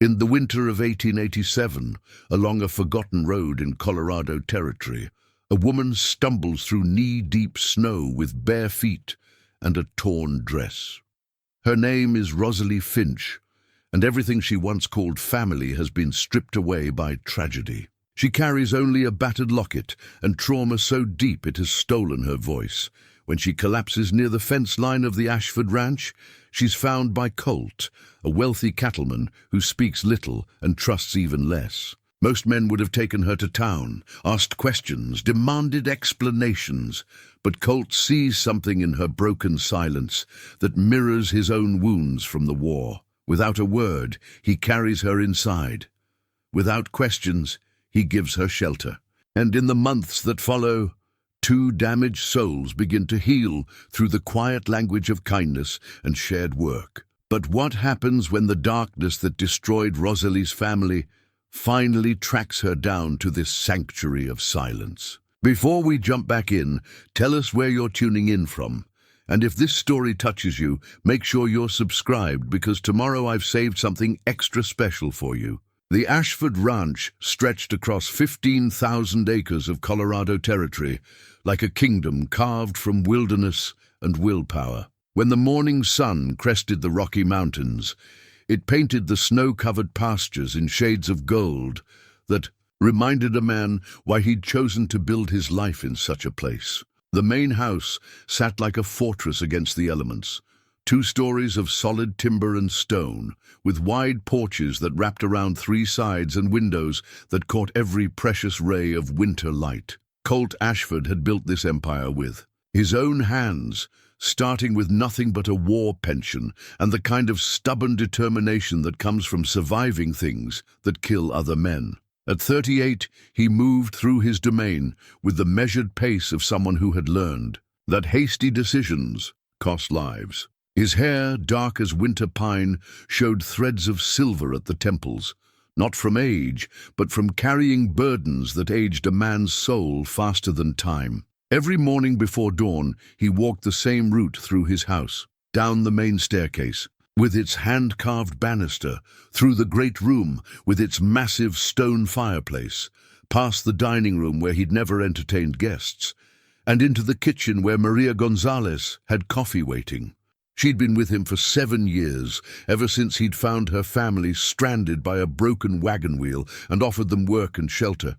In the winter of 1887, along a forgotten road in Colorado Territory, a woman stumbles through knee-deep snow with bare feet and a torn dress. Her name is Rosalie Finch, and everything she once called family has been stripped away by tragedy. She carries only a battered locket, and trauma so deep it has stolen her voice. When she collapses near the fence line of the Ashford ranch, she's found by Colt, a wealthy cattleman who speaks little and trusts even less. Most men would have taken her to town, asked questions, demanded explanations, but Colt sees something in her broken silence that mirrors his own wounds from the war. Without a word, he carries her inside. Without questions, he gives her shelter. And in the months that follow, two damaged souls begin to heal through the quiet language of kindness and shared work. But what happens when the darkness that destroyed Rosalie's family finally tracks her down to this sanctuary of silence? Before we jump back in, tell us where you're tuning in from. And if this story touches you, make sure you're subscribed, because tomorrow I've saved something extra special for you. The Ashford Ranch stretched across 15,000 acres of Colorado Territory, like a kingdom carved from wilderness and willpower. When the morning sun crested the Rocky Mountains, it painted the snow-covered pastures in shades of gold that reminded a man why he'd chosen to build his life in such a place. The main house sat like a fortress against the elements, 2 stories of solid timber and stone, with wide porches that wrapped around 3 sides and windows that caught every precious ray of winter light. Colt Ashford had built this empire with his own hands, starting with nothing but a war pension and the kind of stubborn determination that comes from surviving things that kill other men. At 38, he moved through his domain with the measured pace of someone who had learned that hasty decisions cost lives. His hair, dark as winter pine, showed threads of silver at the temples, not from age, but from carrying burdens that aged a man's soul faster than time. Every morning before dawn, he walked the same route through his house, down the main staircase, with its hand-carved banister, through the great room with its massive stone fireplace, past the dining room where he'd never entertained guests, and into the kitchen where Maria Gonzalez had coffee waiting. She'd been with him for 7 years, ever since he'd found her family stranded by a broken wagon wheel and offered them work and shelter.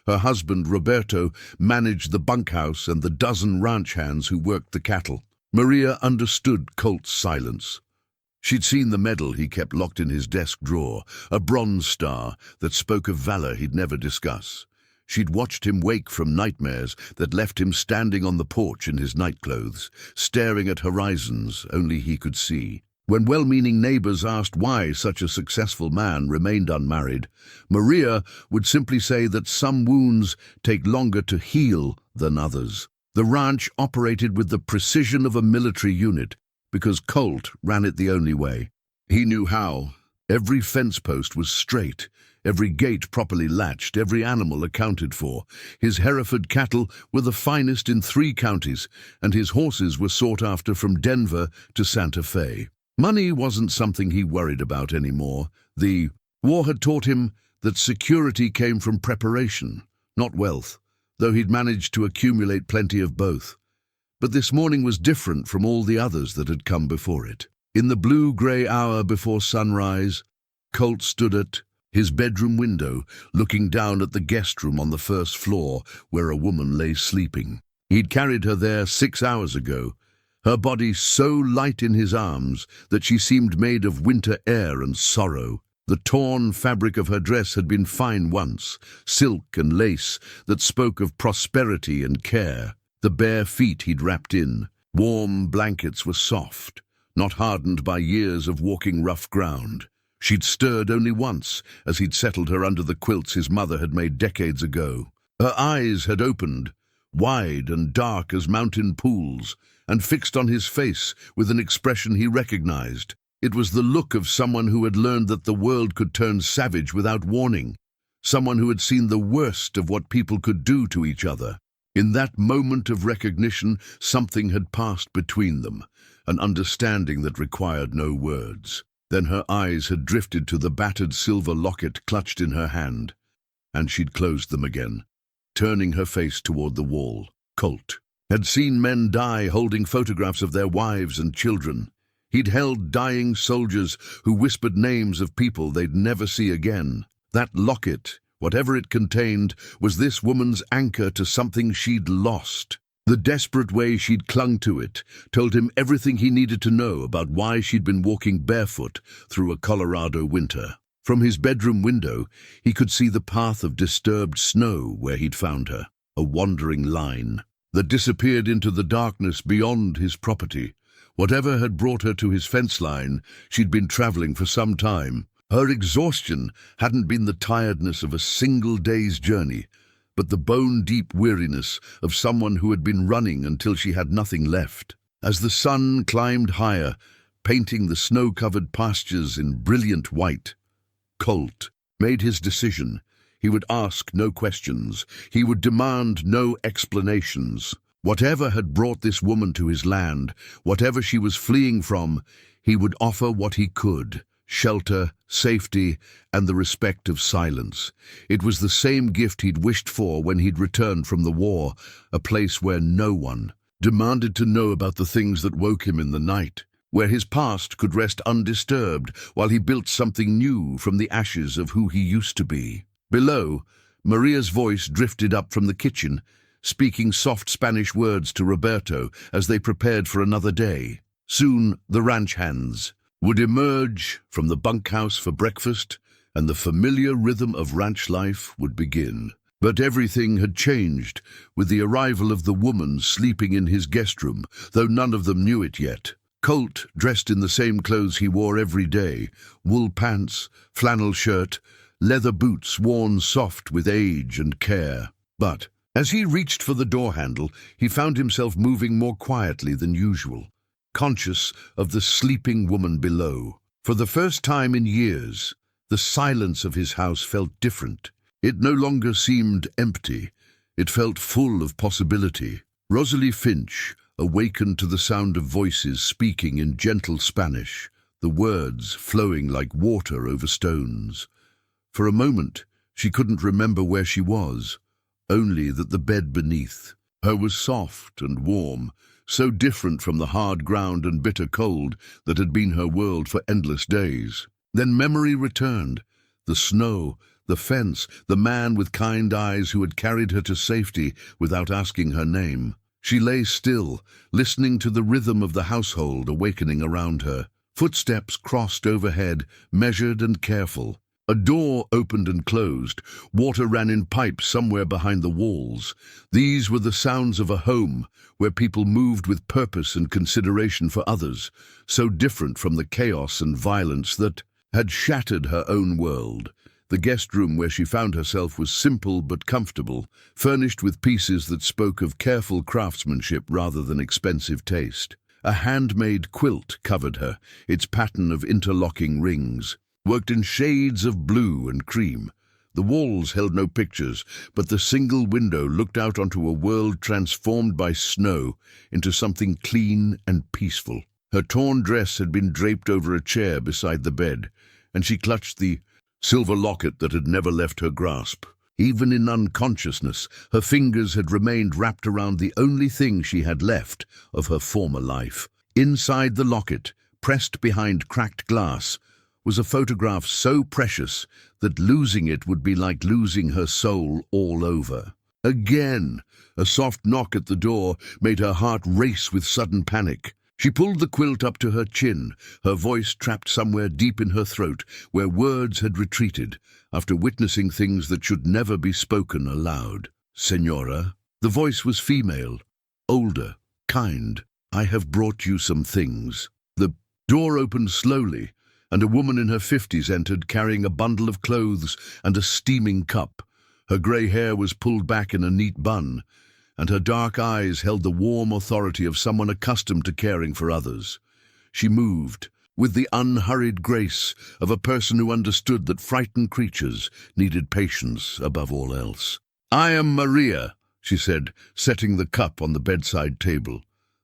Her husband, Roberto, managed the bunkhouse and the dozen ranch hands who worked the cattle. Maria understood Colt's silence. She'd seen the medal he kept locked in his desk drawer, a bronze star that spoke of valor he'd never discuss. She'd watched him wake from nightmares that left him standing on the porch in his nightclothes, staring at horizons only he could see. When well-meaning neighbors asked why such a successful man remained unmarried, Maria would simply say that some wounds take longer to heal than others. The ranch operated with the precision of a military unit, because Colt ran it the only way. He knew how. Every fence post was straight, every gate properly latched, every animal accounted for. His Hereford cattle were the finest in 3 counties, and his horses were sought after from Denver to Santa Fe. Money wasn't something he worried about anymore. The war had taught him that security came from preparation, not wealth, though he'd managed to accumulate plenty of both. But this morning was different from all the others that had come before it. In the blue-grey hour before sunrise, Colt stood at his bedroom window, looking down at the guest room on the first floor where a woman lay sleeping. He'd carried her there 6 hours ago, her body so light in his arms that she seemed made of winter air and sorrow. The torn fabric of her dress had been fine once, silk and lace that spoke of prosperity and care. The bare feet he'd wrapped in, warm blankets, were soft, not hardened by years of walking rough ground. She'd stirred only once as he'd settled her under the quilts his mother had made decades ago. Her eyes had opened, wide and dark as mountain pools, and fixed on his face with an expression he recognized. It was the look of someone who had learned that the world could turn savage without warning, someone who had seen the worst of what people could do to each other. In that moment of recognition, something had passed between them, an understanding that required no words. Then her eyes had drifted to the battered silver locket clutched in her hand, and she'd closed them again, turning her face toward the wall. Colt had seen men die holding photographs of their wives and children. He'd held dying soldiers who whispered names of people they'd never see again. That locket, whatever it contained, was this woman's anchor to something she'd lost. The desperate way she'd clung to it told him everything he needed to know about why she'd been walking barefoot through a Colorado winter. From his bedroom window, he could see the path of disturbed snow where he'd found her, a wandering line that disappeared into the darkness beyond his property. Whatever had brought her to his fence line, she'd been traveling for some time. Her exhaustion hadn't been the tiredness of a single day's journey, but the bone-deep weariness of someone who had been running until she had nothing left. As the sun climbed higher, painting the snow-covered pastures in brilliant white, Colt made his decision. He would ask no questions. He would demand no explanations. Whatever had brought this woman to his land, whatever she was fleeing from, he would offer what he could: shelter, safety, and the respect of silence. It was the same gift he'd wished for when he'd returned from the war, a place where no one demanded to know about the things that woke him in the night, where his past could rest undisturbed while he built something new from the ashes of who he used to be. Below, Maria's voice drifted up from the kitchen, speaking soft Spanish words to Roberto as they prepared for another day. Soon the ranch hands would emerge from the bunkhouse for breakfast, and the familiar rhythm of ranch life would begin. But everything had changed with the arrival of the woman sleeping in his guest room, though none of them knew it yet. Colt, dressed in the same clothes he wore every day, wool pants, flannel shirt, leather boots worn soft with age and care. But as he reached for the door handle, he found himself moving more quietly than usual, conscious of the sleeping woman below. For the first time in years, the silence of his house felt different. It no longer seemed empty. It felt full of possibility. Rosalie Finch awakened to the sound of voices speaking in gentle Spanish, the words flowing like water over stones. For a moment, she couldn't remember where she was, only that the bed beneath her was soft and warm, so different from the hard ground and bitter cold that had been her world for endless days. Then memory returned. The snow, the fence, the man with kind eyes who had carried her to safety without asking her name. She lay still, listening to the rhythm of the household awakening around her. Footsteps crossed overhead, measured and careful. A door opened and closed. Water ran in pipes somewhere behind the walls. These were the sounds of a home where people moved with purpose and consideration for others, so different from the chaos and violence that had shattered her own world. The guest room where she found herself was simple but comfortable, furnished with pieces that spoke of careful craftsmanship rather than expensive taste. A handmade quilt covered her, its pattern of interlocking rings, worked in shades of blue and cream. The walls held no pictures, but the single window looked out onto a world transformed by snow into something clean and peaceful. Her torn dress had been draped over a chair beside the bed, and she clutched the silver locket that had never left her grasp. Even in unconsciousness, her fingers had remained wrapped around the only thing she had left of her former life. Inside the locket, pressed behind cracked glass, was a photograph so precious that losing it would be like losing her soul all over. Again, a soft knock at the door made her heart race with sudden panic. She pulled the quilt up to her chin, her voice trapped somewhere deep in her throat, where words had retreated, after witnessing things that should never be spoken aloud. "Senora." The voice was female, older, kind. "I have brought you some things." The door opened slowly, and a woman in her 50s entered, carrying a bundle of clothes and a steaming cup. Her grey hair was pulled back in a neat bun, and her dark eyes held the warm authority of someone accustomed to caring for others. She moved with the unhurried grace of a person who understood that frightened creatures needed patience above all else. "I am Maria," she said, setting the cup on the bedside table.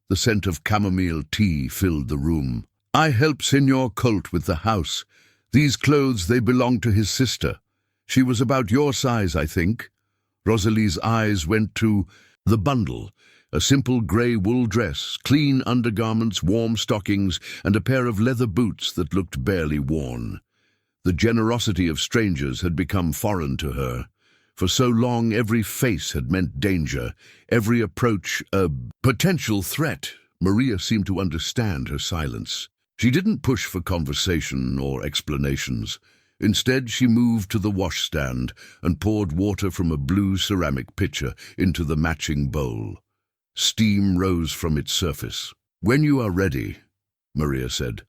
The scent of chamomile tea filled the room. "I help Signor Colt with the house. These clothes, they belong to his sister. She was about your size, I think." Rosalie's eyes went to the bundle, a simple grey wool dress, clean undergarments, warm stockings, and a pair of leather boots that looked barely worn. The generosity of strangers had become foreign to her. For so long, every face had meant danger, every approach a potential threat. Maria seemed to understand her silence. She didn't push for conversation or explanations. Instead, she moved to the washstand and poured water from a blue ceramic pitcher into the matching bowl. Steam rose from its surface. "When you are ready," Maria said,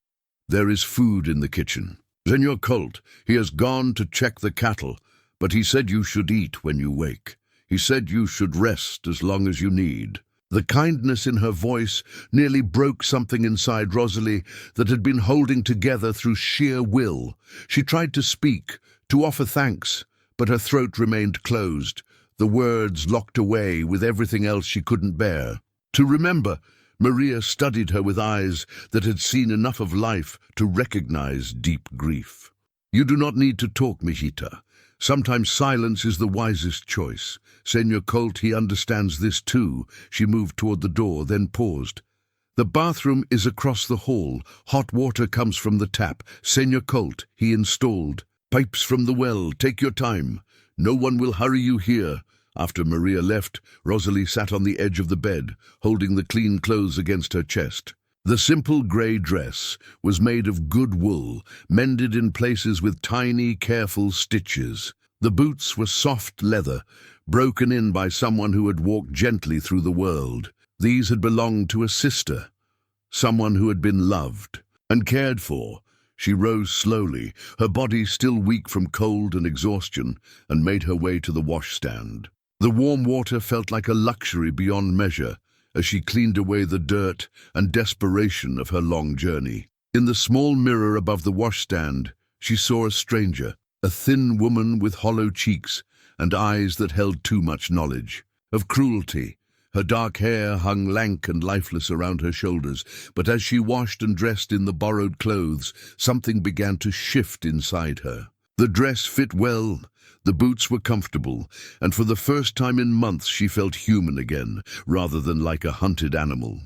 "there is food in the kitchen. Senor Colt, he has gone to check the cattle, but he said you should eat when you wake. He said you should rest as long as you need." The kindness in her voice nearly broke something inside Rosalie that had been holding together through sheer will. She tried to speak, to offer thanks, but her throat remained closed, the words locked away with everything else she couldn't bear. To remember, Maria studied her with eyes that had seen enough of life to recognize deep grief. "You do not need to talk, mijita. Sometimes silence is the wisest choice. Senor Colt, he understands this too." She moved toward the door, then paused. "The bathroom is across the hall. Hot water comes from the tap. Senor Colt, he installed. Pipes from the well. Take your time. No one will hurry you here." After Maria left, Rosalie sat on the edge of the bed, holding the clean clothes against her chest. The simple grey dress was made of good wool, mended in places with tiny, careful stitches. The boots were soft leather, broken in by someone who had walked gently through the world. These had belonged to a sister, someone who had been loved and cared for. She rose slowly, her body still weak from cold and exhaustion, and made her way to the washstand. The warm water felt like a luxury beyond measure, as she cleaned away the dirt and desperation of her long journey. In the small mirror above the washstand, she saw a stranger, a thin woman with hollow cheeks and eyes that held too much knowledge of cruelty. Her dark hair hung lank and lifeless around her shoulders, but as she washed and dressed in the borrowed clothes, something began to shift inside her. The dress fit well, the boots were comfortable, and for the first time in months she felt human again, rather than like a hunted animal.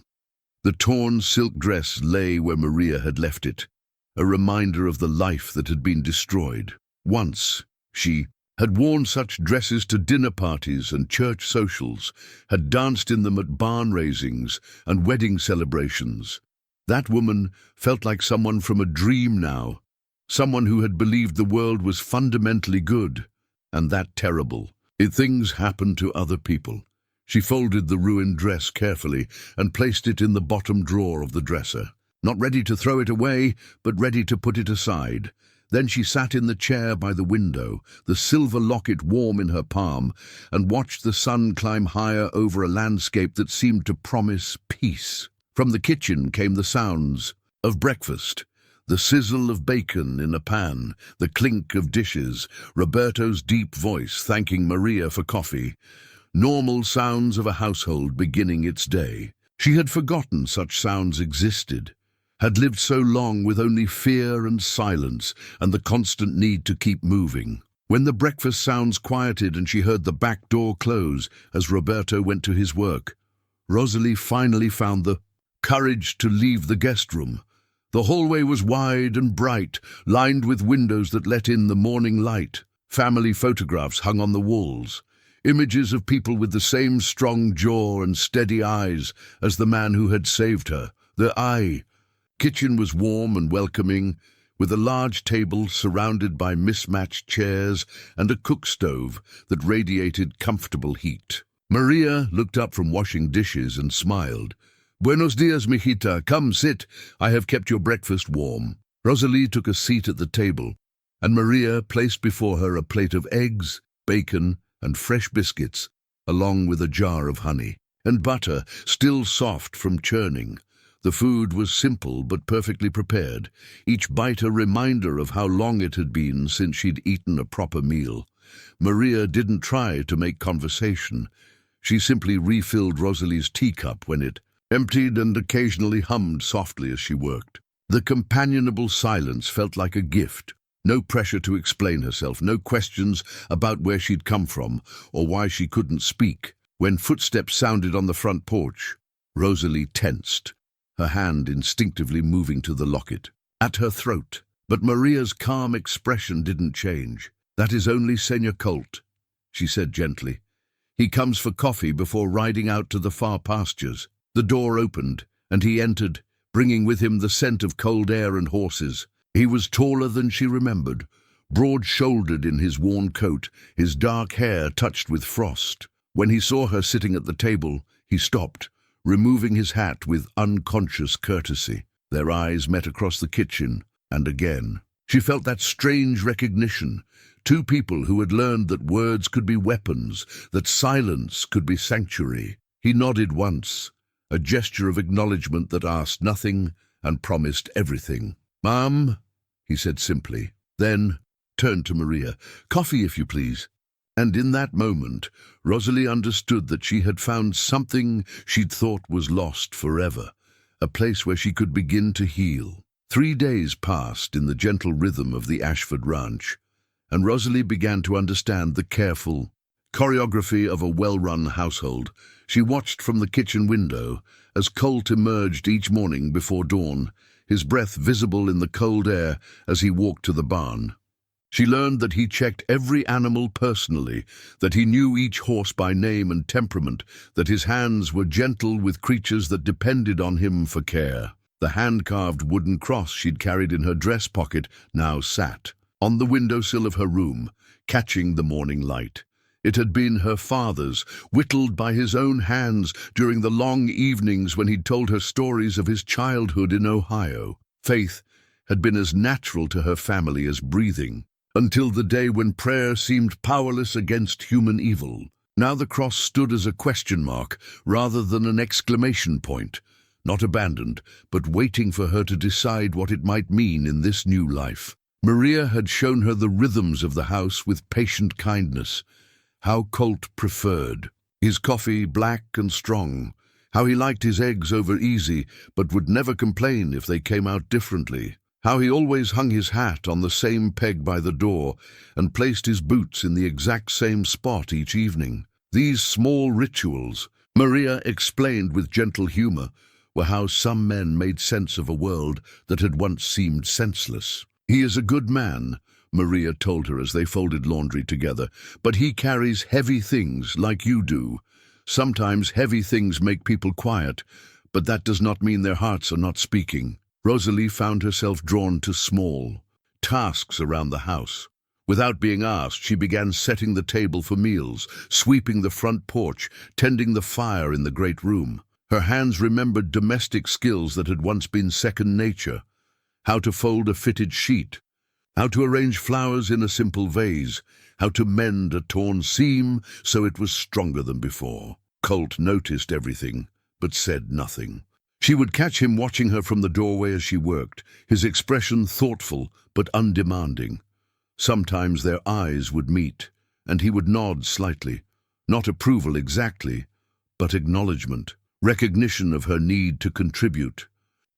The torn silk dress lay where Maria had left it, a reminder of the life that had been destroyed. Once, she had worn such dresses to dinner parties and church socials, had danced in them at barn raisings and wedding celebrations. That woman felt like someone from a dream now, someone who had believed the world was fundamentally good, and that terrible. Things happened to other people. She folded the ruined dress carefully and placed it in the bottom drawer of the dresser, not ready to throw it away, but ready to put it aside. Then she sat in the chair by the window, the silver locket warm in her palm, and watched the sun climb higher over a landscape that seemed to promise peace. From the kitchen came the sounds of breakfast, the sizzle of bacon in a pan, the clink of dishes, Roberto's deep voice thanking Maria for coffee. Normal sounds of a household beginning its day. She had forgotten such sounds existed, had lived so long with only fear and silence and the constant need to keep moving. When the breakfast sounds quieted and she heard the back door close as Roberto went to his work, Rosalie finally found the courage to leave the guest room. The hallway was wide and bright, lined with windows that let in the morning light. Family photographs hung on the walls, images of people with the same strong jaw and steady eyes as the man who had saved her. The kitchen was warm and welcoming, with a large table surrounded by mismatched chairs and a cook stove that radiated comfortable heat. Maria looked up from washing dishes and smiled. "Buenos dias, mijita. Come, sit. I have kept your breakfast warm." Rosalie took a seat at the table, and Maria placed before her a plate of eggs, bacon, and fresh biscuits, along with a jar of honey, and butter, still soft from churning. The food was simple but perfectly prepared, each bite a reminder of how long it had been since she'd eaten a proper meal. Maria didn't try to make conversation. She simply refilled Rosalie's teacup when it emptied and occasionally hummed softly as she worked. The companionable silence felt like a gift. No pressure to explain herself, no questions about where she'd come from or why she couldn't speak. When footsteps sounded on the front porch, Rosalie tensed, her hand instinctively moving to the locket, at her throat. But Maria's calm expression didn't change. "That is only Senor Colt," she said gently. "He comes for coffee before riding out to the far pastures." The door opened, and he entered, bringing with him the scent of cold air and horses. He was taller than she remembered, broad-shouldered in his worn coat, his dark hair touched with frost. When he saw her sitting at the table, he stopped, removing his hat with unconscious courtesy. Their eyes met across the kitchen, and again. She felt that strange recognition. Two people who had learned that words could be weapons, that silence could be sanctuary. He nodded once, a gesture of acknowledgement that asked nothing and promised everything. "Ma'am," he said simply, then turned to Maria. "Coffee, if you please." And in that moment, Rosalie understood that she had found something she'd thought was lost forever, a place where she could begin to heal. 3 days passed in the gentle rhythm of the Ashford ranch, and Rosalie began to understand the careful choreography of a well-run household. She watched from the kitchen window as Colt emerged each morning before dawn, his breath visible in the cold air as he walked to the barn. She learned that he checked every animal personally, that he knew each horse by name and temperament, that his hands were gentle with creatures that depended on him for care. The hand-carved wooden cross she'd carried in her dress pocket now sat on the windowsill of her room, catching the morning light. It had been her father's, whittled by his own hands during the long evenings when he'd told her stories of his childhood in Ohio. Faith had been as natural to her family as breathing, until the day when prayer seemed powerless against human evil. Now the cross stood as a question mark rather than an exclamation point, not abandoned, but waiting for her to decide what it might mean in this new life. Maria had shown her the rhythms of the house with patient kindness, how Colt preferred his coffee black and strong, how he liked his eggs over easy but would never complain if they came out differently, how he always hung his hat on the same peg by the door and placed his boots in the exact same spot each evening. These small rituals, Maria explained with gentle humor, were how some men made sense of a world that had once seemed senseless. "He is a good man," Maria told her as they folded laundry together, "but he carries heavy things like you do. Sometimes heavy things make people quiet, but that does not mean their hearts are not speaking." Rosalie found herself drawn to small tasks around the house. Without being asked, she began setting the table for meals, sweeping the front porch, tending the fire in the great room. Her hands remembered domestic skills that had once been second nature: how to fold a fitted sheet, how to arrange flowers in a simple vase, how to mend a torn seam so it was stronger than before. Colt noticed everything, but said nothing. She would catch him watching her from the doorway as she worked, his expression thoughtful but undemanding. Sometimes their eyes would meet, and he would nod slightly, not approval exactly, but acknowledgement, recognition of her need to contribute,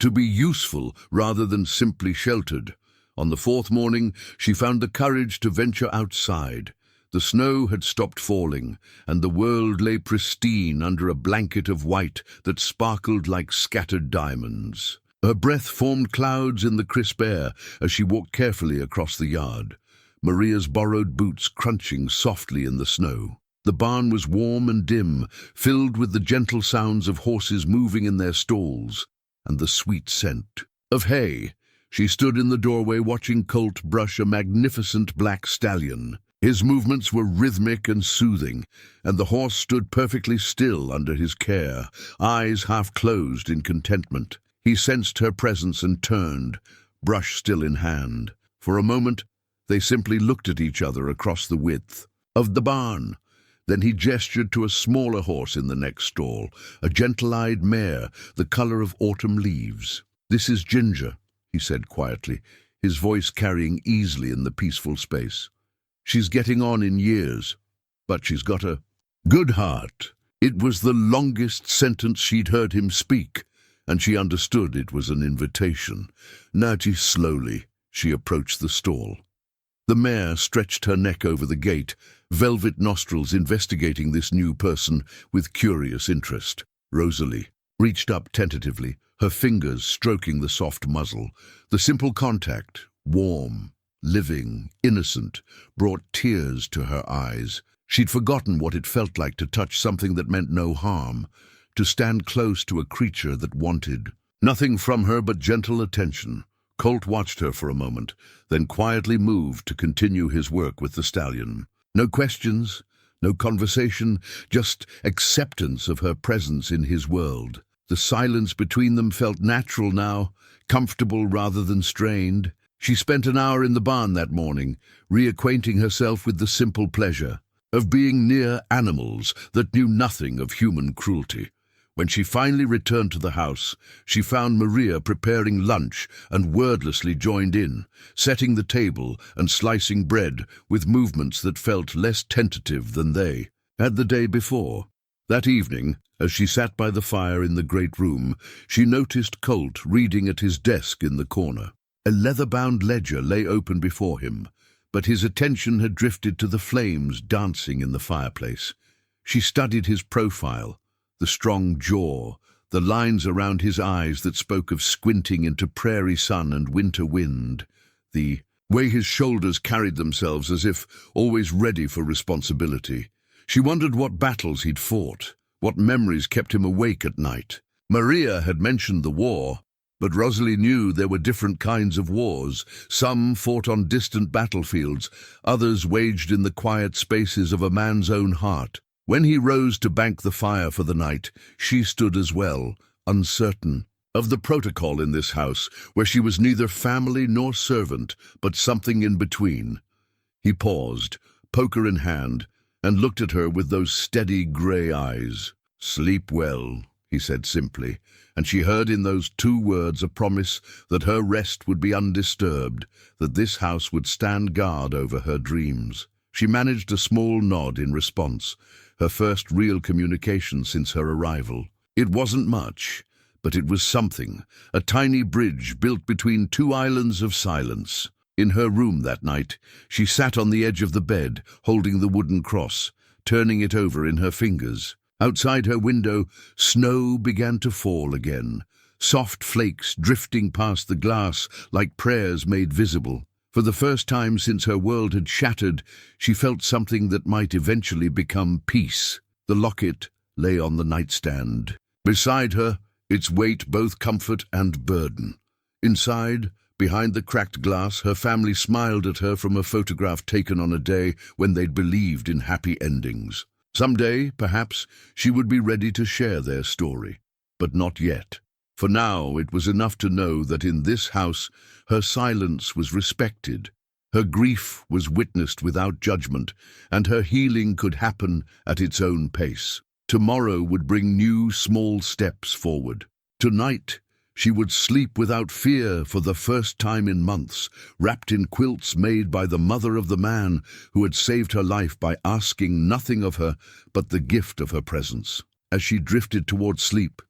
to be useful rather than simply sheltered. On the 4th morning, she found the courage to venture outside. The snow had stopped falling, and the world lay pristine under a blanket of white that sparkled like scattered diamonds. Her breath formed clouds in the crisp air as she walked carefully across the yard, Maria's borrowed boots crunching softly in the snow. The barn was warm and dim, filled with the gentle sounds of horses moving in their stalls, and the sweet scent of hay. She stood in the doorway watching Colt brush a magnificent black stallion. His movements were rhythmic and soothing, and the horse stood perfectly still under his care, eyes half closed in contentment. He sensed her presence and turned, brush still in hand. For a moment, they simply looked at each other across the width of the barn. Then he gestured to a smaller horse in the next stall, a gentle-eyed mare, the color of autumn leaves. "This is Ginger," he said quietly, his voice carrying easily in the peaceful space. "She's getting on in years, but she's got a good heart." It was the longest sentence she'd heard him speak, and she understood it was an invitation. Nudging slowly, she approached the stall. The mare stretched her neck over the gate, velvet nostrils investigating this new person with curious interest. Rosalie reached up tentatively, her fingers stroking the soft muzzle. The simple contact, warm, living, innocent, brought tears to her eyes. She'd forgotten what it felt like to touch something that meant no harm, to stand close to a creature that wanted nothing from her but gentle attention. Colt watched her for a moment, then quietly moved to continue his work with the stallion. No questions, no conversation, just acceptance of her presence in his world. The silence between them felt natural now, comfortable rather than strained. She spent an hour in the barn that morning, reacquainting herself with the simple pleasure of being near animals that knew nothing of human cruelty. When she finally returned to the house, she found Maria preparing lunch and wordlessly joined in, setting the table and slicing bread with movements that felt less tentative than they had the day before. That evening, as she sat by the fire in the great room, she noticed Colt reading at his desk in the corner. A leather-bound ledger lay open before him, but his attention had drifted to the flames dancing in the fireplace. She studied his profile, the strong jaw, the lines around his eyes that spoke of squinting into prairie sun and winter wind, the way his shoulders carried themselves as if always ready for responsibility. She wondered what battles he'd fought, what memories kept him awake at night. Maria had mentioned the war, but Rosalie knew there were different kinds of wars. Some fought on distant battlefields, others waged in the quiet spaces of a man's own heart. When he rose to bank the fire for the night, she stood as well, uncertain of the protocol in this house, where she was neither family nor servant, but something in between. He paused, poker in hand, and looked at her with those steady grey eyes. "Sleep well," he said simply, and she heard in those two words a promise that her rest would be undisturbed, that this house would stand guard over her dreams. She managed a small nod in response, her first real communication since her arrival. It wasn't much, but it was something, a tiny bridge built between two islands of silence. In her room that night, she sat on the edge of the bed, holding the wooden cross, turning it over in her fingers. Outside her window, snow began to fall again, soft flakes drifting past the glass like prayers made visible. For the first time since her world had shattered, she felt something that might eventually become peace. The locket lay on the nightstand. Beside her, its weight both comfort and burden. Inside, behind the cracked glass, her family smiled at her from a photograph taken on a day when they'd believed in happy endings. Someday, perhaps, she would be ready to share their story. But not yet. For now, it was enough to know that in this house, her silence was respected, her grief was witnessed without judgment, and her healing could happen at its own pace. Tomorrow would bring new, small steps forward. Tonight, she would sleep without fear for the first time in months, wrapped in quilts made by the mother of the man who had saved her life by asking nothing of her but the gift of her presence. As she drifted toward sleep,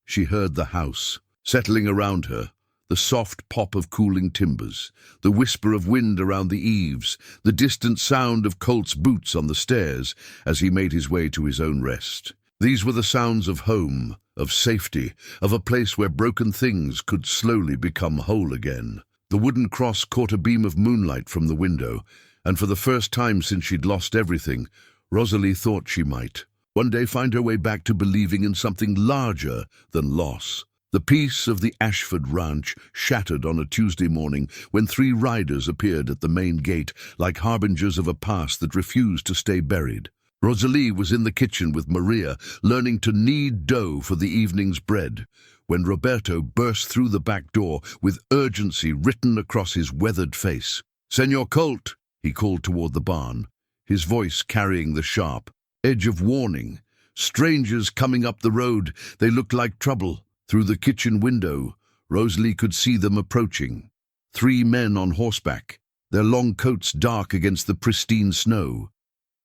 she heard the house settling around her, the soft pop of cooling timbers, the whisper of wind around the eaves, the distant sound of Colt's boots on the stairs as he made his way to his own rest. These were the sounds of home, of safety, of a place where broken things could slowly become whole again. The wooden cross caught a beam of moonlight from the window, and for the first time since she'd lost everything, Rosalie thought she might one day find her way back to believing in something larger than loss. The peace of the Ashford ranch shattered on a Tuesday morning when 3 riders appeared at the main gate like harbingers of a past that refused to stay buried. Rosalie was in the kitchen with Maria, learning to knead dough for the evening's bread, when Roberto burst through the back door with urgency written across his weathered face. "Senor Colt," he called toward the barn, his voice carrying the sharp edge of warning. Strangers coming up the road, they looked like trouble. Through the kitchen window, Rosalie could see them approaching. 3 men on horseback, their long coats dark against the pristine snow.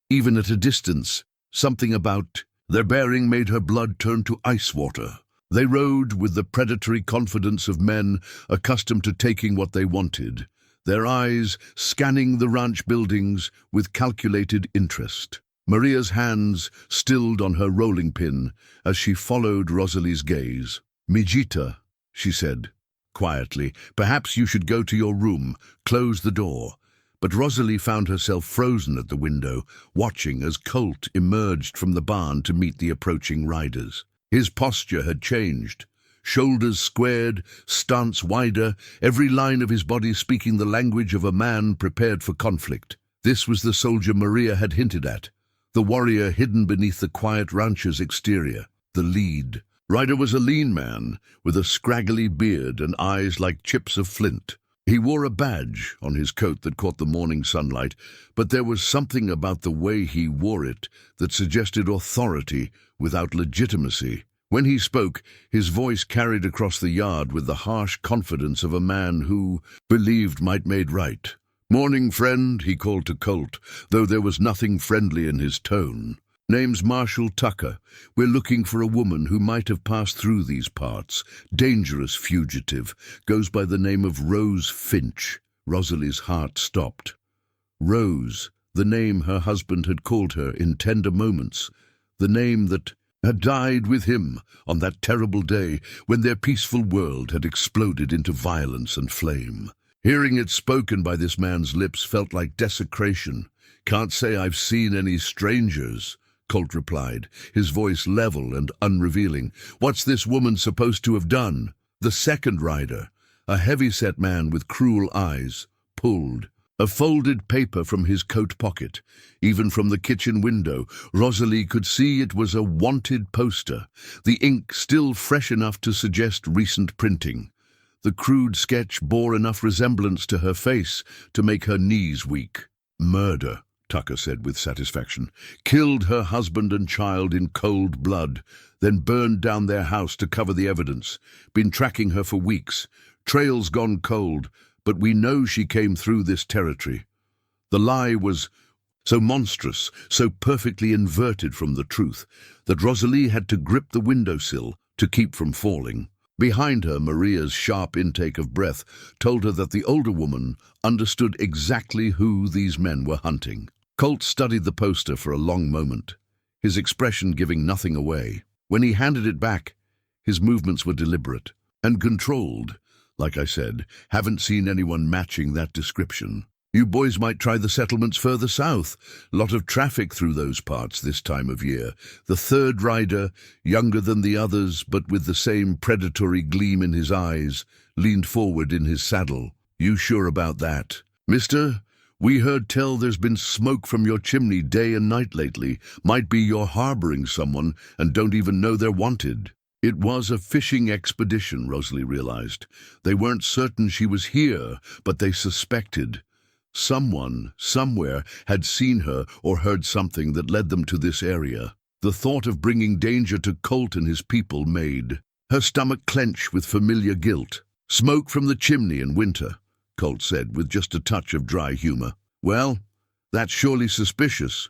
Even at a distance, something about their bearing made her blood turn to ice water. They rode with the predatory confidence of men accustomed to taking what they wanted, their eyes scanning the ranch buildings with calculated interest. Maria's hands stilled on her rolling pin as she followed Rosalie's gaze. "Mijita," she said quietly, "perhaps you should go to your room, close the door." But Rosalie found herself frozen at the window, watching as Colt emerged from the barn to meet the approaching riders. His posture had changed. Shoulders squared, stance wider, every line of his body speaking the language of a man prepared for conflict. This was the soldier Maria had hinted at, the warrior hidden beneath the quiet rancher's exterior, the lead. Ryder was a lean man, with a scraggly beard and eyes like chips of flint. He wore a badge on his coat that caught the morning sunlight, but there was something about the way he wore it that suggested authority without legitimacy. When he spoke, his voice carried across the yard with the harsh confidence of a man who believed might made right. "Morning, friend," he called to Colt, though there was nothing friendly in his tone. "Name's Marshal Tucker. We're looking for a woman who might have passed through these parts. Dangerous fugitive. Goes by the name of Rose Finch." Rosalie's heart stopped. Rose, the name her husband had called her in tender moments. The name that had died with him on that terrible day when their peaceful world had exploded into violence and flame. Hearing it spoken by this man's lips felt like desecration. "Can't say I've seen any strangers," Colt replied, his voice level and unrevealing. "What's this woman supposed to have done?" The second rider, a heavy-set man with cruel eyes, pulled a folded paper from his coat pocket. Even from the kitchen window, Rosalie could see it was a wanted poster, the ink still fresh enough to suggest recent printing. The crude sketch bore enough resemblance to her face to make her knees weak. "Murder," Tucker said with satisfaction. "Killed her husband and child in cold blood, then burned down their house to cover the evidence. Been tracking her for weeks. Trail's gone cold, but we know she came through this territory." The lie was so monstrous, so perfectly inverted from the truth, that Rosalie had to grip the windowsill to keep from falling. Behind her, Maria's sharp intake of breath told her that the older woman understood exactly who these men were hunting. Colt studied the poster for a long moment, his expression giving nothing away. When he handed it back, his movements were deliberate and controlled. "Like I said, haven't seen anyone matching that description. You boys might try the settlements further south. Lot of traffic through those parts this time of year." The third rider, younger than the others but with the same predatory gleam in his eyes, leaned forward in his saddle. "You sure about that?" "Mister, we heard tell there's been smoke from your chimney day and night lately. Might be you're harboring someone and don't even know they're wanted." It was a fishing expedition, Rosalie realized. They weren't certain she was here, but they suspected. Someone, somewhere, had seen her or heard something that led them to this area. The thought of bringing danger to Colt and his people made her stomach clench with familiar guilt. "Smoke from the chimney in winter," Colt said, with just a touch of dry humor. "Well, that's surely suspicious.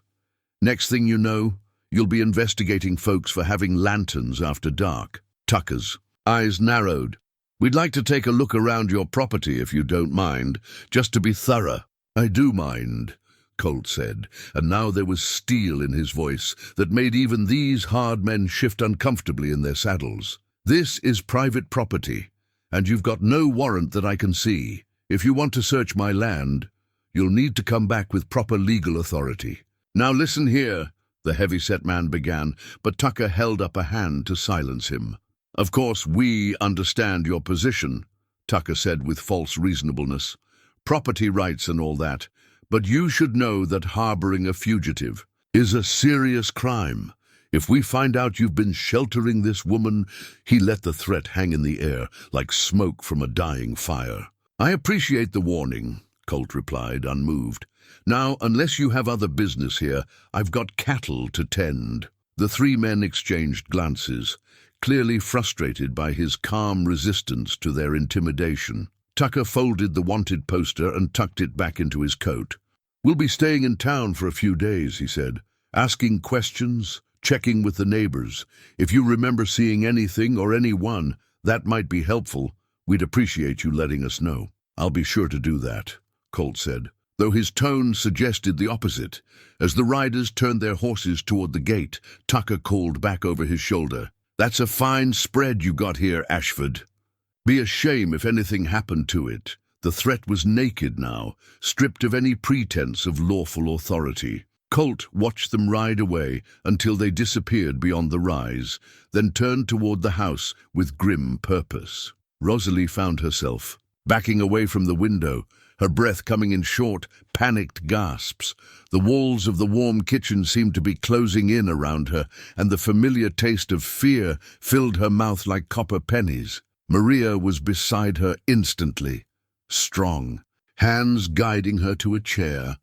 Next thing you know, you'll be investigating folks for having lanterns after dark." Tucker's eyes narrowed. "We'd like to take a look around your property if you don't mind, just to be thorough." "I do mind," Colt said, and now there was steel in his voice that made even these hard men shift uncomfortably in their saddles. "This is private property, and you've got no warrant that I can see. If you want to search my land, you'll need to come back with proper legal authority." "Now listen here," the heavy-set man began, but Tucker held up a hand to silence him. "Of course, we understand your position," Tucker said with false reasonableness. "Property rights and all that. But you should know that harboring a fugitive is a serious crime. If we find out you've been sheltering this woman..." He let the threat hang in the air like smoke from a dying fire. "I appreciate the warning," Colt replied, unmoved. "Now, unless you have other business here, I've got cattle to tend." The three men exchanged glances, clearly frustrated by his calm resistance to their intimidation. Tucker folded the wanted poster and tucked it back into his coat. "We'll be staying in town for a few days," he said. "Asking questions, checking with the neighbors. If you remember seeing anything or anyone, that might be helpful. We'd appreciate you letting us know." "I'll be sure to do that," Colt said, though his tone suggested the opposite. As the riders turned their horses toward the gate, Tucker called back over his shoulder, "That's a fine spread you got here, Ashford. Be a shame if anything happened to it." The threat was naked now, stripped of any pretense of lawful authority. Colt watched them ride away until they disappeared beyond the rise, then turned toward the house with grim purpose. Rosalie found herself backing away from the window, her breath coming in short, panicked gasps. The walls of the warm kitchen seemed to be closing in around her, and the familiar taste of fear filled her mouth like copper pennies. Maria was beside her instantly, strong, hands guiding her to a chair.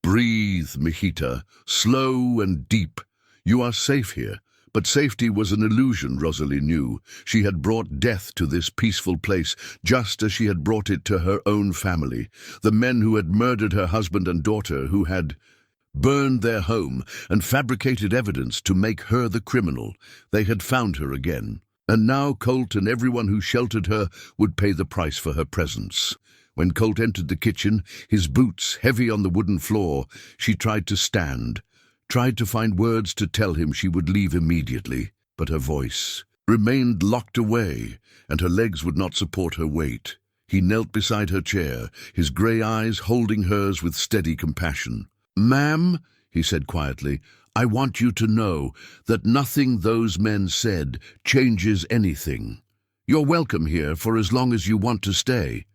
"Breathe, Mijita, slow and deep. You are safe here." But safety was an illusion, Rosalie knew. She had brought death to this peaceful place, just as she had brought it to her own family. The men who had murdered her husband and daughter, who had burned their home and fabricated evidence to make her the criminal. They had found her again. And now Colt and everyone who sheltered her would pay the price for her presence. When Colt entered the kitchen, his boots heavy on the wooden floor, she tried to stand. Tried to find words to tell him she would leave immediately, but her voice remained locked away, and her legs would not support her weight. He knelt beside her chair, his grey eyes holding hers with steady compassion. "Ma'am," he said quietly, "I want you to know that nothing those men said changes anything. You're welcome here for as long as you want to stay.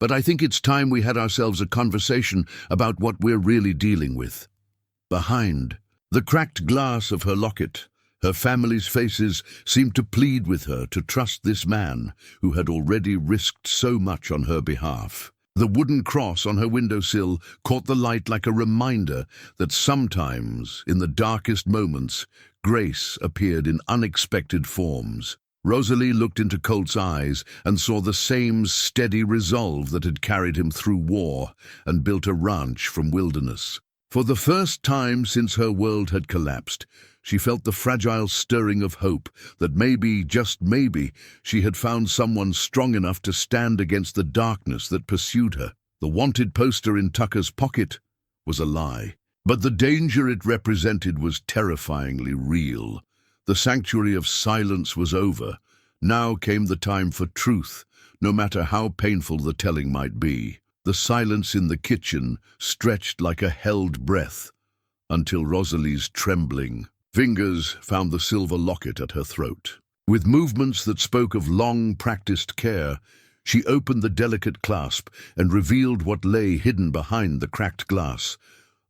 But I think it's time we had ourselves a conversation about what we're really dealing with." Behind the cracked glass of her locket, her family's faces seemed to plead with her to trust this man who had already risked so much on her behalf. The wooden cross on her windowsill caught the light like a reminder that sometimes, in the darkest moments, grace appeared in unexpected forms. Rosalie looked into Colt's eyes and saw the same steady resolve that had carried him through war and built a ranch from wilderness. For the first time since her world had collapsed, she felt the fragile stirring of hope that maybe, just maybe, she had found someone strong enough to stand against the darkness that pursued her. The wanted poster in Tucker's pocket was a lie, but the danger it represented was terrifyingly real. The sanctuary of silence was over. Now came the time for truth, no matter how painful the telling might be. The silence in the kitchen stretched like a held breath until Rosalie's trembling fingers found the silver locket at her throat. With movements that spoke of long-practiced care, she opened the delicate clasp and revealed what lay hidden behind the cracked glass.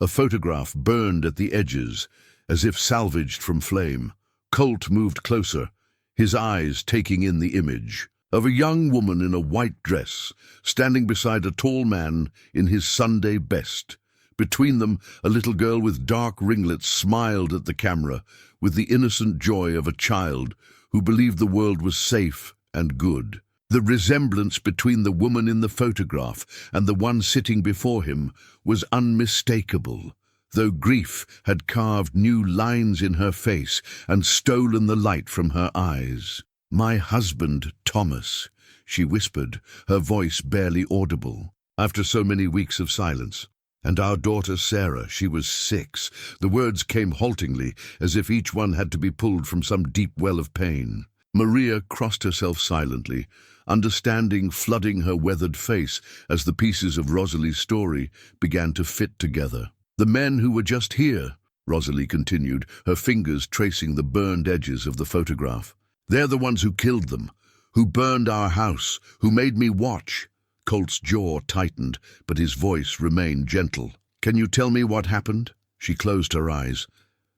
A photograph burned at the edges, as if salvaged from flame. Colt moved closer, his eyes taking in the image of a young woman in a white dress, standing beside a tall man in his Sunday best. Between them, a little girl with dark ringlets smiled at the camera with the innocent joy of a child who believed the world was safe and good. The resemblance between the woman in the photograph and the one sitting before him was unmistakable, though grief had carved new lines in her face and stolen the light from her eyes. "My husband, Thomas," she whispered, her voice barely audible, after so many weeks of silence. "And our daughter Sarah, she was 6. The words came haltingly, as if each one had to be pulled from some deep well of pain. Maria crossed herself silently, understanding flooding her weathered face as the pieces of Rosalie's story began to fit together. "The men who were just here," Rosalie continued, her fingers tracing the burned edges of the photograph. "They're the ones who killed them, who burned our house, who made me watch." Colt's jaw tightened, but his voice remained gentle. "Can you tell me what happened?" She closed her eyes,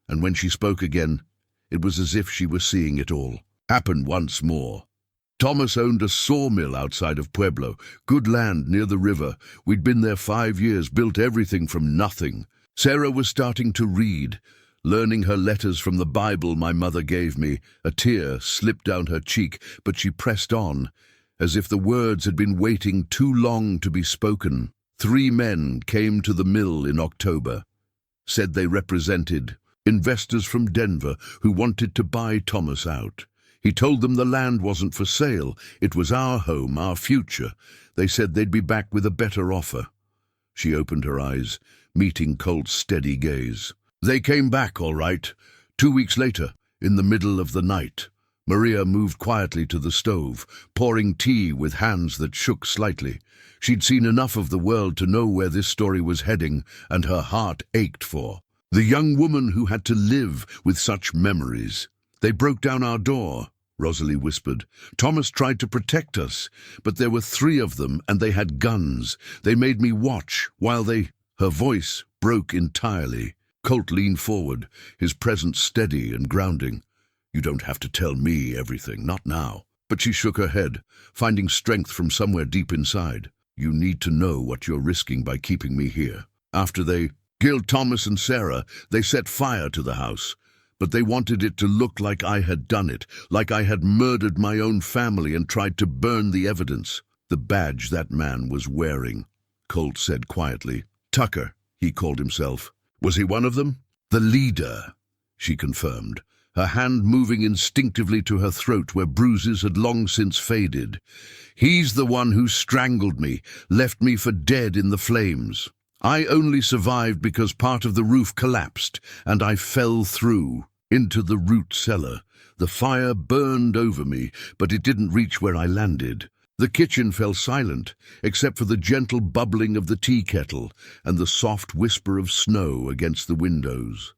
and when she spoke again, it was as if she were seeing it all. "Happened once more. Thomas owned a sawmill outside of Pueblo, good land near the river. We'd been there 5 years, built everything from nothing. Sarah was starting to read, learning her letters from the Bible my mother gave me. A tear slipped down her cheek, but she pressed on, as if the words had been waiting too long to be spoken. 3 men came to the mill in October, said they represented investors from Denver who wanted to buy Thomas out. He told them the land wasn't for sale. It was our home, our future. They said they'd be back with a better offer. She opened her eyes, meeting Colt's steady gaze. They came back, all right. 2 weeks later, in the middle of the night. Maria moved quietly to the stove, pouring tea with hands that shook slightly. She'd seen enough of the world to know where this story was heading, and her heart ached for the young woman who had to live with such memories. They broke down our door, Rosalie whispered. Thomas tried to protect us, but there were 3 of them, and they had guns. They made me watch while they... Her voice broke entirely. Colt leaned forward, his presence steady and grounding. You don't have to tell me everything, not now. But she shook her head, finding strength from somewhere deep inside. You need to know what you're risking by keeping me here. After they killed Thomas and Sarah, they set fire to the house. But they wanted it to look like I had done it, like I had murdered my own family and tried to burn the evidence. The badge that man was wearing, Colt said quietly. Tucker, he called himself. Was he one of them? The leader, she confirmed, her hand moving instinctively to her throat where bruises had long since faded. He's the one who strangled me, left me for dead in the flames. I only survived because part of the roof collapsed, and I fell through into the root cellar. The fire burned over me, but it didn't reach where I landed. The kitchen fell silent, except for the gentle bubbling of the tea kettle and the soft whisper of snow against the windows.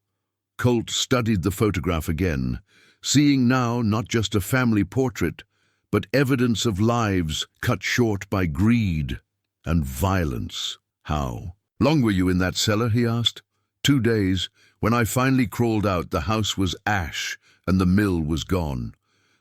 Colt studied the photograph again, seeing now not just a family portrait, but evidence of lives cut short by greed and violence. How long were you in that cellar, he asked. 2 days. When I finally crawled out, the house was ash and the mill was gone.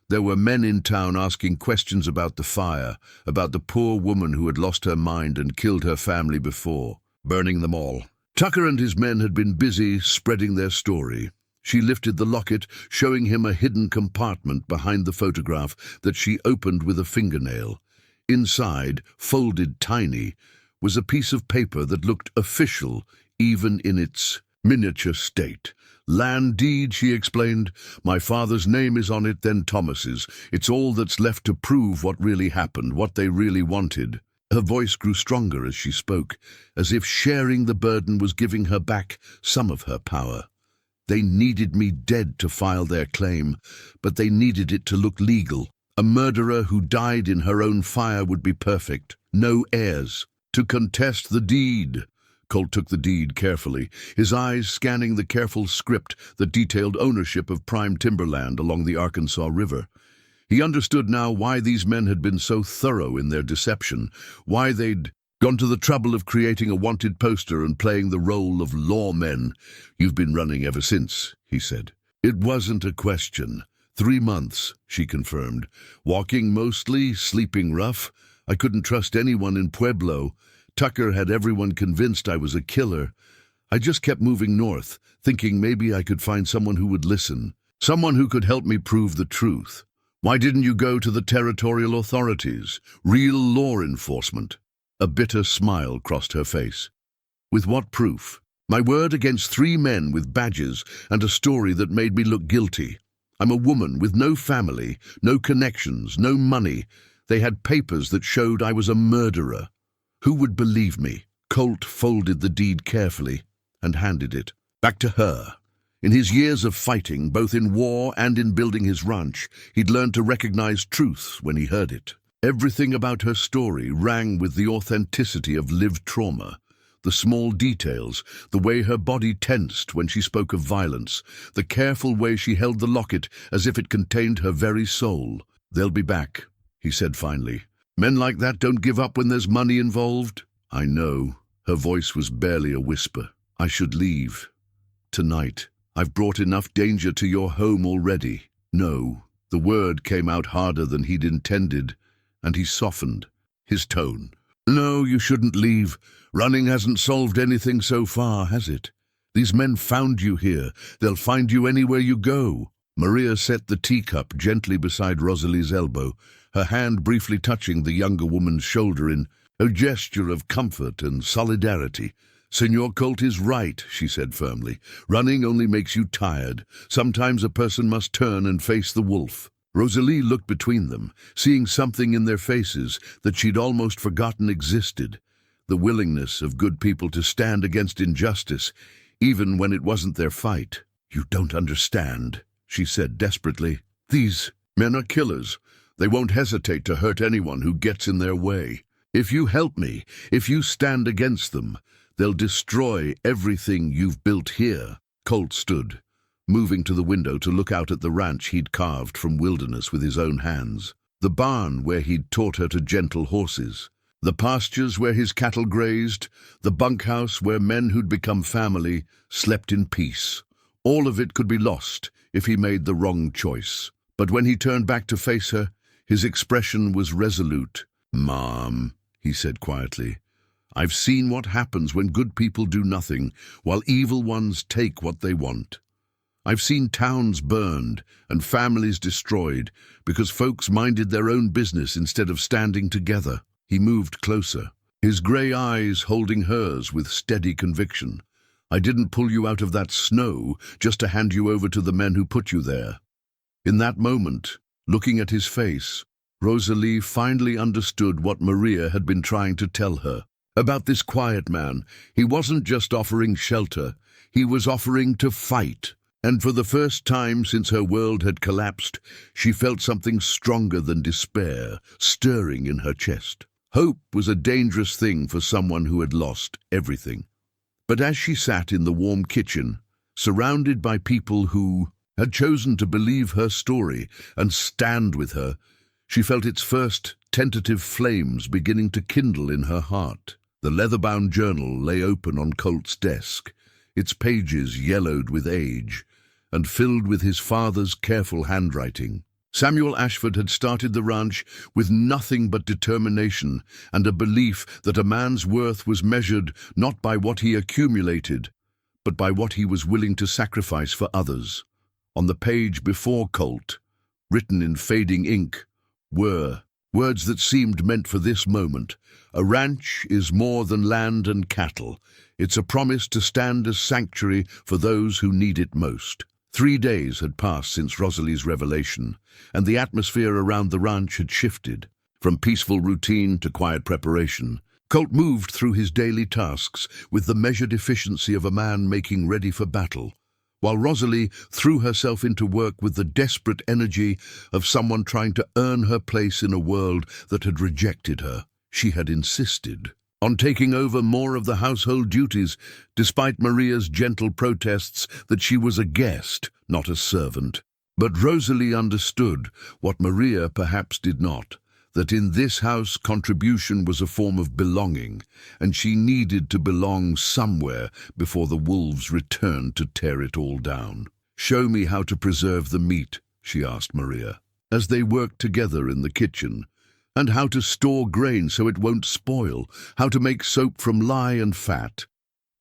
There were men in town asking questions about the fire, about the poor woman who had lost her mind and killed her family before, burning them all. Tucker and his men had been busy spreading their story. She lifted the locket, showing him a hidden compartment behind the photograph that she opened with a fingernail. Inside, folded tiny, was a piece of paper that looked official, even in its miniature state. Land deed, she explained. My father's name is on it, then Thomas's. It's all that's left to prove what really happened, what they really wanted. Her voice grew stronger as she spoke, as if sharing the burden was giving her back some of her power. They needed me dead to file their claim, but they needed it to look legal. A murderer who died in her own fire would be perfect. No heirs. To contest the deed. Colt took the deed carefully, his eyes scanning the careful script that detailed ownership of prime timberland along the Arkansas River. He understood now why these men had been so thorough in their deception, why they'd gone to the trouble of creating a wanted poster and playing the role of lawmen. You've been running ever since, he said. It wasn't a question. 3 months, she confirmed. Walking mostly, sleeping rough. I couldn't trust anyone in Pueblo. Tucker had everyone convinced I was a killer. I just kept moving north, thinking maybe I could find someone who would listen, someone who could help me prove the truth. Why didn't you go to the territorial authorities, real law enforcement? A bitter smile crossed her face. With what proof? My word against 3 men with badges and a story that made me look guilty. I'm a woman with no family, no connections, no money. They had papers that showed I was a murderer. Who would believe me? Colt folded the deed carefully and handed it back to her. In his years of fighting, both in war and in building his ranch, he'd learned to recognize truth when he heard it. Everything about her story rang with the authenticity of lived trauma. The small details, the way her body tensed when she spoke of violence, the careful way she held the locket as if it contained her very soul. They'll be back, he said finally. Men like that don't give up when there's money involved. I know. Her voice was barely a whisper. I should leave. Tonight. I've brought enough danger to your home already. No. The word came out harder than he'd intended, and he softened his tone. No, you shouldn't leave. Running hasn't solved anything so far, has it? These men found you here. They'll find you anywhere you go. Maria set the teacup gently beside Rosalie's elbow, her hand briefly touching the younger woman's shoulder in a gesture of comfort and solidarity. "Senor Colt is right," she said firmly. "Running only makes you tired. Sometimes a person must turn and face the wolf." Rosalie looked between them, seeing something in their faces that she'd almost forgotten existed. The willingness of good people to stand against injustice, even when it wasn't their fight. "You don't understand," she said desperately. "These men are killers. They won't hesitate to hurt anyone who gets in their way. If you help me, if you stand against them, they'll destroy everything you've built here." Colt stood, moving to the window to look out at the ranch he'd carved from wilderness with his own hands. The barn where he'd taught her to gentle horses. The pastures where his cattle grazed. The bunkhouse where men who'd become family slept in peace. All of it could be lost if he made the wrong choice. But when he turned back to face her, his expression was resolute. "Mom," he said quietly, "I've seen what happens when good people do nothing, while evil ones take what they want. I've seen towns burned and families destroyed because folks minded their own business instead of standing together." He moved closer, his grey eyes holding hers with steady conviction. "I didn't pull you out of that snow just to hand you over to the men who put you there." In that moment, looking at his face, Rosalie finally understood what Maria had been trying to tell her. About this quiet man, he wasn't just offering shelter, he was offering to fight. And for the first time since her world had collapsed, she felt something stronger than despair stirring in her chest. Hope was a dangerous thing for someone who had lost everything. But as she sat in the warm kitchen, surrounded by people who had chosen to believe her story and stand with her, she felt its first tentative flames beginning to kindle in her heart. The leather-bound journal lay open on Colt's desk, its pages yellowed with age and filled with his father's careful handwriting. Samuel Ashford had started the ranch with nothing but determination and a belief that a man's worth was measured not by what he accumulated, but by what he was willing to sacrifice for others. On the page before Colt, written in fading ink, were words that seemed meant for this moment. "A ranch is more than land and cattle. It's a promise to stand as sanctuary for those who need it most." 3 days had passed since Rosalie's revelation, and the atmosphere around the ranch had shifted. From peaceful routine to quiet preparation, Colt moved through his daily tasks with the measured efficiency of a man making ready for battle, while Rosalie threw herself into work with the desperate energy of someone trying to earn her place in a world that had rejected her. She had insisted on taking over more of the household duties, despite Maria's gentle protests that she was a guest, not a servant. But Rosalie understood what Maria perhaps did not, that in this house contribution was a form of belonging, and she needed to belong somewhere before the wolves returned to tear it all down. "Show me how to preserve the meat," she asked Maria, as they worked together in the kitchen, "and how to store grain so it won't spoil, how to make soap from lye and fat."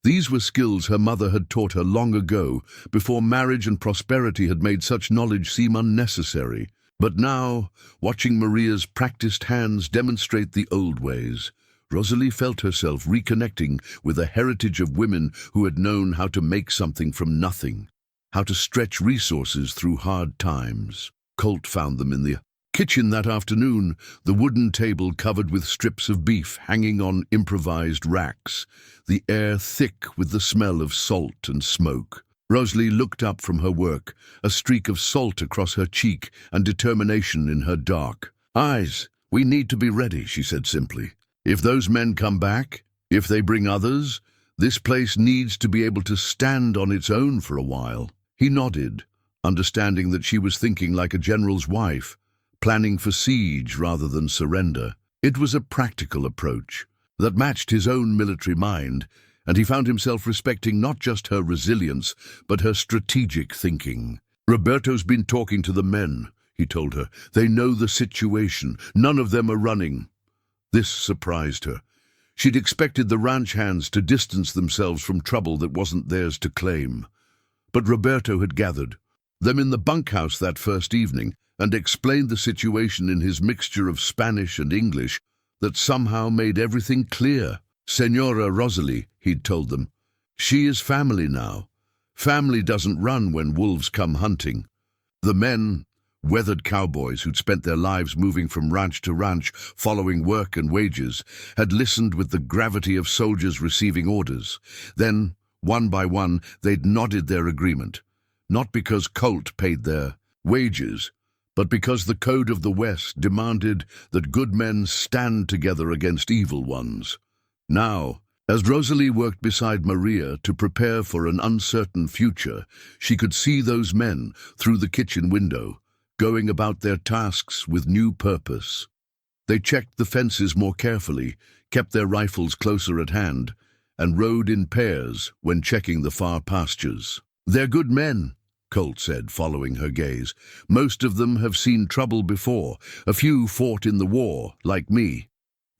These were skills her mother had taught her long ago, before marriage and prosperity had made such knowledge seem unnecessary. But now, watching Maria's practiced hands demonstrate the old ways, Rosalie felt herself reconnecting with a heritage of women who had known how to make something from nothing, how to stretch resources through hard times. Colt found them in the kitchen that afternoon, the wooden table covered with strips of beef hanging on improvised racks, the air thick with the smell of salt and smoke. Rosalie looked up from her work, a streak of salt across her cheek and determination in her dark eyes. "We need to be ready," she said simply. "If those men come back, if they bring others, this place needs to be able to stand on its own for a while." He nodded, understanding that she was thinking like a general's wife, planning for siege rather than surrender. It was a practical approach that matched his own military mind, and he found himself respecting not just her resilience, but her strategic thinking. "Roberto's been talking to the men," he told her. "They know the situation. None of them are running." This surprised her. She'd expected the ranch hands to distance themselves from trouble that wasn't theirs to claim. But Roberto had gathered them in the bunkhouse that first evening and explained the situation in his mixture of Spanish and English that somehow made everything clear. Senora Rosalie, he'd told them. She is family now. Family doesn't run when wolves come hunting. The men, weathered cowboys who'd spent their lives moving from ranch to ranch, following work and wages, had listened with the gravity of soldiers receiving orders. Then, one by one, they'd nodded their agreement. Not because Colt paid their wages, but because the code of the West demanded that good men stand together against evil ones. Now, as Rosalie worked beside Maria to prepare for an uncertain future, she could see those men through the kitchen window, going about their tasks with new purpose. They checked the fences more carefully, kept their rifles closer at hand, and rode in pairs when checking the far pastures. "They're good men," Colt said, following her gaze. "Most of them have seen trouble before. A few fought in the war, like me.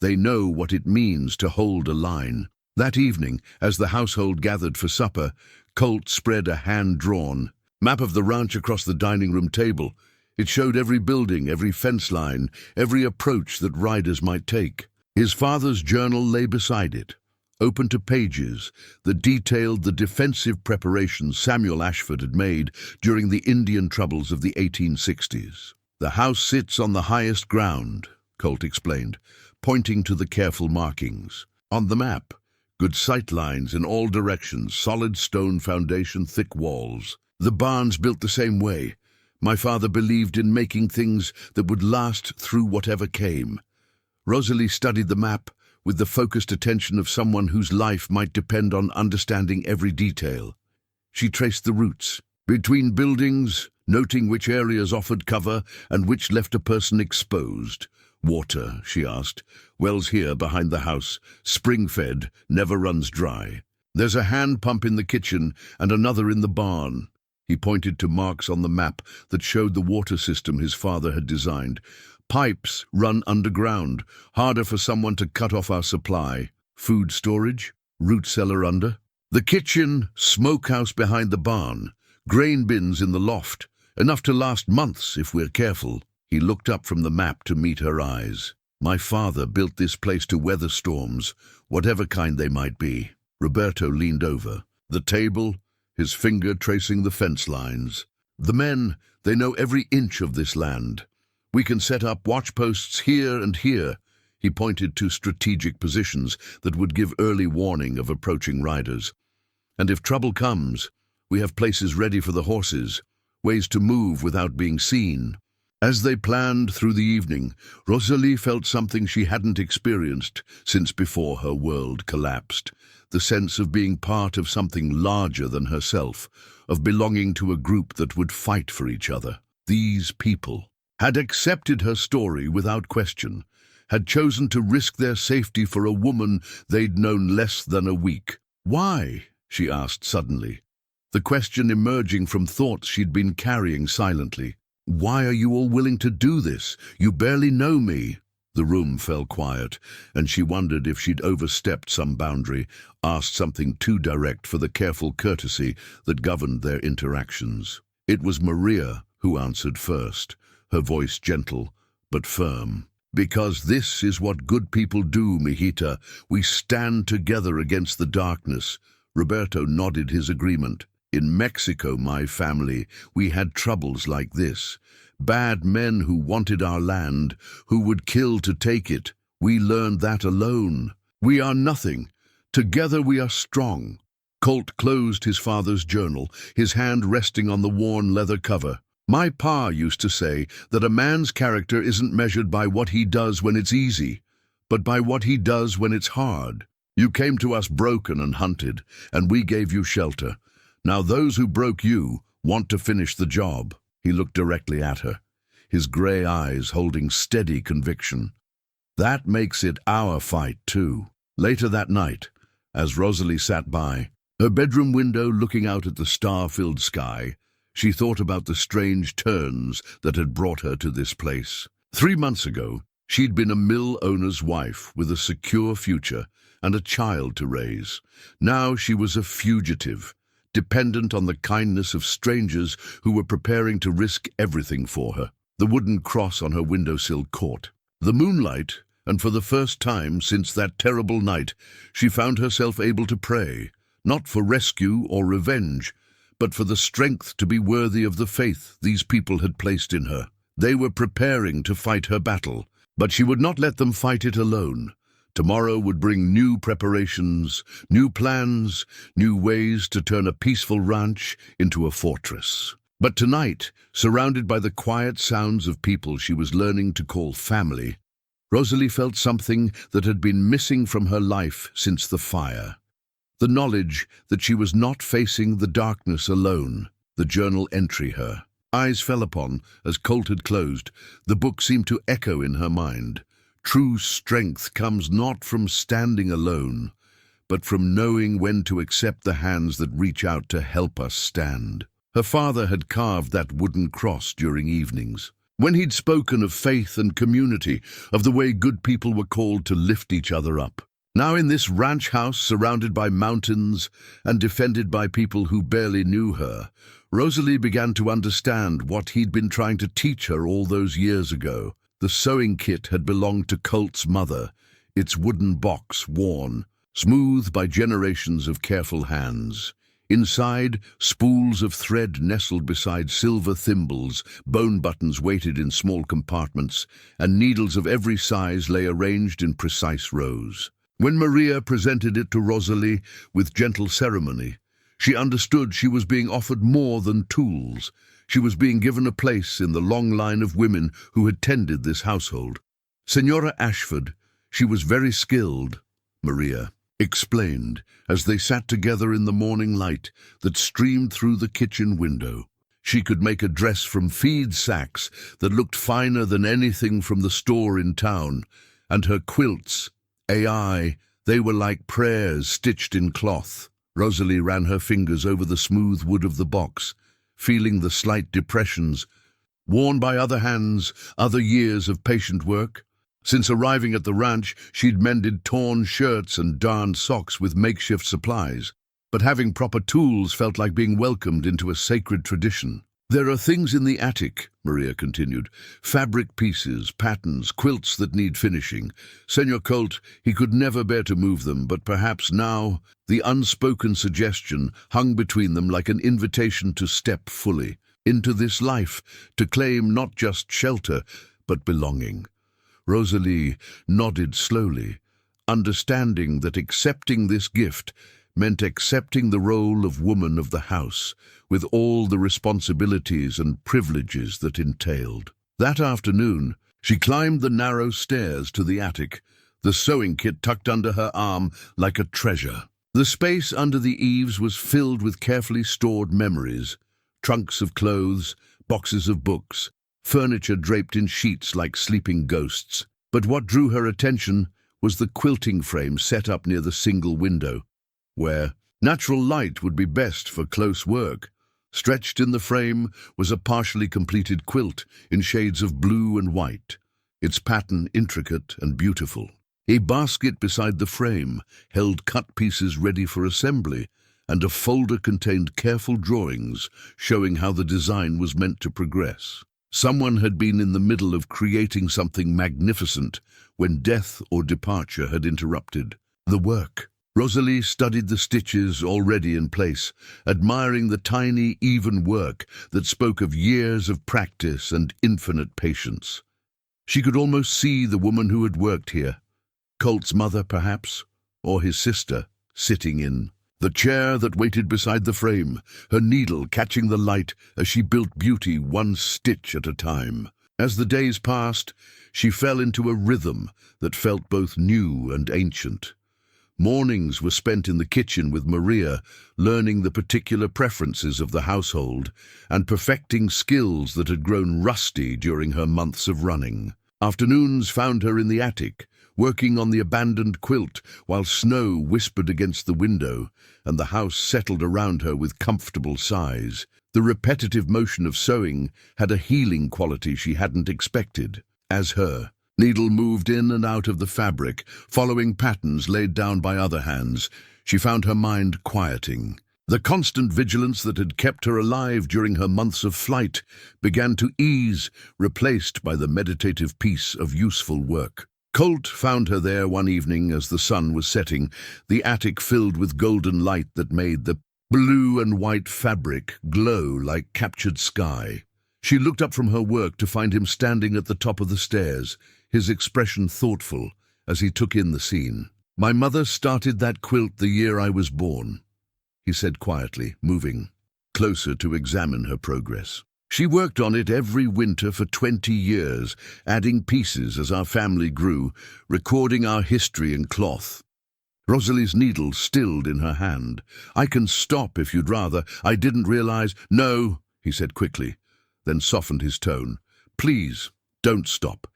They know what it means to hold a line." That evening, as the household gathered for supper, Colt spread a hand-drawn map of the ranch across the dining room table. It showed every building, every fence line, every approach that riders might take. His father's journal lay beside it, open to pages that detailed the defensive preparations Samuel Ashford had made during the Indian troubles of the 1860s. "The house sits on the highest ground," Colt explained, pointing to the careful markings. "On the map, good sight lines in all directions, solid stone foundation, thick walls. The barn's built the same way. My father believed in making things that would last through whatever came." Rosalie studied the map with the focused attention of someone whose life might depend on understanding every detail. She traced the routes between buildings, noting which areas offered cover and which left a person exposed. "Water," she asked. "Wells here behind the house, spring-fed, never runs dry. There's a hand pump in the kitchen and another in the barn." He pointed to marks on the map that showed the water system his father had designed. "Pipes run underground, harder for someone to cut off our supply. Food storage, root cellar under. The kitchen, smokehouse behind the barn, grain bins in the loft, enough to last months if we're careful." He looked up from the map to meet her eyes. "My father built this place to weather storms, whatever kind they might be." Roberto leaned over the table, his finger tracing the fence lines. "The men, they know every inch of this land. We can set up watch posts here and here." He pointed to strategic positions that would give early warning of approaching riders. "And if trouble comes, we have places ready for the horses, ways to move without being seen." As they planned through the evening, Rosalie felt something she hadn't experienced since before her world collapsed. The sense of being part of something larger than herself, of belonging to a group that would fight for each other. These people had accepted her story without question, had chosen to risk their safety for a woman they'd known less than a week. "Why?" she asked suddenly, the question emerging from thoughts she'd been carrying silently. "Why are you all willing to do this? You barely know me." The room fell quiet, and she wondered if she'd overstepped some boundary, asked something too direct for the careful courtesy that governed their interactions. It was Maria who answered first, her voice gentle but firm. "Because this is what good people do, mijita. We stand together against the darkness." Roberto nodded his agreement. "In Mexico, my family, we had troubles like this. Bad men who wanted our land, who would kill to take it. We learned that alone. We are nothing. Together we are strong." Colt closed his father's journal, his hand resting on the worn leather cover. "My pa used to say that a man's character isn't measured by what he does when it's easy, but by what he does when it's hard. You came to us broken and hunted, and we gave you shelter. Now those who broke you want to finish the job." He looked directly at her, his grey eyes holding steady conviction. "That makes it our fight, too." Later that night, as Rosalie sat by, her bedroom window looking out at the star-filled sky, she thought about the strange turns that had brought her to this place. 3 months ago, she'd been a mill owner's wife with a secure future and a child to raise. Now she was a fugitive, dependent on the kindness of strangers who were preparing to risk everything for her. The wooden cross on her windowsill caught. The moonlight, and for the first time since that terrible night, she found herself able to pray, not for rescue or revenge, but for the strength to be worthy of the faith these people had placed in her. They were preparing to fight her battle, but she would not let them fight it alone. Tomorrow would bring new preparations, new plans, new ways to turn a peaceful ranch into a fortress. But tonight, surrounded by the quiet sounds of people she was learning to call family, Rosalie felt something that had been missing from her life since the fire. The knowledge that she was not facing the darkness alone. The journal entry her eyes fell upon as Colt had closed. The book seemed to echo in her mind. True strength comes not from standing alone, but from knowing when to accept the hands that reach out to help us stand. Her father had carved that wooden cross during evenings, when he'd spoken of faith and community, of the way good people were called to lift each other up. Now in this ranch house surrounded by mountains and defended by people who barely knew her, Rosalie began to understand what he'd been trying to teach her all those years ago. The sewing kit had belonged to Colt's mother, its wooden box worn, smooth by generations of careful hands. Inside, spools of thread nestled beside silver thimbles, bone buttons weighted in small compartments, and needles of every size lay arranged in precise rows. When Maria presented it to Rosalie with gentle ceremony, she understood she was being offered more than tools. She was being given a place in the long line of women who had tended this household. Senora Ashford, she was very skilled, Maria explained, as they sat together in the morning light that streamed through the kitchen window. She could make a dress from feed sacks that looked finer than anything from the store in town, and her quilts, they were like prayers stitched in cloth. Rosalie ran her fingers over the smooth wood of the box, feeling the slight depressions, worn by other hands, other years of patient work. Since arriving at the ranch, she'd mended torn shirts and darned socks with makeshift supplies, but having proper tools felt like being welcomed into a sacred tradition. "There are things in the attic," Maria continued, "fabric pieces, patterns, quilts that need finishing. Senor Colt, he could never bear to move them, but perhaps now." The unspoken suggestion hung between them like an invitation to step fully into this life, to claim not just shelter, but belonging. Rosalie nodded slowly, understanding that accepting this gift meant accepting the role of woman of the house, with all the responsibilities and privileges that entailed. That afternoon, she climbed the narrow stairs to the attic, the sewing kit tucked under her arm like a treasure. The space under the eaves was filled with carefully stored memories, trunks of clothes, boxes of books, furniture draped in sheets like sleeping ghosts. But what drew her attention was the quilting frame set up near the single window, where natural light would be best for close work. Stretched in the frame was a partially completed quilt in shades of blue and white, its pattern intricate and beautiful. A basket beside the frame held cut pieces ready for assembly, and a folder contained careful drawings showing how the design was meant to progress. Someone had been in the middle of creating something magnificent when death or departure had interrupted the work. Rosalie studied the stitches already in place, admiring the tiny, even work that spoke of years of practice and infinite patience. She could almost see the woman who had worked here, Colt's mother perhaps, or his sister, sitting in the chair that waited beside the frame, her needle catching the light as she built beauty one stitch at a time. As the days passed, she fell into a rhythm that felt both new and ancient. Mornings were spent in the kitchen with Maria, learning the particular preferences of the household and perfecting skills that had grown rusty during her months of running. Afternoons found her in the attic, working on the abandoned quilt while snow whispered against the window and the house settled around her with comfortable sighs. The repetitive motion of sewing had a healing quality she hadn't expected. As her needle moved in and out of the fabric, following patterns laid down by other hands, she found her mind quieting. The constant vigilance that had kept her alive during her months of flight began to ease, replaced by the meditative peace of useful work. Colt found her there one evening as the sun was setting, the attic filled with golden light that made the blue and white fabric glow like captured sky. She looked up from her work to find him standing at the top of the stairs, his expression thoughtful as he took in the scene. "My mother started that quilt the year I was born," he said quietly, moving closer to examine her progress. "She worked on it every winter for 20 years, adding pieces as our family grew, recording our history in cloth." Rosalie's needle stilled in her hand. "I can stop if you'd rather. I didn't realize—" "No," he said quickly, then softened his tone. "Please, don't stop.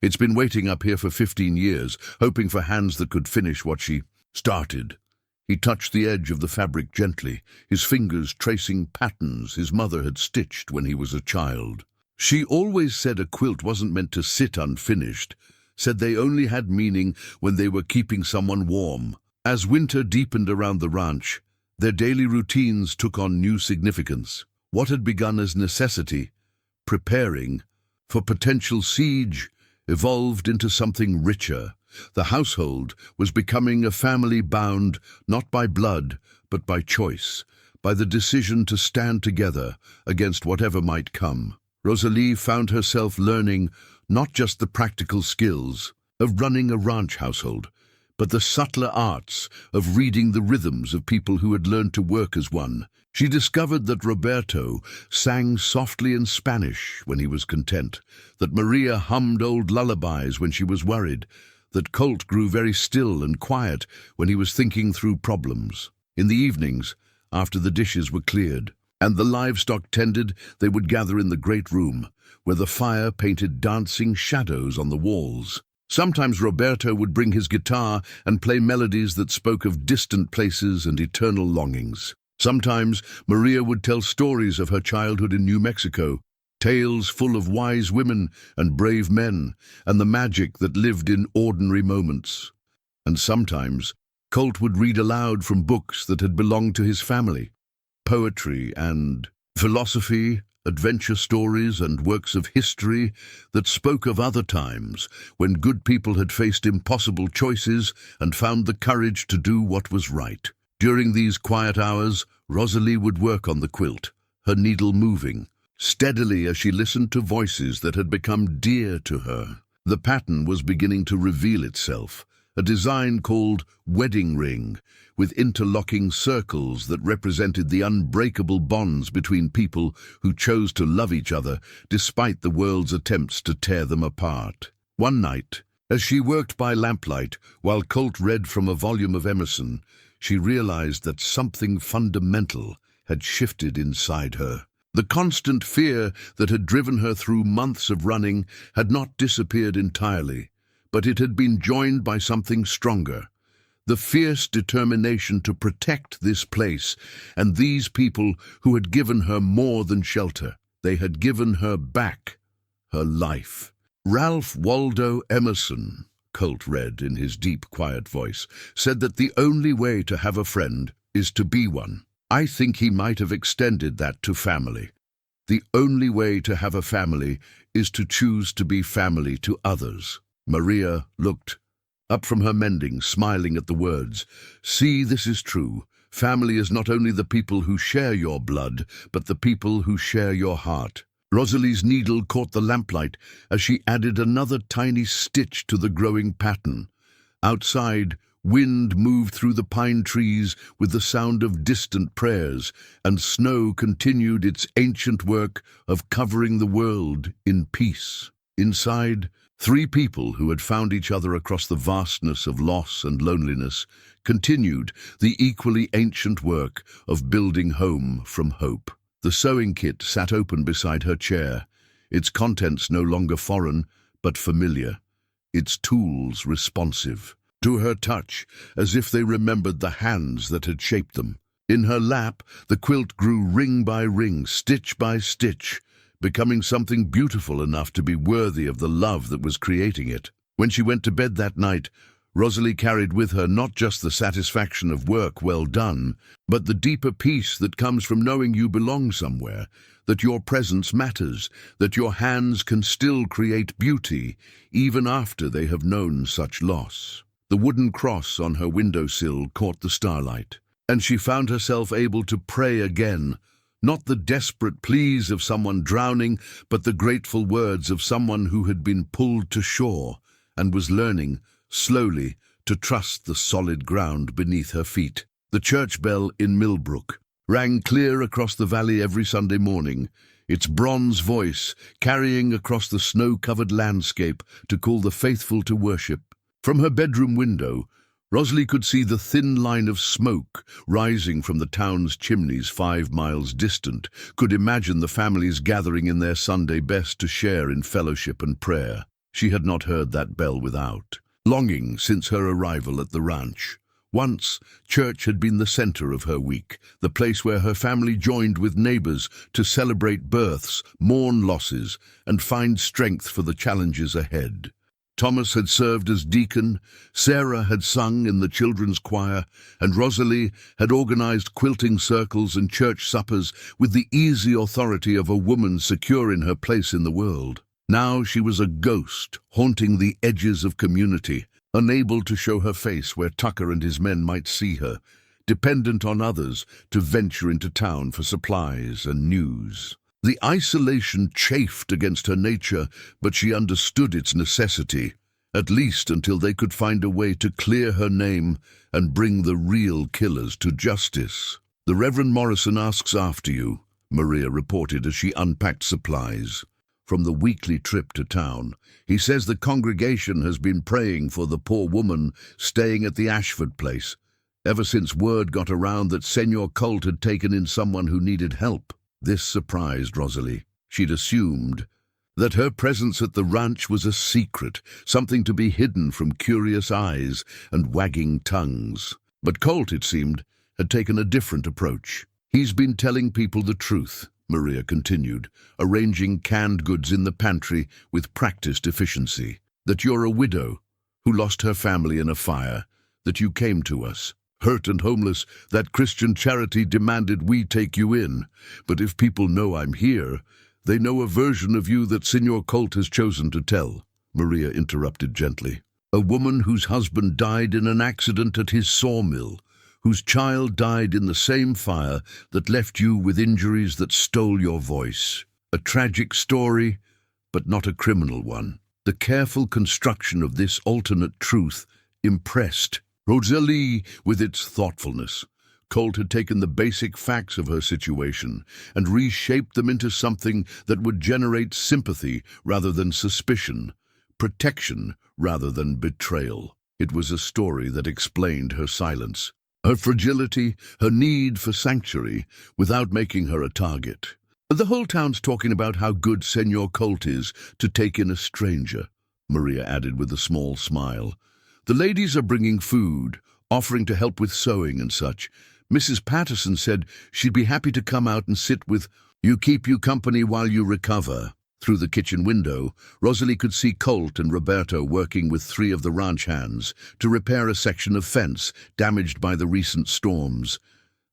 It's been waiting up here for 15 years, hoping for hands that could finish what she started." He touched the edge of the fabric gently, his fingers tracing patterns his mother had stitched when he was a child. "She always said a quilt wasn't meant to sit unfinished, said they only had meaning when they were keeping someone warm." As winter deepened around the ranch, their daily routines took on new significance. What had begun as necessity, preparing for potential siege, evolved into something richer. The household was becoming a family bound not by blood, but by choice, by the decision to stand together against whatever might come. Rosalie found herself learning not just the practical skills of running a ranch household, but the subtler arts of reading the rhythms of people who had learned to work as one. She discovered that Roberto sang softly in Spanish when he was content, that Maria hummed old lullabies when she was worried, that Colt grew very still and quiet when he was thinking through problems. In the evenings, after the dishes were cleared and the livestock tended, they would gather in the great room, where the fire painted dancing shadows on the walls. Sometimes Roberto would bring his guitar and play melodies that spoke of distant places and eternal longings. Sometimes Maria would tell stories of her childhood in New Mexico, tales full of wise women and brave men, and the magic that lived in ordinary moments. And sometimes Colt would read aloud from books that had belonged to his family, poetry and philosophy, adventure stories and works of history that spoke of other times when good people had faced impossible choices and found the courage to do what was right. During these quiet hours, Rosalie would work on the quilt, her needle moving steadily as she listened to voices that had become dear to her. The pattern was beginning to reveal itself, a design called wedding ring, with interlocking circles that represented the unbreakable bonds between people who chose to love each other despite the world's attempts to tear them apart. One night, as she worked by lamplight while Colt read from a volume of Emerson, she realized that something fundamental had shifted inside her. The constant fear that had driven her through months of running had not disappeared entirely, but it had been joined by something stronger. The fierce determination to protect this place and these people who had given her more than shelter. They had given her back her life. Ralph Waldo Emerson, Colt read in his deep, quiet voice, said that the only way to have a friend is to be one. I think he might have extended that to family. The only way to have a family is to choose to be family to others. Maria looked up from her mending, smiling at the words. "See, this is true. Family is not only the people who share your blood, but the people who share your heart." Rosalie's needle caught the lamplight as she added another tiny stitch to the growing pattern. Outside, wind moved through the pine trees with the sound of distant prayers, and snow continued its ancient work of covering the world in peace. Inside, three people who had found each other across the vastness of loss and loneliness continued the equally ancient work of building home from hope. The sewing kit sat open beside her chair, its contents no longer foreign, but familiar, its tools responsive to her touch, as if they remembered the hands that had shaped them. In her lap, the quilt grew ring by ring, stitch by stitch, becoming something beautiful enough to be worthy of the love that was creating it. When she went to bed that night, Rosalie carried with her not just the satisfaction of work well done, but the deeper peace that comes from knowing you belong somewhere, that your presence matters, that your hands can still create beauty, even after they have known such loss. The wooden cross on her windowsill caught the starlight, and she found herself able to pray again, not the desperate pleas of someone drowning, but the grateful words of someone who had been pulled to shore and was learning, slowly, to trust the solid ground beneath her feet. The church bell in Millbrook rang clear across the valley every Sunday morning, its bronze voice carrying across the snow-covered landscape to call the faithful to worship. From her bedroom window, Rosalie could see the thin line of smoke rising from the town's chimneys 5 miles distant, could imagine the families gathering in their Sunday best to share in fellowship and prayer. She had not heard that bell without longing since her arrival at the ranch. Once, church had been the center of her week, the place where her family joined with neighbors to celebrate births, mourn losses, and find strength for the challenges ahead. Thomas had served as deacon, Sarah had sung in the children's choir, and Rosalie had organized quilting circles and church suppers with the easy authority of a woman secure in her place in the world. Now she was a ghost, haunting the edges of community, unable to show her face where Tucker and his men might see her, dependent on others to venture into town for supplies and news. The isolation chafed against her nature, but she understood its necessity, at least until they could find a way to clear her name and bring the real killers to justice. "The Reverend Morrison asks after you," Maria reported as she unpacked supplies. From the weekly trip to town, he says the congregation has been praying for the poor woman staying at the Ashford place, ever since word got around that Senor Colt had taken in someone who needed help. This surprised Rosalie. She'd assumed that her presence at the ranch was a secret, something to be hidden from curious eyes and wagging tongues. But Colt, it seemed, had taken a different approach. "He's been telling people the truth," Maria continued, arranging canned goods in the pantry with practiced efficiency. "That you're a widow who lost her family in a fire, that you came to us, hurt and homeless, that Christian charity demanded we take you in. But if people know I'm here, they know a version of you that Senor Colt has chosen to tell," Maria interrupted gently. "A woman whose husband died in an accident at his sawmill, whose child died in the same fire that left you with injuries that stole your voice. A tragic story, but not a criminal one." The careful construction of this alternate truth impressed Rosalie with its thoughtfulness. Colt had taken the basic facts of her situation and reshaped them into something that would generate sympathy rather than suspicion, protection rather than betrayal. It was a story that explained her silence, her fragility, her need for sanctuary, without making her a target. "The whole town's talking about how good Senor Colt is to take in a stranger," Maria added with a small smile. "The ladies are bringing food, offering to help with sewing and such. Mrs. Patterson said she'd be happy to come out and sit with you, keep you company while you recover." Through the kitchen window, Rosalie could see Colt and Roberto working with 3 of the ranch hands to repair a section of fence damaged by the recent storms.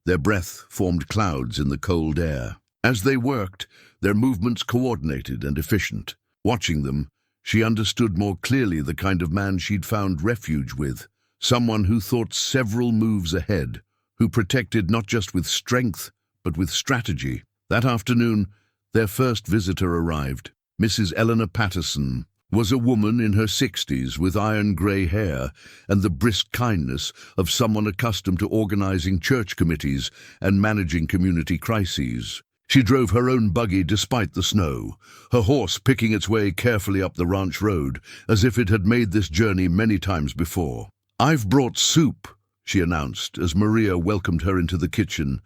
Their breath formed clouds in the cold air. As they worked, their movements coordinated and efficient. Watching them, she understood more clearly the kind of man she'd found refuge with, someone who thought several moves ahead, who protected not just with strength, but with strategy. That afternoon, their first visitor arrived. Mrs. Eleanor Patterson was a woman in her 60s with iron-grey hair and the brisk kindness of someone accustomed to organizing church committees and managing community crises. She drove her own buggy despite the snow, her horse picking its way carefully up the ranch road, as if it had made this journey many times before. "I've brought soup," she announced as Maria welcomed her into the kitchen,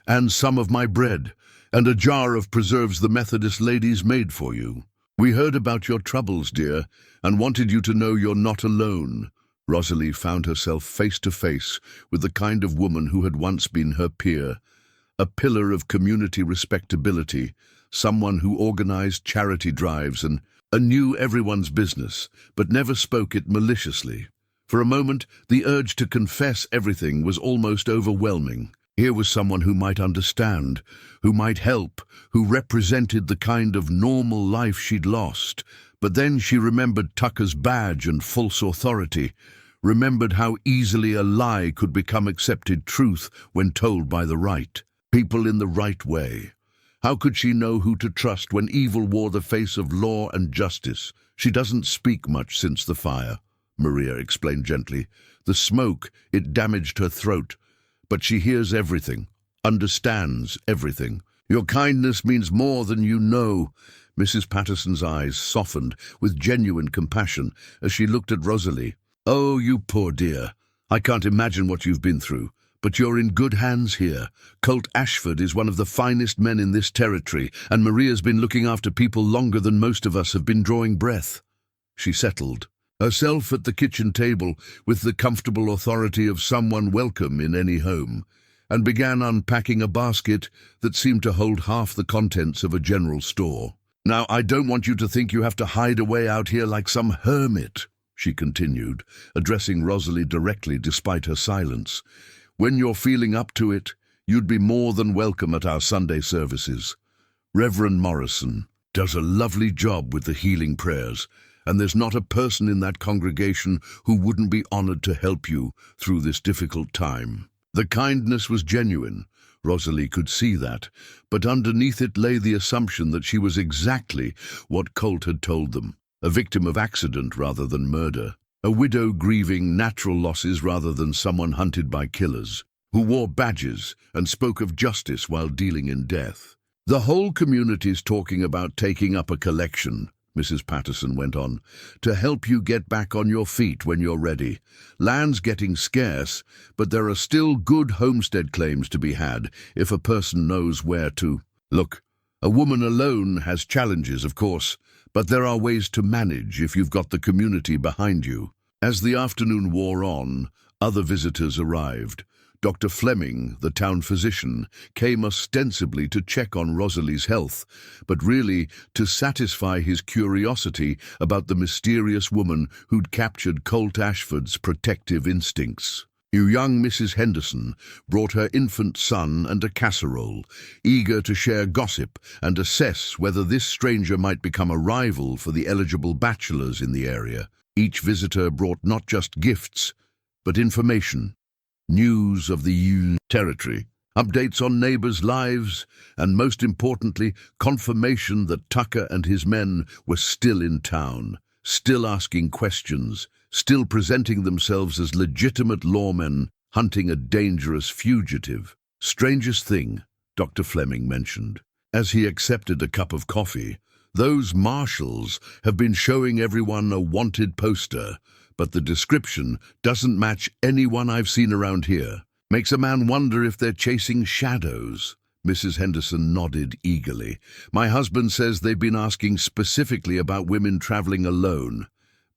"and some of my bread, and a jar of preserves the Methodist ladies made for you. We heard about your troubles, dear, and wanted you to know you're not alone." Rosalie found herself face to face with the kind of woman who had once been her peer, a pillar of community respectability, someone who organized charity drives and knew everyone's business, but never spoke it maliciously. For a moment, the urge to confess everything was almost overwhelming. Here was someone who might understand, who might help, who represented the kind of normal life she'd lost. But then she remembered Tucker's badge and false authority, remembered how easily a lie could become accepted truth when told by the right people in the right way. How could she know who to trust when evil wore the face of law and justice? She doesn't speak much since the fire, Maria explained gently. The smoke, it damaged her throat. But she hears everything, understands everything. Your kindness means more than you know. Mrs. Patterson's eyes softened with genuine compassion as she looked at Rosalie. Oh, you poor dear. I can't imagine what you've been through, but you're in good hands here. Colt Ashford is one of the finest men in this territory, and Maria's been looking after people longer than most of us have been drawing breath. She settled herself at the kitchen table with the comfortable authority of someone welcome in any home, and began unpacking a basket that seemed to hold half the contents of a general store. Now, I don't want you to think you have to hide away out here like some hermit, she continued, addressing Rosalie directly despite her silence. When you're feeling up to it, you'd be more than welcome at our Sunday services. Reverend Morrison does a lovely job with the healing prayers, and there's not a person in that congregation who wouldn't be honored to help you through this difficult time. The kindness was genuine. Rosalie could see that, but underneath it lay the assumption that she was exactly what Colt had told them, a victim of accident rather than murder, a widow grieving natural losses rather than someone hunted by killers, who wore badges and spoke of justice while dealing in death. The whole community's talking about taking up a collection, Mrs. Patterson went on, to help you get back on your feet when you're ready. Land's getting scarce, but there are still good homestead claims to be had if a person knows where to. Look, a woman alone has challenges, of course, but there are ways to manage if you've got the community behind you. As the afternoon wore on, other visitors arrived. Dr. Fleming, the town physician, came ostensibly to check on Rosalie's health, but really to satisfy his curiosity about the mysterious woman who'd captured Colt Ashford's protective instincts. Young Mrs. Henderson brought her infant son and a casserole, eager to share gossip and assess whether this stranger might become a rival for the eligible bachelors in the area. Each visitor brought not just gifts, but information. News of the territory, updates on neighbors' lives, and most importantly, confirmation that Tucker and his men were still in town, still asking questions, still presenting themselves as legitimate lawmen hunting a dangerous fugitive. Strangest thing, Dr. Fleming mentioned, as he accepted a cup of coffee, those marshals have been showing everyone a wanted poster, but the description doesn't match anyone I've seen around here. Makes a man wonder if they're chasing shadows. Mrs. Henderson nodded eagerly. My husband says they've been asking specifically about women traveling alone,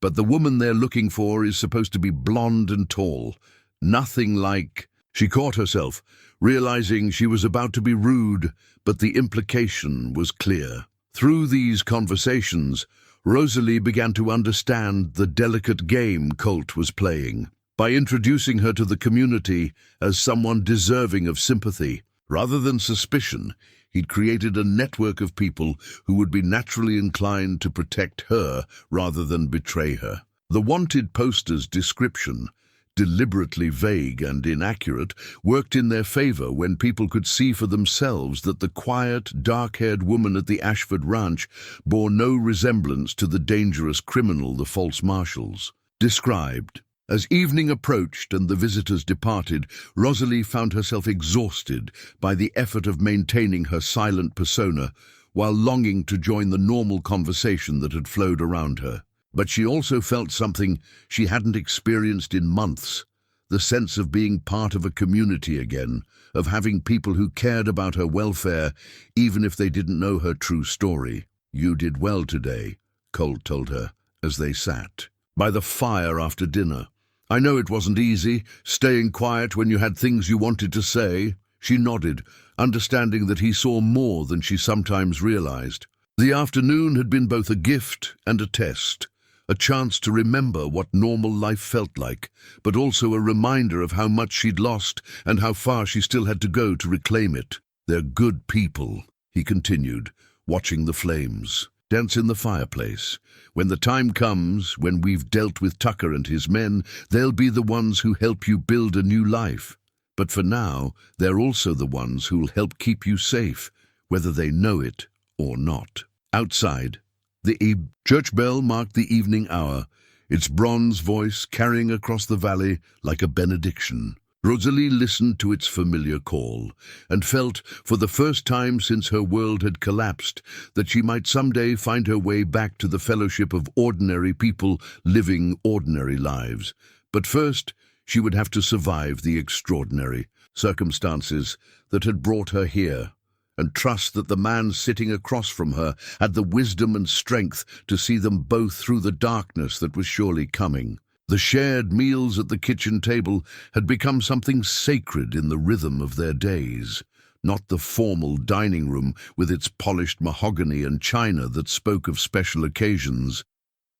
but the woman they're looking for is supposed to be blonde and tall. Nothing like... She caught herself, realizing she was about to be rude, but the implication was clear. Through these conversations, Rosalie began to understand the delicate game Colt was playing. By introducing her to the community as someone deserving of sympathy, rather than suspicion, he'd created a network of people who would be naturally inclined to protect her rather than betray her. The wanted poster's description, deliberately vague and inaccurate, worked in their favor when people could see for themselves that the quiet, dark-haired woman at the Ashford ranch bore no resemblance to the dangerous criminal the false marshals described. As evening approached and the visitors departed, Rosalie found herself exhausted by the effort of maintaining her silent persona while longing to join the normal conversation that had flowed around her. But she also felt something she hadn't experienced in months, the sense of being part of a community again, of having people who cared about her welfare, even if they didn't know her true story. You did well today, Colt told her, as they sat by the fire after dinner. I know it wasn't easy, staying quiet when you had things you wanted to say. She nodded, understanding that he saw more than she sometimes realized. The afternoon had been both a gift and a test. a chance to remember what normal life felt like, but also a reminder of how much she'd lost and how far she still had to go to reclaim it. "They're good people," he continued, watching the flames dance in the fireplace. "When the time comes, when we've dealt with Tucker and his men, they'll be the ones who help you build a new life. But for now, they're also the ones who'll help keep you safe, whether they know it or not." Outside, the church bell marked the evening hour, its bronze voice carrying across the valley like a benediction. Rosalie listened to its familiar call and felt, for the first time since her world had collapsed, that she might someday find her way back to the fellowship of ordinary people living ordinary lives. But first, she would have to survive the extraordinary circumstances that had brought her here, and trust that the man sitting across from her had the wisdom and strength to see them both through the darkness that was surely coming. The shared meals at the kitchen table had become something sacred in the rhythm of their days, not the formal dining room with its polished mahogany and china that spoke of special occasions,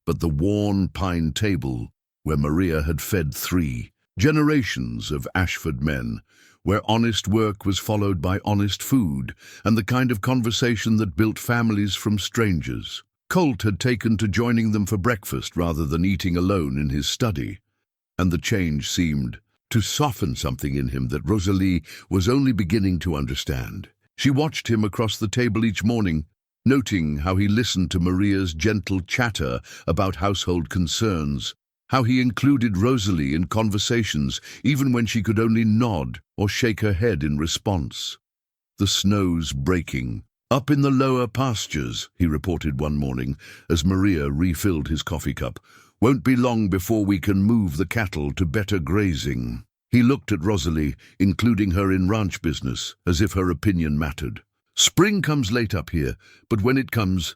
but the worn pine table where Maria had fed 3 generations of Ashford men, where honest work was followed by honest food, and the kind of conversation that built families from strangers. Colt had taken to joining them for breakfast rather than eating alone in his study, and the change seemed to soften something in him that Rosalie was only beginning to understand. She watched him across the table each morning, noting how he listened to Maria's gentle chatter about household concerns, how he included Rosalie in conversations even when she could only nod or shake her head in response. "The snow's breaking up in the lower pastures," he reported one morning as Maria refilled his coffee cup. "Won't be long before we can move the cattle to better grazing." He looked at Rosalie, including her in ranch business, as if her opinion mattered. "Spring comes late up here, but when it comes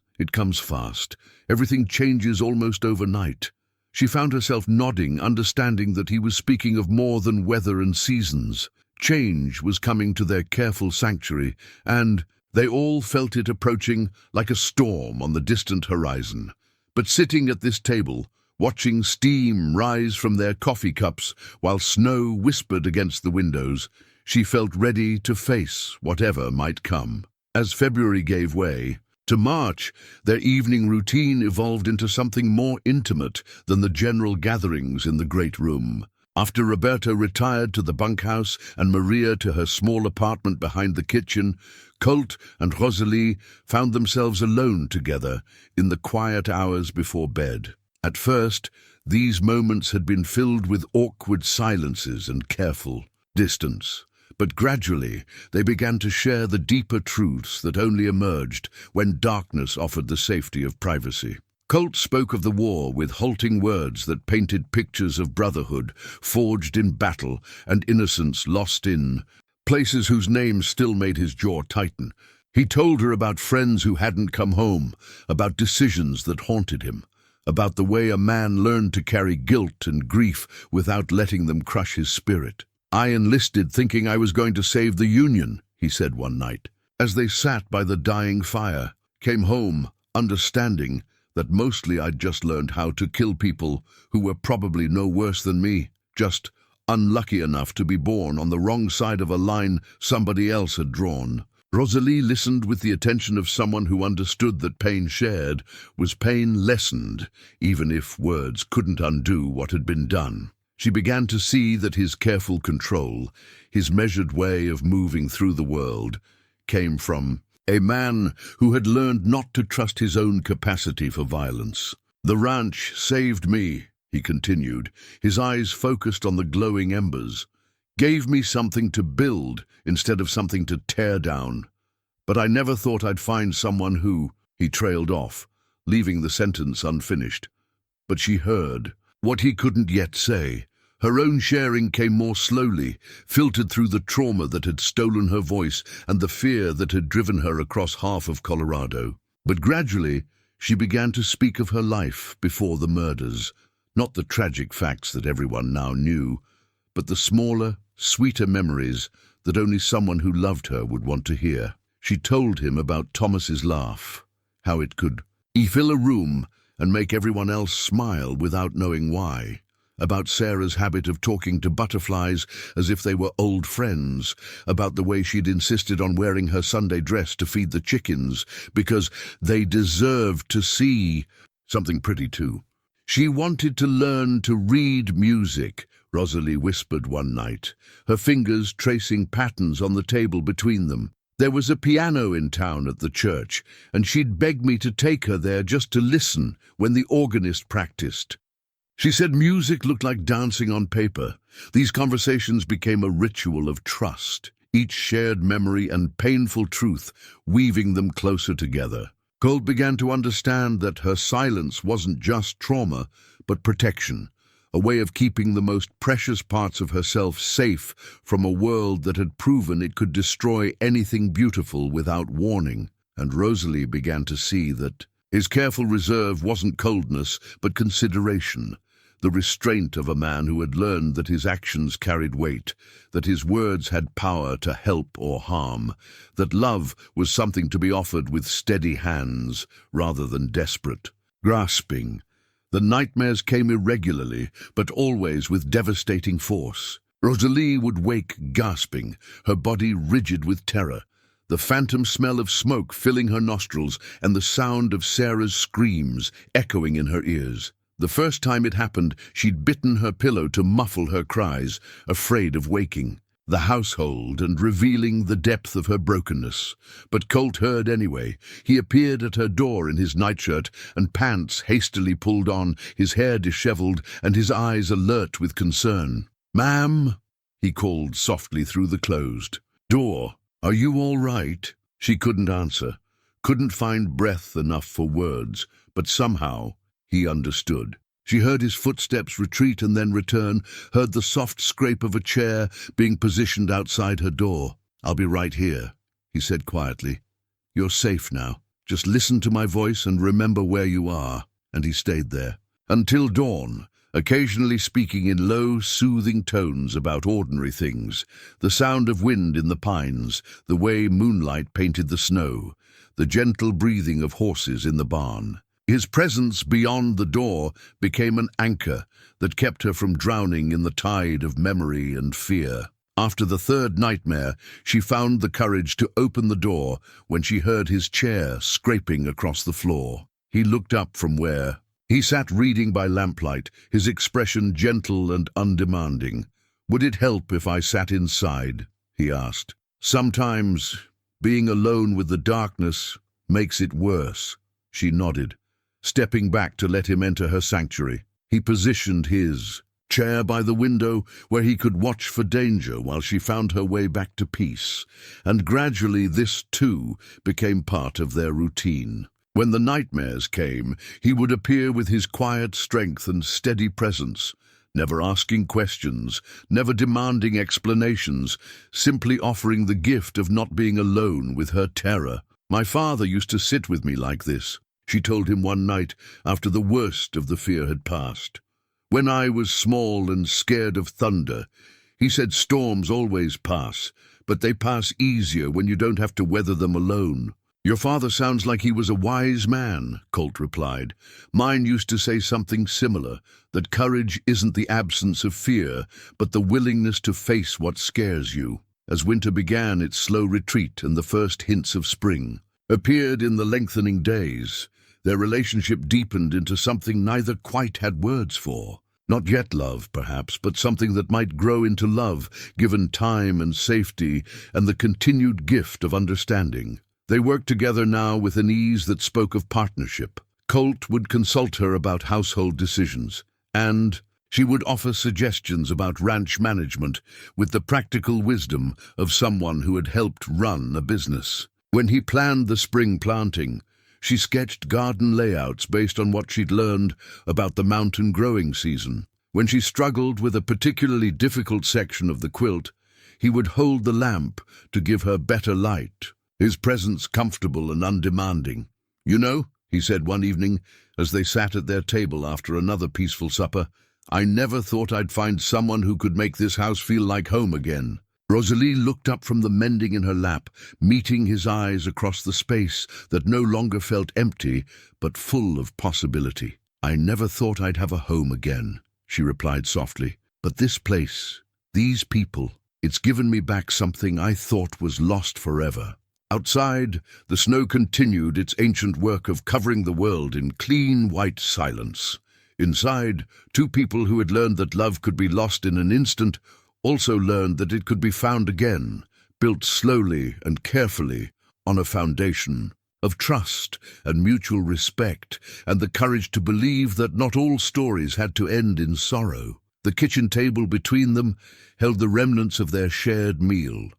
fast. Everything changes almost overnight." She found herself nodding, understanding that he was speaking of more than weather and seasons. Change was coming to their careful sanctuary, and they all felt it approaching like a storm on the distant horizon. But sitting at this table, watching steam rise from their coffee cups while snow whispered against the windows, she felt ready to face whatever might come. As February gave way to March, their evening routine evolved into something more intimate than the general gatherings in the great room. After Roberto retired to the bunkhouse and Maria to her small apartment behind the kitchen, Colt and Rosalie found themselves alone together in the quiet hours before bed. At first, these moments had been filled with awkward silences and careful distance. But gradually, they began to share the deeper truths that only emerged when darkness offered the safety of privacy. Colt spoke of the war with halting words that painted pictures of brotherhood forged in battle and innocence lost in places whose names still made his jaw tighten. He told her about friends who hadn't come home, about decisions that haunted him, about the way a man learned to carry guilt and grief without letting them crush his spirit. "I enlisted thinking I was going to save the Union," he said one night, as they sat by the dying fire. "Came home, understanding that mostly I'd just learned how to kill people who were probably no worse than me, just unlucky enough to be born on the wrong side of a line somebody else had drawn." Rosalie listened with the attention of someone who understood that pain shared was pain lessened, even if words couldn't undo what had been done. She began to see that his careful control, his measured way of moving through the world, came from a man who had learned not to trust his own capacity for violence. "The ranch saved me," he continued, his eyes focused on the glowing embers. "Gave me something to build instead of something to tear down. But I never thought I'd find someone who—" He trailed off, leaving the sentence unfinished. But she heard what he couldn't yet say. Her own sharing came more slowly, filtered through the trauma that had stolen her voice and the fear that had driven her across half of Colorado. But gradually, she began to speak of her life before the murders, not the tragic facts that everyone now knew, but the smaller, sweeter memories that only someone who loved her would want to hear. She told him about Thomas's laugh, how it could fill a room and make everyone else smile without knowing why. About Sarah's habit of talking to butterflies as if they were old friends, about the way she'd insisted on wearing her Sunday dress to feed the chickens because they deserved to see something pretty too. She wanted to learn to read music, Rosalie whispered one night, her fingers tracing patterns on the table between them. There was a piano in town at the church, and she'd beg me to take her there just to listen when the organist practiced. She said music looked like dancing on paper. These conversations became a ritual of trust, each shared memory and painful truth weaving them closer together. Colt began to understand that her silence wasn't just trauma, but protection, a way of keeping the most precious parts of herself safe from a world that had proven it could destroy anything beautiful without warning. And Rosalie began to see that his careful reserve wasn't coldness, but consideration. The restraint of a man who had learned that his actions carried weight, that his words had power to help or harm, that love was something to be offered with steady hands rather than desperate, grasping. The nightmares came irregularly, but always with devastating force. Rosalie would wake gasping, her body rigid with terror, the phantom smell of smoke filling her nostrils and the sound of Sarah's screams echoing in her ears. The first time it happened, she'd bitten her pillow to muffle her cries, afraid of waking the household and revealing the depth of her brokenness. But Colt heard anyway. He appeared at her door in his nightshirt and pants hastily pulled on, his hair disheveled and his eyes alert with concern. "Ma'am," he called softly through the closed door. "Are you all right?" She couldn't answer, couldn't find breath enough for words, but somehow he understood. She heard his footsteps retreat and then return, heard the soft scrape of a chair being positioned outside her door. "I'll be right here," he said quietly. "You're safe now. Just listen to my voice and remember where you are." And he stayed there until dawn, occasionally speaking in low, soothing tones about ordinary things, the sound of wind in the pines, the way moonlight painted the snow, the gentle breathing of horses in the barn. His presence beyond the door became an anchor that kept her from drowning in the tide of memory and fear. After the third nightmare, she found the courage to open the door when she heard his chair scraping across the floor. He looked up from where he sat reading by lamplight, his expression gentle and undemanding. "Would it help if I sat inside?" he asked. "Sometimes being alone with the darkness makes it worse." She nodded, stepping back to let him enter her sanctuary. He positioned his chair by the window where he could watch for danger while she found her way back to peace, and gradually this too became part of their routine. When the nightmares came, he would appear with his quiet strength and steady presence, never asking questions, never demanding explanations, simply offering the gift of not being alone with her terror. "My father used to sit with me like this," she told him one night after the worst of the fear had passed. "When I was small and scared of thunder, he said storms always pass, but they pass easier when you don't have to weather them alone." "Your father sounds like he was a wise man," Colt replied. "Mine used to say something similar, that courage isn't the absence of fear, but the willingness to face what scares you." As winter began its slow retreat and the first hints of spring appeared in the lengthening days, their relationship deepened into something neither quite had words for. Not yet love, perhaps, but something that might grow into love, given time and safety and the continued gift of understanding. They worked together now with an ease that spoke of partnership. Colt would consult her about household decisions, and she would offer suggestions about ranch management with the practical wisdom of someone who had helped run a business. When he planned the spring planting, she sketched garden layouts based on what she'd learned about the mountain growing season. When she struggled with a particularly difficult section of the quilt, he would hold the lamp to give her better light, his presence comfortable and undemanding. "You know," he said one evening, as they sat at their table after another peaceful supper, "I never thought I'd find someone who could make this house feel like home again." Rosalie looked up from the mending in her lap, meeting his eyes across the space that no longer felt empty, but full of possibility. "I never thought I'd have a home again," she replied softly. "But this place, these people, it's given me back something I thought was lost forever." Outside, the snow continued its ancient work of covering the world in clean white silence. Inside, two people who had learned that love could be lost in an instant also learned that it could be found again, built slowly and carefully on a foundation of trust and mutual respect, and the courage to believe that not all stories had to end in sorrow. The kitchen table between them held the remnants of their shared meal,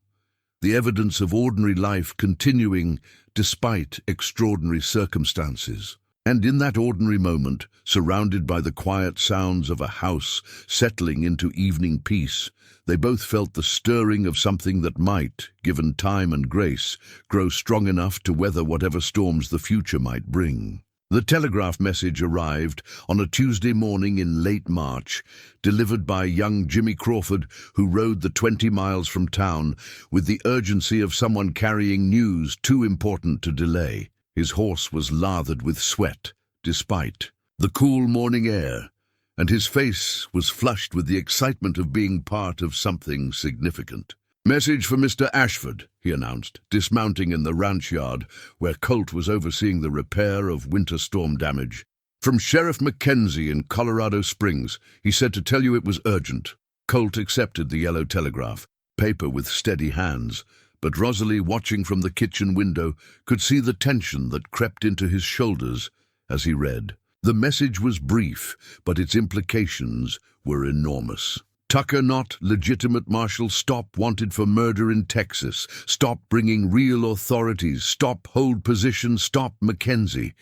the evidence of ordinary life continuing despite extraordinary circumstances. And in that ordinary moment, surrounded by the quiet sounds of a house settling into evening peace, they both felt the stirring of something that might, given time and grace, grow strong enough to weather whatever storms the future might bring. The telegraph message arrived on a Tuesday morning in late March, delivered by young Jimmy Crawford, who rode the 20 miles from town with the urgency of someone carrying news too important to delay. His horse was lathered with sweat, despite the cool morning air, and his face was flushed with the excitement of being part of something significant. "Message for Mr. Ashford," he announced, dismounting in the ranch yard where Colt was overseeing the repair of winter storm damage. "From Sheriff Mackenzie in Colorado Springs. He said to tell you it was urgent." Colt accepted the yellow telegraph, paper with steady hands, but Rosalie, watching from the kitchen window, could see the tension that crept into his shoulders as he read. The message was brief, but its implications were enormous. "Tucker not legitimate marshal. Stop wanted for murder in Texas. Stop bringing real authorities. Stop hold position. Stop Mackenzie."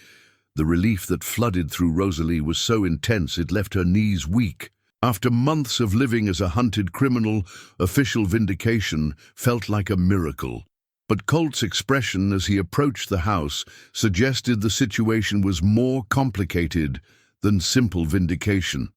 The relief that flooded through Rosalie was so intense it left her knees weak. After months of living as a hunted criminal, official vindication felt like a miracle. But Colt's expression as he approached the house suggested the situation was more complicated than simple vindication.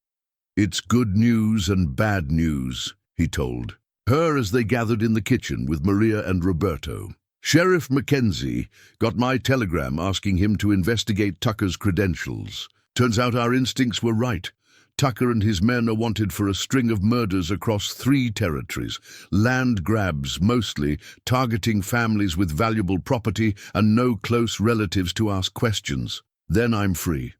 "It's good news and bad news," he told her as they gathered in the kitchen with Maria and Roberto. "Sheriff Mackenzie got my telegram asking him to investigate Tucker's credentials. Turns out our instincts were right. Tucker and his men are wanted for a string of murders across 3 territories, land grabs mostly, targeting families with valuable property and no close relatives to ask questions. Then I'm free,"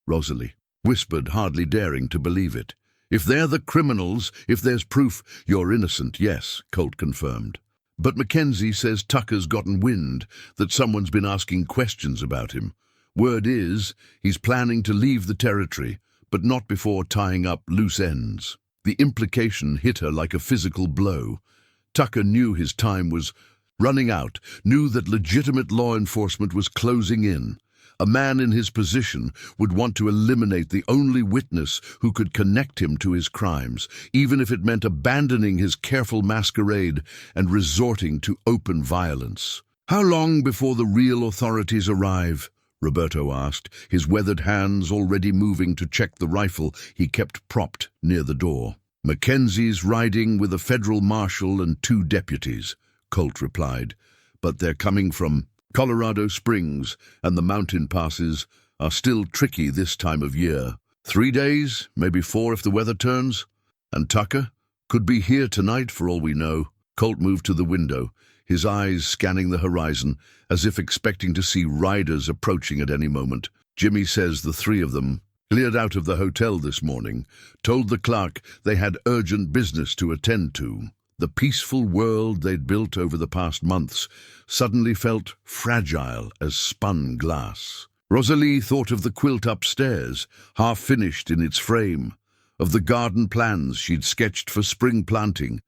Rosalie whispered, hardly daring to believe it. "If they're the criminals, if there's proof, you're innocent." "Yes," Colt confirmed. "But Mackenzie says Tucker's gotten wind that someone's been asking questions about him. Word is he's planning to leave the territory, but not before tying up loose ends." The implication hit her like a physical blow. Tucker knew his time was running out, knew that legitimate law enforcement was closing in. A man in his position would want to eliminate the only witness who could connect him to his crimes, even if it meant abandoning his careful masquerade and resorting to open violence. "How long before the real authorities arrive?" Roberto asked, his weathered hands already moving to check the rifle he kept propped near the door. "Mackenzie's riding with a federal marshal and 2 deputies, Colt replied. "But they're coming from Colorado Springs, and the mountain passes are still tricky this time of year. 3 days, maybe 4 if the weather turns. And Tucker could be here tonight for all we know." Colt moved to the window, his eyes scanning the horizon, as if expecting to see riders approaching at any moment. "Jimmy says the 3 of them cleared out of the hotel this morning, told the clerk they had urgent business to attend to." The peaceful world they'd built over the past months suddenly felt fragile as spun glass. Rosalie thought of the quilt upstairs, half finished in its frame, of the garden plans she'd sketched for spring planting,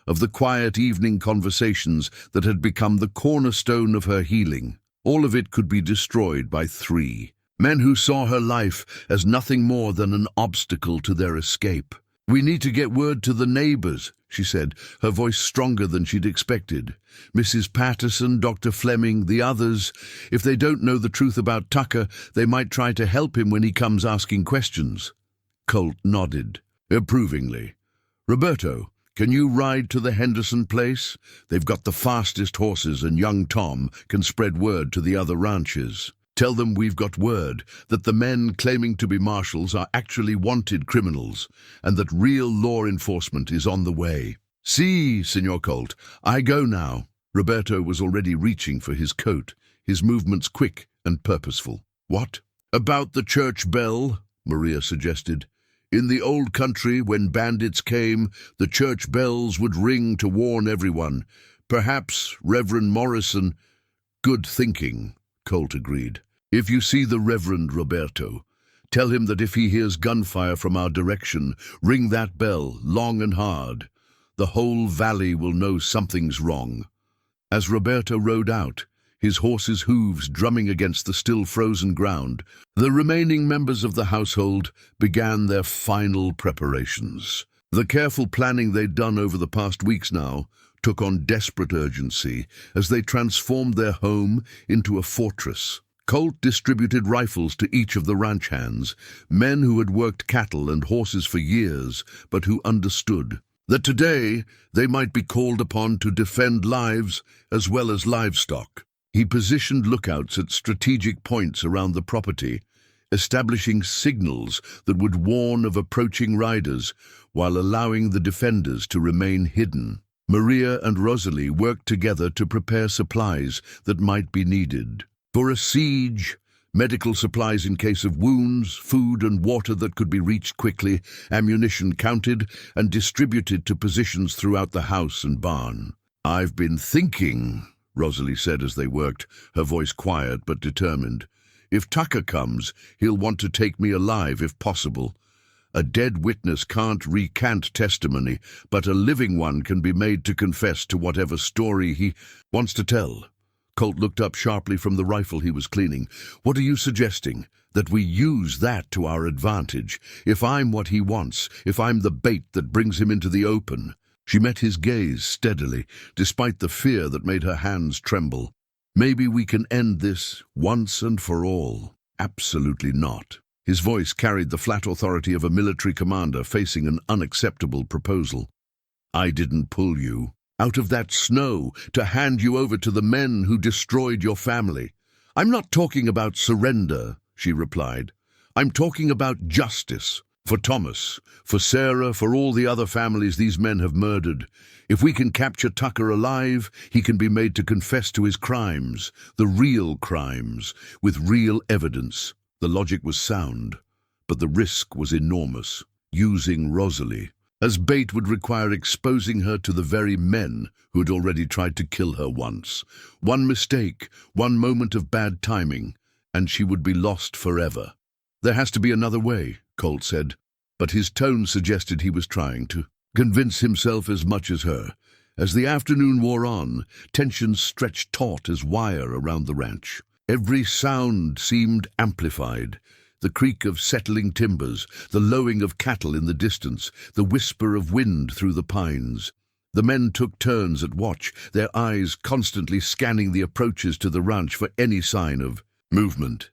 of the quiet evening conversations that had become the cornerstone of her healing. All of it could be destroyed by 3 men who saw her life as nothing more than an obstacle to their escape. "We need to get word to the neighbors," she said, her voice stronger than she'd expected. "Mrs. Patterson, Dr. Fleming, the others. If they don't know the truth about Tucker, they might try to help him when he comes asking questions." Colt nodded approvingly. "Roberto, Can you ride to the Henderson place? They've got the fastest horses, and young Tom can spread word to the other ranches. Tell them we've got word that the men claiming to be marshals are actually wanted criminals, and that real law enforcement is on the way. Si, Signor Colt, I go now." Roberto was already reaching for his coat, his movements quick and purposeful. "What? About the church bell?" Maria suggested. "In the old country, when bandits came, the church bells would ring to warn everyone. Perhaps Reverend Morrison—" "Good thinking," Colt agreed. "If you see the Reverend Roberto, tell him that if he hears gunfire from our direction, ring that bell long and hard. The whole valley will know something's wrong." As Roberto rode out, his horse's hooves drumming against the still frozen ground, the remaining members of the household began their final preparations. The careful planning they'd done over the past weeks now took on desperate urgency as they transformed their home into a fortress. Colt distributed rifles to each of the ranch hands, men who had worked cattle and horses for years, but who understood that today they might be called upon to defend lives as well as livestock. He positioned lookouts at strategic points around the property, establishing signals that would warn of approaching riders while allowing the defenders to remain hidden. Maria and Rosalie worked together to prepare supplies that might be needed. For a siege, medical supplies in case of wounds, food and water that could be reached quickly, ammunition counted and distributed to positions throughout the house and barn. "I've been thinking," Rosalie said as they worked, her voice quiet but determined. "If Tucker comes, he'll want to take me alive if possible. A dead witness can't recant testimony, but a living one can be made to confess to whatever story he wants to tell." Colt looked up sharply from the rifle he was cleaning. "What are you suggesting? That we use that to our advantage? If I'm what he wants, if I'm the bait that brings him into the open?" She met his gaze steadily, despite the fear that made her hands tremble. "Maybe we can end this once and for all." "Absolutely not." His voice carried the flat authority of a military commander facing an unacceptable proposal. "I didn't pull you out of that snow to hand you over to the men who destroyed your family. I'm not talking about surrender," she replied. "I'm talking about justice. For Thomas, for Sarah, for all the other families these men have murdered. If we can capture Tucker alive, he can be made to confess to his crimes, the real crimes, with real evidence." The logic was sound, but the risk was enormous. Using Rosalie as bait would require exposing her to the very men who had already tried to kill her once. One mistake, one moment of bad timing, and she would be lost forever. "There has to be another way," Colt said, but his tone suggested he was trying to convince himself as much as her. As the afternoon wore on, tensions stretched taut as wire around the ranch. Every sound seemed amplified. The creak of settling timbers, the lowing of cattle in the distance, the whisper of wind through the pines. The men took turns at watch, their eyes constantly scanning the approaches to the ranch for any sign of movement.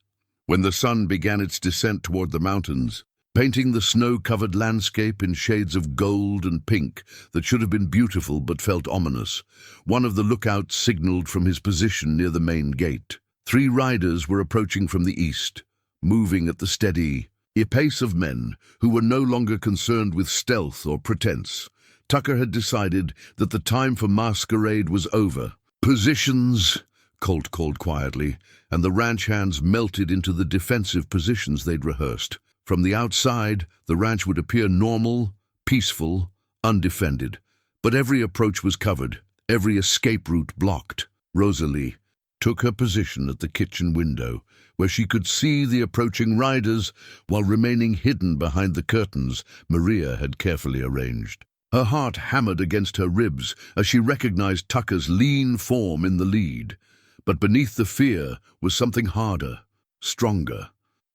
When the sun began its descent toward the mountains, painting the snow-covered landscape in shades of gold and pink that should have been beautiful but felt ominous, one of the lookouts signaled from his position near the main gate. 3 riders were approaching from the east, moving at the steady pace of men who were no longer concerned with stealth or pretense. Tucker had decided that the time for masquerade was over. "Positions," Colt called quietly, and the ranch hands melted into the defensive positions they'd rehearsed. From the outside, the ranch would appear normal, peaceful, undefended. But every approach was covered, every escape route blocked. Rosalie took her position at the kitchen window, where she could see the approaching riders while remaining hidden behind the curtains Maria had carefully arranged. Her heart hammered against her ribs as she recognized Tucker's lean form in the lead. But beneath the fear was something harder, stronger,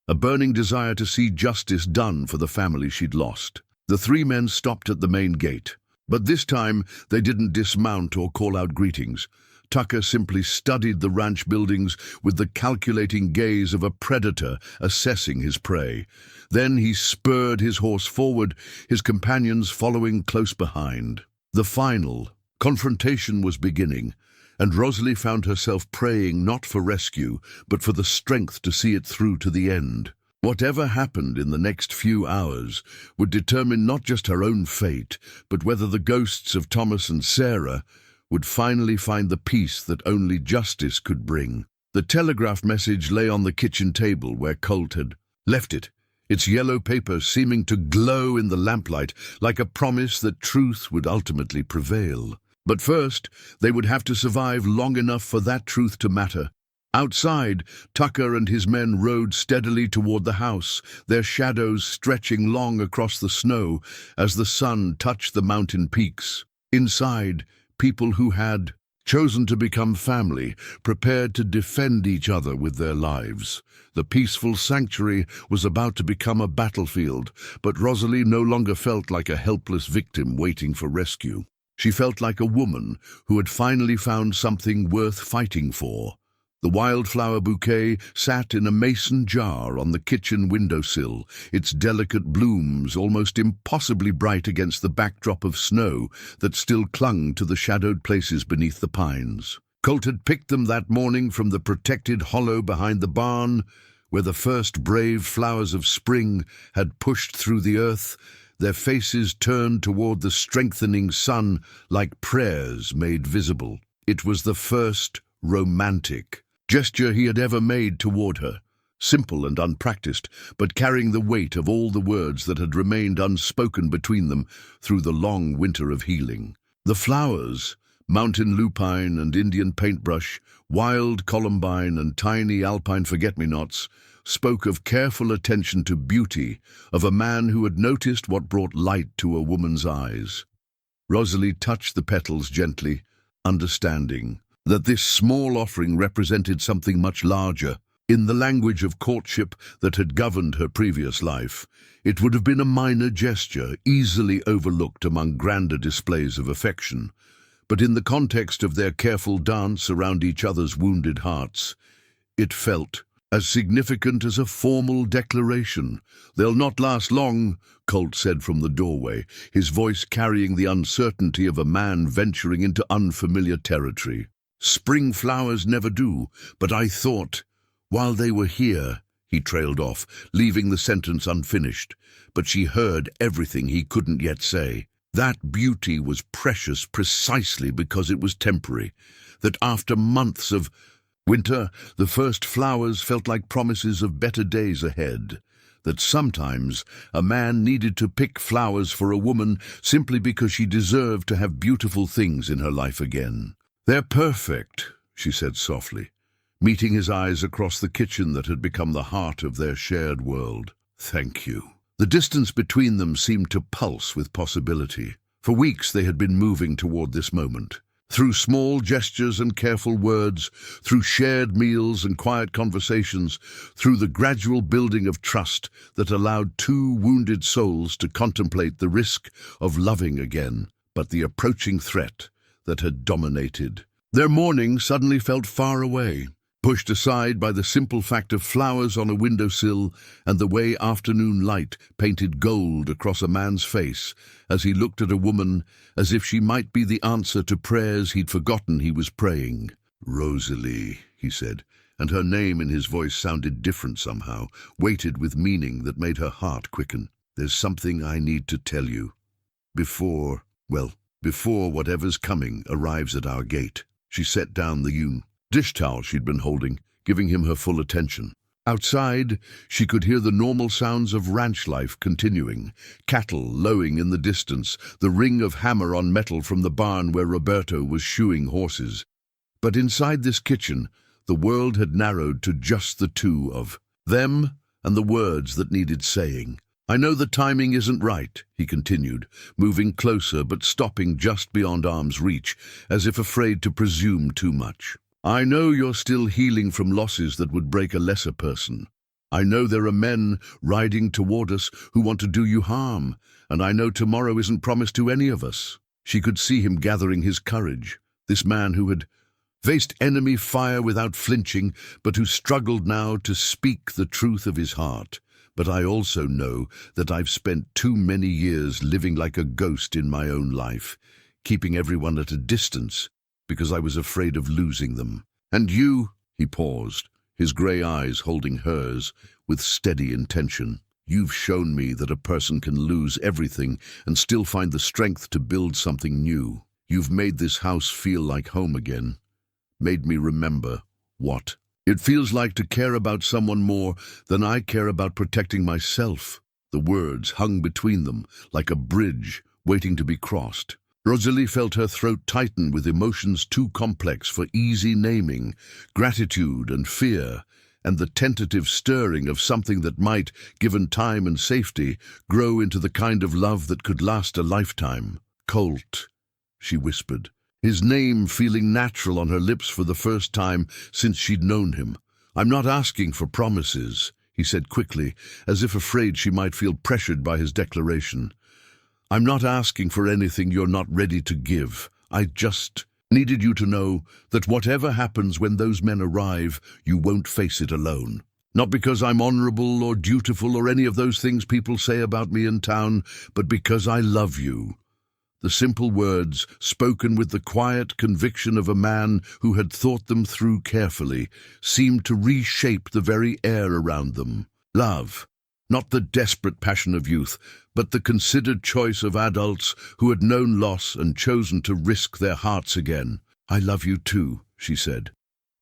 a burning desire to see justice done for the family she'd lost. The 3 men stopped at the main gate, but this time they didn't dismount or call out greetings. Tucker simply studied the ranch buildings with the calculating gaze of a predator assessing his prey. Then he spurred his horse forward, his companions following close behind. The final confrontation was beginning, and Rosalie found herself praying not for rescue, but for the strength to see it through to the end. Whatever happened in the next few hours would determine not just her own fate, but whether the ghosts of Thomas and Sarah would finally find the peace that only justice could bring. The telegraph message lay on the kitchen table where Colt had left it, its yellow paper seeming to glow in the lamplight like a promise that truth would ultimately prevail. But first, they would have to survive long enough for that truth to matter. Outside, Tucker and his men rode steadily toward the house, their shadows stretching long across the snow as the sun touched the mountain peaks. Inside, people who had chosen to become family, prepared to defend each other with their lives. The peaceful sanctuary was about to become a battlefield, but Rosalie no longer felt like a helpless victim waiting for rescue. She felt like a woman who had finally found something worth fighting for. The wildflower bouquet sat in a mason jar on the kitchen windowsill, its delicate blooms almost impossibly bright against the backdrop of snow that still clung to the shadowed places beneath the pines. Colt had picked them that morning from the protected hollow behind the barn, where the first brave flowers of spring had pushed through the earth, their faces turned toward the strengthening sun like prayers made visible. It was the first romantic gesture he had ever made toward her, simple and unpracticed, but carrying the weight of all the words that had remained unspoken between them through the long winter of healing. The flowers, mountain lupine and Indian paintbrush, wild columbine and tiny alpine forget-me-nots, spoke of careful attention to beauty, of a man who had noticed what brought light to a woman's eyes. Rosalie touched the petals gently, understanding that this small offering represented something much larger. In the language of courtship that had governed her previous life, it would have been a minor gesture, easily overlooked among grander displays of affection. But in the context of their careful dance around each other's wounded hearts, it felt as significant as a formal declaration. "They'll not last long," Colt said from the doorway, his voice carrying the uncertainty of a man venturing into unfamiliar territory. "Spring flowers never do, but I thought, while they were here," he trailed off, leaving the sentence unfinished. But she heard everything he couldn't yet say. That beauty was precious precisely because it was temporary, that after months of winter, the first flowers felt like promises of better days ahead, that sometimes a man needed to pick flowers for a woman simply because she deserved to have beautiful things in her life again. "They're perfect," she said softly, meeting his eyes across the kitchen that had become the heart of their shared world. "Thank you." The distance between them seemed to pulse with possibility. For weeks they had been moving toward this moment. Through small gestures and careful words, through shared meals and quiet conversations, through the gradual building of trust that allowed two wounded souls to contemplate the risk of loving again, but the approaching threat that had dominated. Their morning suddenly felt far away, pushed aside by the simple fact of flowers on a windowsill and the way afternoon light painted gold across a man's face as he looked at a woman as if she might be the answer to prayers he'd forgotten he was praying. "Rosalie," he said, and her name in his voice sounded different somehow, weighted with meaning that made her heart quicken. "There's something I need to tell you. Before whatever's coming arrives at our gate." She set down the dish towel she'd been holding, giving him her full attention. Outside, she could hear the normal sounds of ranch life continuing, cattle lowing in the distance, the ring of hammer on metal from the barn where Roberto was shoeing horses. But inside this kitchen, the world had narrowed to just the two of them and the words that needed saying. "I know the timing isn't right," he continued, moving closer but stopping just beyond arm's reach, as if afraid to presume too much. "I know you're still healing from losses that would break a lesser person. I know there are men riding toward us who want to do you harm, and I know tomorrow isn't promised to any of us." She could see him gathering his courage, this man who had faced enemy fire without flinching, but who struggled now to speak the truth of his heart. "But I also know that I've spent too many years living like a ghost in my own life, keeping everyone at a distance because I was afraid of losing them. And you, he paused, his grey eyes holding hers with steady intention. You've shown me that a person can lose everything and still find the strength to build something new. You've made this house feel like home again. Made me remember what it feels like to care about someone more than I care about protecting myself. The words hung between them like a bridge waiting to be crossed. Rosalie felt her throat tighten with emotions too complex for easy naming, gratitude and fear, and the tentative stirring of something that might, given time and safety, grow into the kind of love that could last a lifetime. Colt, she whispered, his name feeling natural on her lips for the first time since she'd known him. I'm not asking for promises, he said quickly, as if afraid she might feel pressured by his declaration. I'm not asking for anything you're not ready to give. I just needed you to know that whatever happens when those men arrive, you won't face it alone. Not because I'm honorable or dutiful or any of those things people say about me in town, but because I love you. The simple words, spoken with the quiet conviction of a man who had thought them through carefully, seemed to reshape the very air around them. Love. Not the desperate passion of youth, but the considered choice of adults who had known loss and chosen to risk their hearts again. I love you too, she said,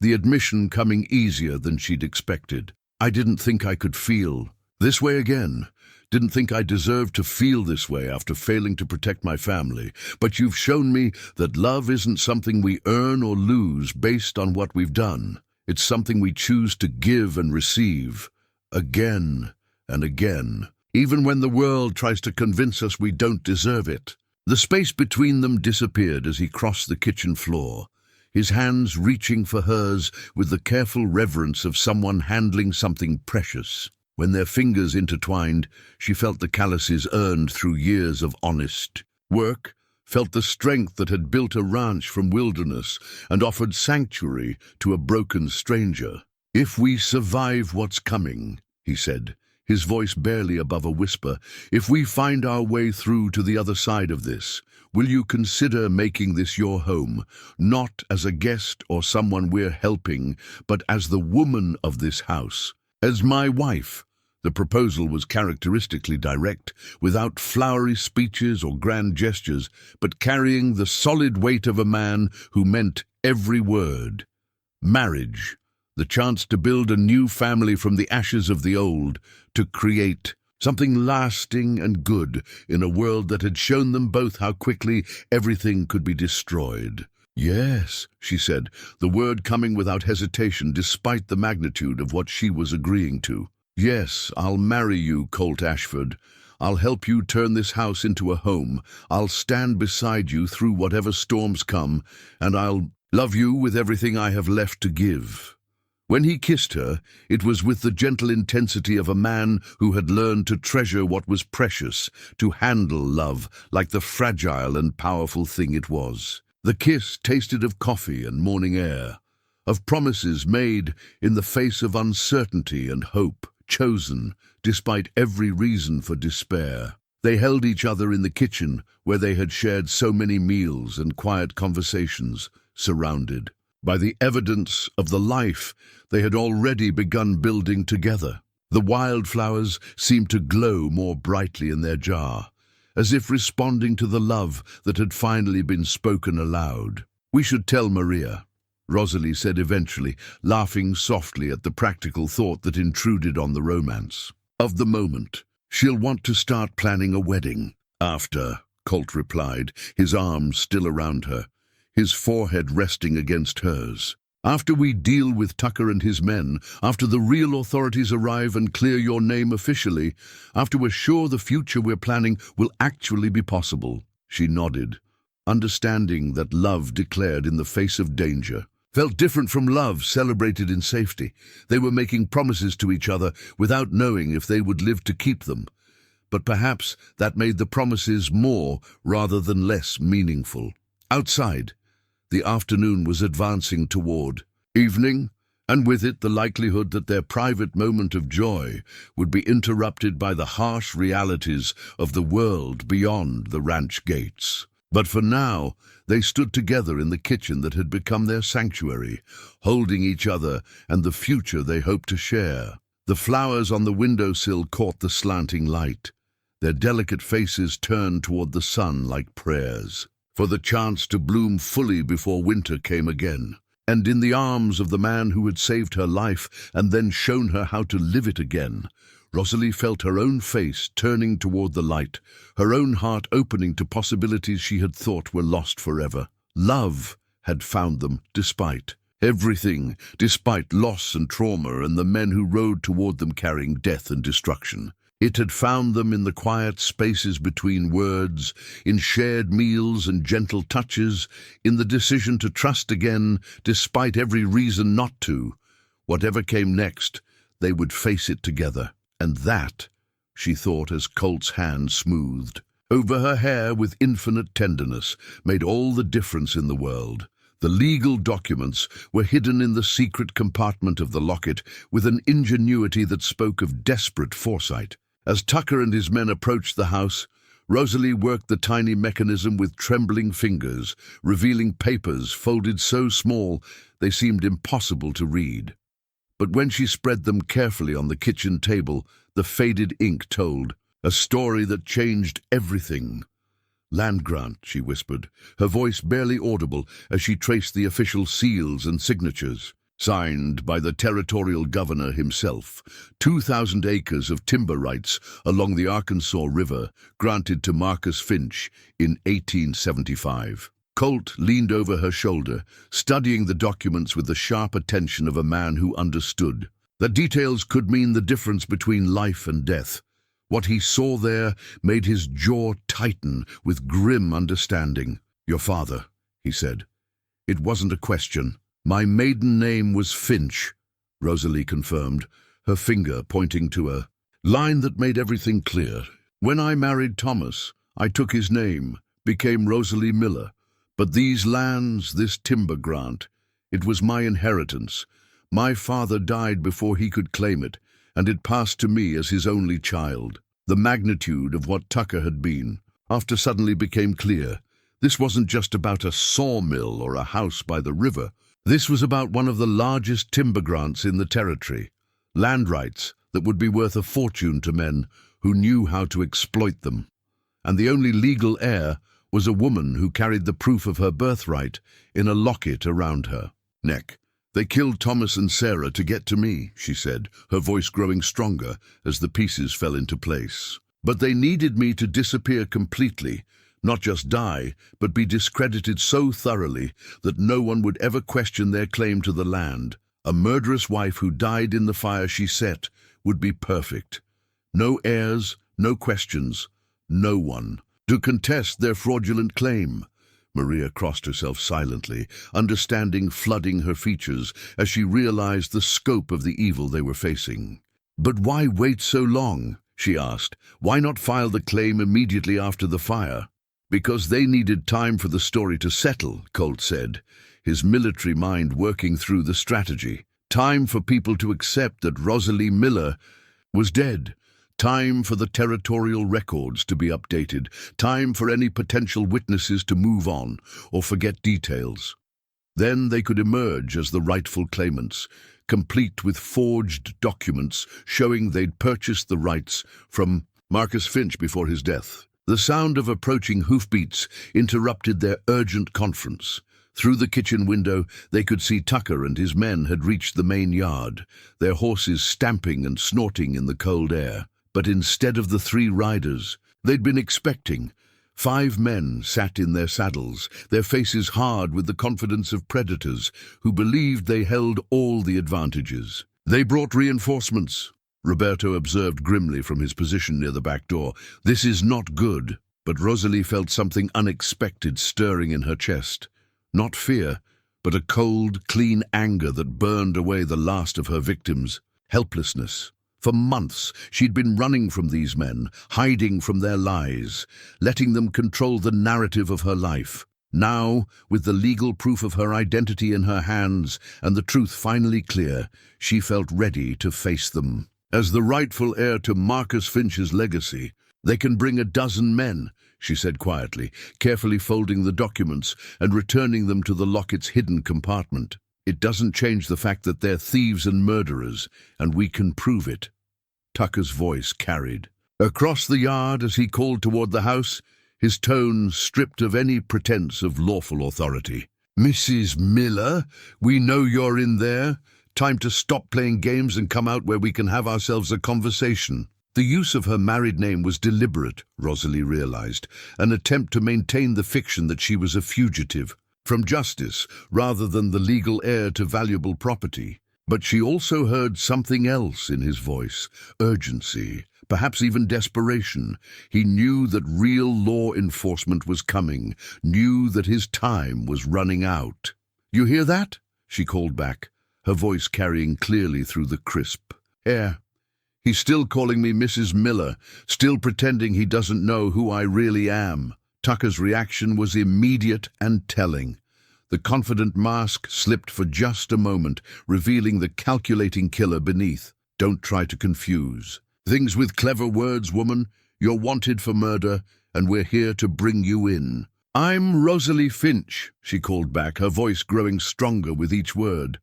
the admission coming easier than she'd expected. I didn't think I could feel this way again. Didn't think I deserved to feel this way after failing to protect my family. But you've shown me that love isn't something we earn or lose based on what we've done. It's something we choose to give and receive, again and again, even when the world tries to convince us we don't deserve it. The space between them disappeared as he crossed the kitchen floor, his hands reaching for hers with the careful reverence of someone handling something precious. When their fingers intertwined, she felt the calluses earned through years of honest work, felt the strength that had built a ranch from wilderness and offered sanctuary to a broken stranger. If we survive what's coming, he said, his voice barely above a whisper, if we find our way through to the other side of this, will you consider making this your home, not as a guest or someone we're helping, but as the woman of this house, as my wife? The proposal was characteristically direct, without flowery speeches or grand gestures, but carrying the solid weight of a man who meant every word. Marriage. The chance to build a new family from the ashes of the old, to create something lasting and good in a world that had shown them both how quickly everything could be destroyed. Yes, she said, the word coming without hesitation despite the magnitude of what she was agreeing to. Yes, I'll marry you, Colt Ashford. I'll help you turn this house into a home. I'll stand beside you through whatever storms come, and I'll love you with everything I have left to give. When he kissed her, it was with the gentle intensity of a man who had learned to treasure what was precious, to handle love like the fragile and powerful thing it was. The kiss tasted of coffee and morning air, of promises made in the face of uncertainty and hope, chosen despite every reason for despair. They held each other in the kitchen where they had shared so many meals and quiet conversations, surrounded by the evidence of the life they had already begun building together. The wildflowers seemed to glow more brightly in their jar, as if responding to the love that had finally been spoken aloud. We should tell Maria, Rosalie said eventually, laughing softly at the practical thought that intruded on the romance of the moment. She'll want to start planning a wedding. After, Colt replied, his arms still around her, his forehead resting against hers. After we deal with Tucker and his men, after the real authorities arrive and clear your name officially, after we're sure the future we're planning will actually be possible. She nodded, understanding that love declared in the face of danger felt different from love celebrated in safety. They were making promises to each other without knowing if they would live to keep them. But perhaps that made the promises more rather than less meaningful. Outside, the afternoon was advancing toward evening, and with it the likelihood that their private moment of joy would be interrupted by the harsh realities of the world beyond the ranch gates. But for now, they stood together in the kitchen that had become their sanctuary, holding each other and the future they hoped to share. The flowers on the windowsill caught the slanting light. Their delicate faces turned toward the sun like prayers, for the chance to bloom fully before winter came again. And in the arms of the man who had saved her life and then shown her how to live it again, Rosalie felt her own face turning toward the light, her own heart opening to possibilities she had thought were lost forever. Love had found them despite everything, despite loss and trauma and the men who rode toward them carrying death and destruction. It had found them in the quiet spaces between words, in shared meals and gentle touches, in the decision to trust again despite every reason not to. Whatever came next, they would face it together. And that, she thought as Colt's hand smoothed over her hair with infinite tenderness, made all the difference in the world. The legal documents were hidden in the secret compartment of the locket with an ingenuity that spoke of desperate foresight. As Tucker and his men approached the house, Rosalie worked the tiny mechanism with trembling fingers, revealing papers folded so small they seemed impossible to read. But when she spread them carefully on the kitchen table, the faded ink told a story that changed everything. "Land grant," she whispered, her voice barely audible as she traced the official seals and signatures. Signed by the territorial governor himself, 2,000 acres of timber rights along the Arkansas River granted to Marcus Finch in 1875. Colt leaned over her shoulder, studying the documents with the sharp attention of a man who understood. The details could mean the difference between life and death. What he saw there made his jaw tighten with grim understanding. "Your father," he said. "It wasn't a question." "My maiden name was Finch," Rosalie confirmed, her finger pointing to a line that made everything clear. "When I married Thomas, I took his name, became Rosalie Miller. But these lands, this timber grant, it was my inheritance. My father died before he could claim it, and it passed to me as his only child." The magnitude of what Tucker had been, after suddenly became clear. This wasn't just about a sawmill or a house by the river. This was about one of the largest timber grants in the territory, land rights that would be worth a fortune to men who knew how to exploit them. And the only legal heir was a woman who carried the proof of her birthright in a locket around her neck. "They killed Thomas and Sarah to get to me," she said, her voice growing stronger as the pieces fell into place. "But they needed me to disappear completely, not just die, but be discredited so thoroughly that no one would ever question their claim to the land. A murderous wife who died in the fire she set would be perfect. No heirs, no questions, no one to contest their fraudulent claim." Maria crossed herself silently, understanding flooding her features as she realized the scope of the evil they were facing. "But why wait so long?" she asked. "Why not file the claim immediately after the fire?" "Because they needed time for the story to settle," Colt said, his military mind working through the strategy. "Time for people to accept that Rosalie Miller was dead. Time for the territorial records to be updated. Time for any potential witnesses to move on or forget details. Then they could emerge as the rightful claimants, complete with forged documents showing they'd purchased the rights from Marcus Finch before his death." The sound of approaching hoofbeats interrupted their urgent conference. Through the kitchen window, they could see Tucker and his men had reached the main yard, their horses stamping and snorting in the cold air. But instead of the 3 riders they'd been expecting, 5 men sat in their saddles, their faces hard with the confidence of predators who believed they held all the advantages. "They brought reinforcements," Roberto observed grimly from his position near the back door. "This is not good." But Rosalie felt something unexpected stirring in her chest. Not fear, but a cold, clean anger that burned away the last of her victims. Helplessness. For months, she'd been running from these men, hiding from their lies, letting them control the narrative of her life. Now, with the legal proof of her identity in her hands and the truth finally clear, she felt ready to face them. As the rightful heir to Marcus Finch's legacy, "They can bring a dozen men," she said quietly, carefully folding the documents and returning them to the locket's hidden compartment. "It doesn't change the fact that they're thieves and murderers, and we can prove it." Tucker's voice carried across the yard as he called toward the house, his tone stripped of any pretense of lawful authority. "Mrs. Miller, we know you're in there. Time to stop playing games and come out where we can have ourselves a conversation." The use of her married name was deliberate, Rosalie realized, an attempt to maintain the fiction that she was a fugitive from justice rather than the legal heir to valuable property. But she also heard something else in his voice, urgency, perhaps even desperation. He knew that real law enforcement was coming, knew that his time was running out. "You hear that?" she called back, her voice carrying clearly through the crisp air. "He's still calling me Mrs. Miller, still pretending he doesn't know who I really am." Tucker's reaction was immediate and telling. The confident mask slipped for just a moment, revealing the calculating killer beneath. "Don't try to confuse things with clever words, woman. You're wanted for murder, and we're here to bring you in." "I'm Rosalie Finch," she called back, her voice growing stronger with each word.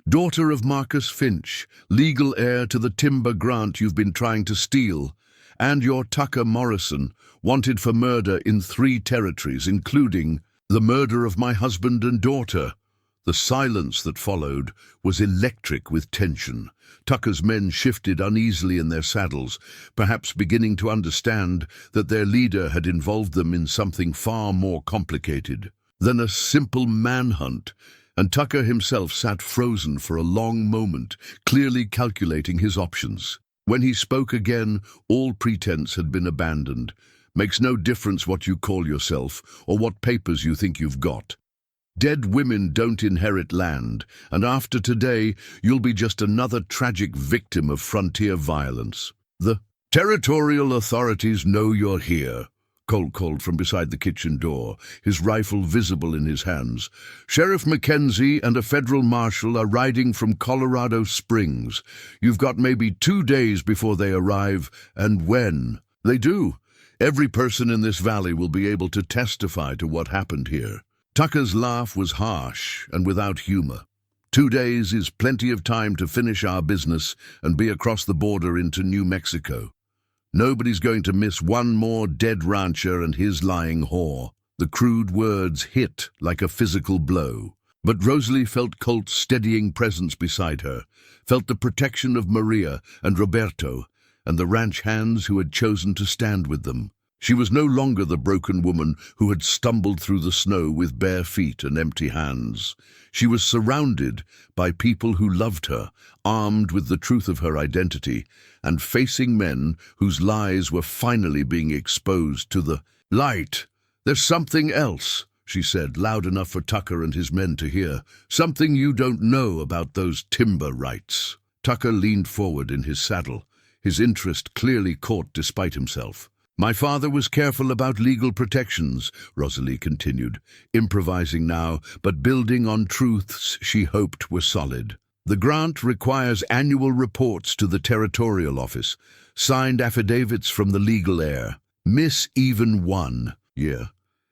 "Daughter of Marcus Finch, legal heir to the timber grant you've been trying to steal, and you're Tucker Morrison, wanted for murder in 3 territories, including the murder of my husband and daughter." The silence that followed was electric with tension. Tucker's men shifted uneasily in their saddles, perhaps beginning to understand that their leader had involved them in something far more complicated than a simple manhunt, and Tucker himself sat frozen for a long moment, clearly calculating his options. When he spoke again, all pretense had been abandoned. "Makes no difference what you call yourself or what papers you think you've got. Dead women don't inherit land, and after today, you'll be just another tragic victim of frontier violence. The territorial authorities know you're here," Colt called from beside the kitchen door, his rifle visible in his hands. "Sheriff Mackenzie and a federal marshal are riding from Colorado Springs. You've got maybe 2 days before they arrive, and when they do, every person in this valley will be able to testify to what happened here." Tucker's laugh was harsh and without humor. 2 days is plenty of time to finish our business and be across the border into New Mexico. Nobody's going to miss one more dead rancher and his lying whore." The crude words hit like a physical blow. But Rosalie felt Colt's steadying presence beside her, felt the protection of Maria and Roberto, and the ranch hands who had chosen to stand with them. She was no longer the broken woman who had stumbled through the snow with bare feet and empty hands. She was surrounded by people who loved her, armed with the truth of her identity, and facing men whose lies were finally being exposed to the light. "There's something else," she said, loud enough for Tucker and his men to hear. "Something you don't know about those timber rights." Tucker leaned forward in his saddle, his interest clearly caught despite himself. "My father was careful about legal protections," Rosalie continued, improvising now, but building on truths she hoped were solid. "The grant requires annual reports to the territorial office, signed affidavits from the legal heir. Miss even 1 year,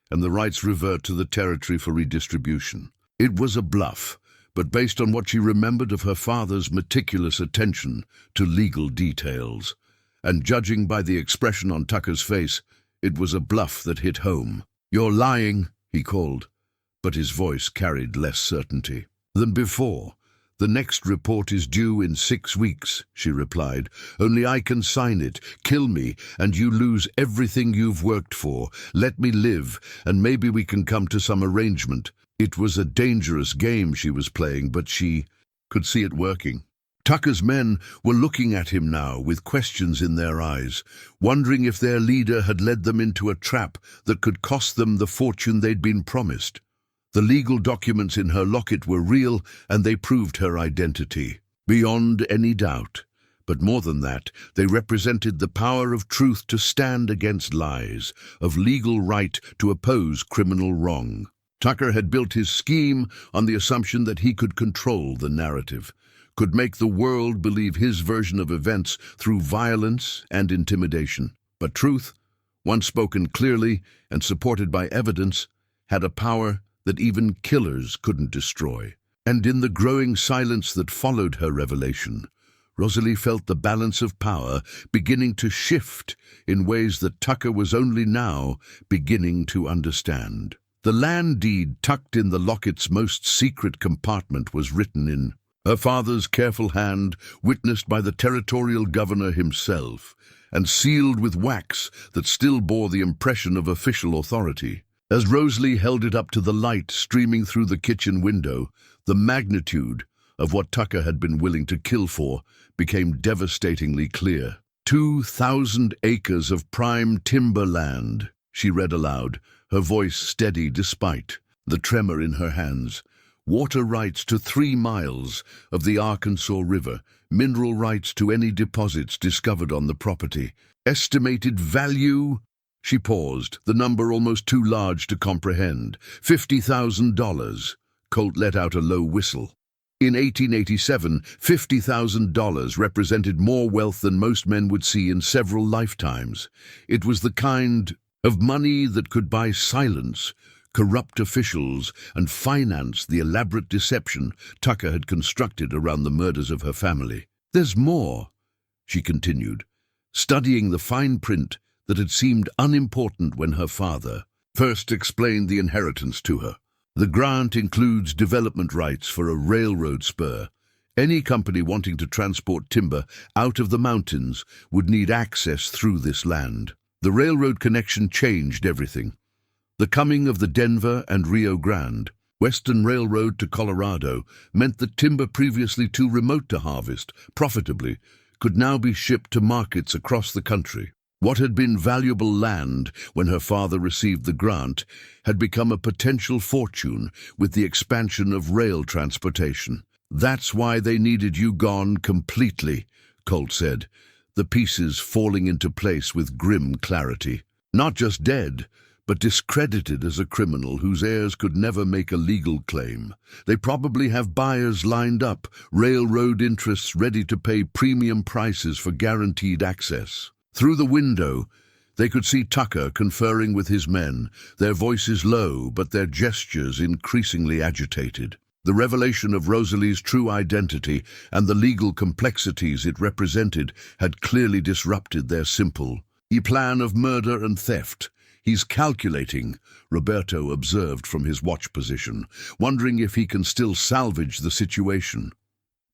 and the rights revert to the territory for redistribution." It was a bluff, but based on what she remembered of her father's meticulous attention to legal details, and judging by the expression on Tucker's face, it was a bluff that hit home. "You're lying," he called, but his voice carried less certainty than before. "The next report is due in 6 weeks, she replied. "Only I can sign it. Kill me, and you lose everything you've worked for. Let me live, and maybe we can come to some arrangement." It was a dangerous game she was playing, but she could see it working. Tucker's men were looking at him now with questions in their eyes, wondering if their leader had led them into a trap that could cost them the fortune they'd been promised. The legal documents in her locket were real, and they proved her identity, beyond any doubt. But more than that, they represented the power of truth to stand against lies, of legal right to oppose criminal wrong. Tucker had built his scheme on the assumption that he could control the narrative, could make the world believe his version of events through violence and intimidation. But truth, once spoken clearly and supported by evidence, had a power that even killers couldn't destroy. And in the growing silence that followed her revelation, Rosalie felt the balance of power beginning to shift in ways that Tucker was only now beginning to understand. The land deed tucked in the locket's most secret compartment was written in her father's careful hand, witnessed by the territorial governor himself, and sealed with wax that still bore the impression of official authority. As Rosalie held it up to the light streaming through the kitchen window, the magnitude of what Tucker had been willing to kill for became devastatingly clear. 2,000 acres of prime timber land, she read aloud, her voice steady despite the tremor in her hands. Water rights to 3 miles of the Arkansas River, mineral rights to any deposits discovered on the property. Estimated value? She paused, the number almost too large to comprehend. $50,000. Colt let out a low whistle. In 1887, $50,000 represented more wealth than most men would see in several lifetimes. It was the kind of money that could buy silence, corrupt officials, and finance the elaborate deception Tucker had constructed around the murders of her family. "There's more," she continued, studying the fine print that had seemed unimportant when her father first explained the inheritance to her. The grant includes development rights for a railroad spur. Any company wanting to transport timber out of the mountains would need access through this land. The railroad connection changed everything. The coming of the Denver and Rio Grande Western Railroad to Colorado meant that timber previously too remote to harvest profitably could now be shipped to markets across the country. What had been valuable land when her father received the grant had become a potential fortune with the expansion of rail transportation. "That's why they needed you gone completely," Colt said, the pieces falling into place with grim clarity. "Not just dead, but discredited as a criminal whose heirs could never make a legal claim. They probably have buyers lined up, railroad interests ready to pay premium prices for guaranteed access." Through the window, they could see Tucker conferring with his men, their voices low but their gestures increasingly agitated. The revelation of Rosalie's true identity and the legal complexities it represented had clearly disrupted their simple plan of murder and theft. "He's calculating," Roberto observed from his watch position, wondering if he can still salvage the situation.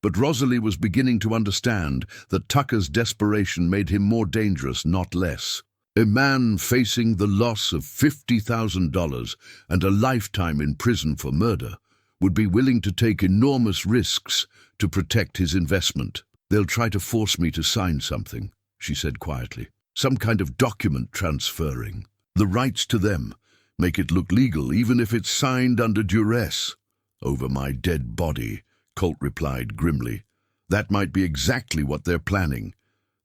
But Rosalie was beginning to understand that Tucker's desperation made him more dangerous, not less. A man facing the loss of $50,000 and a lifetime in prison for murder would be willing to take enormous risks to protect his investment. "They'll try to force me to sign something," she said quietly. "Some kind of document transferring the rights to them. Make it look legal, even if it's signed under duress." "Over my dead body," Colt replied grimly. "That might be exactly what they're planning."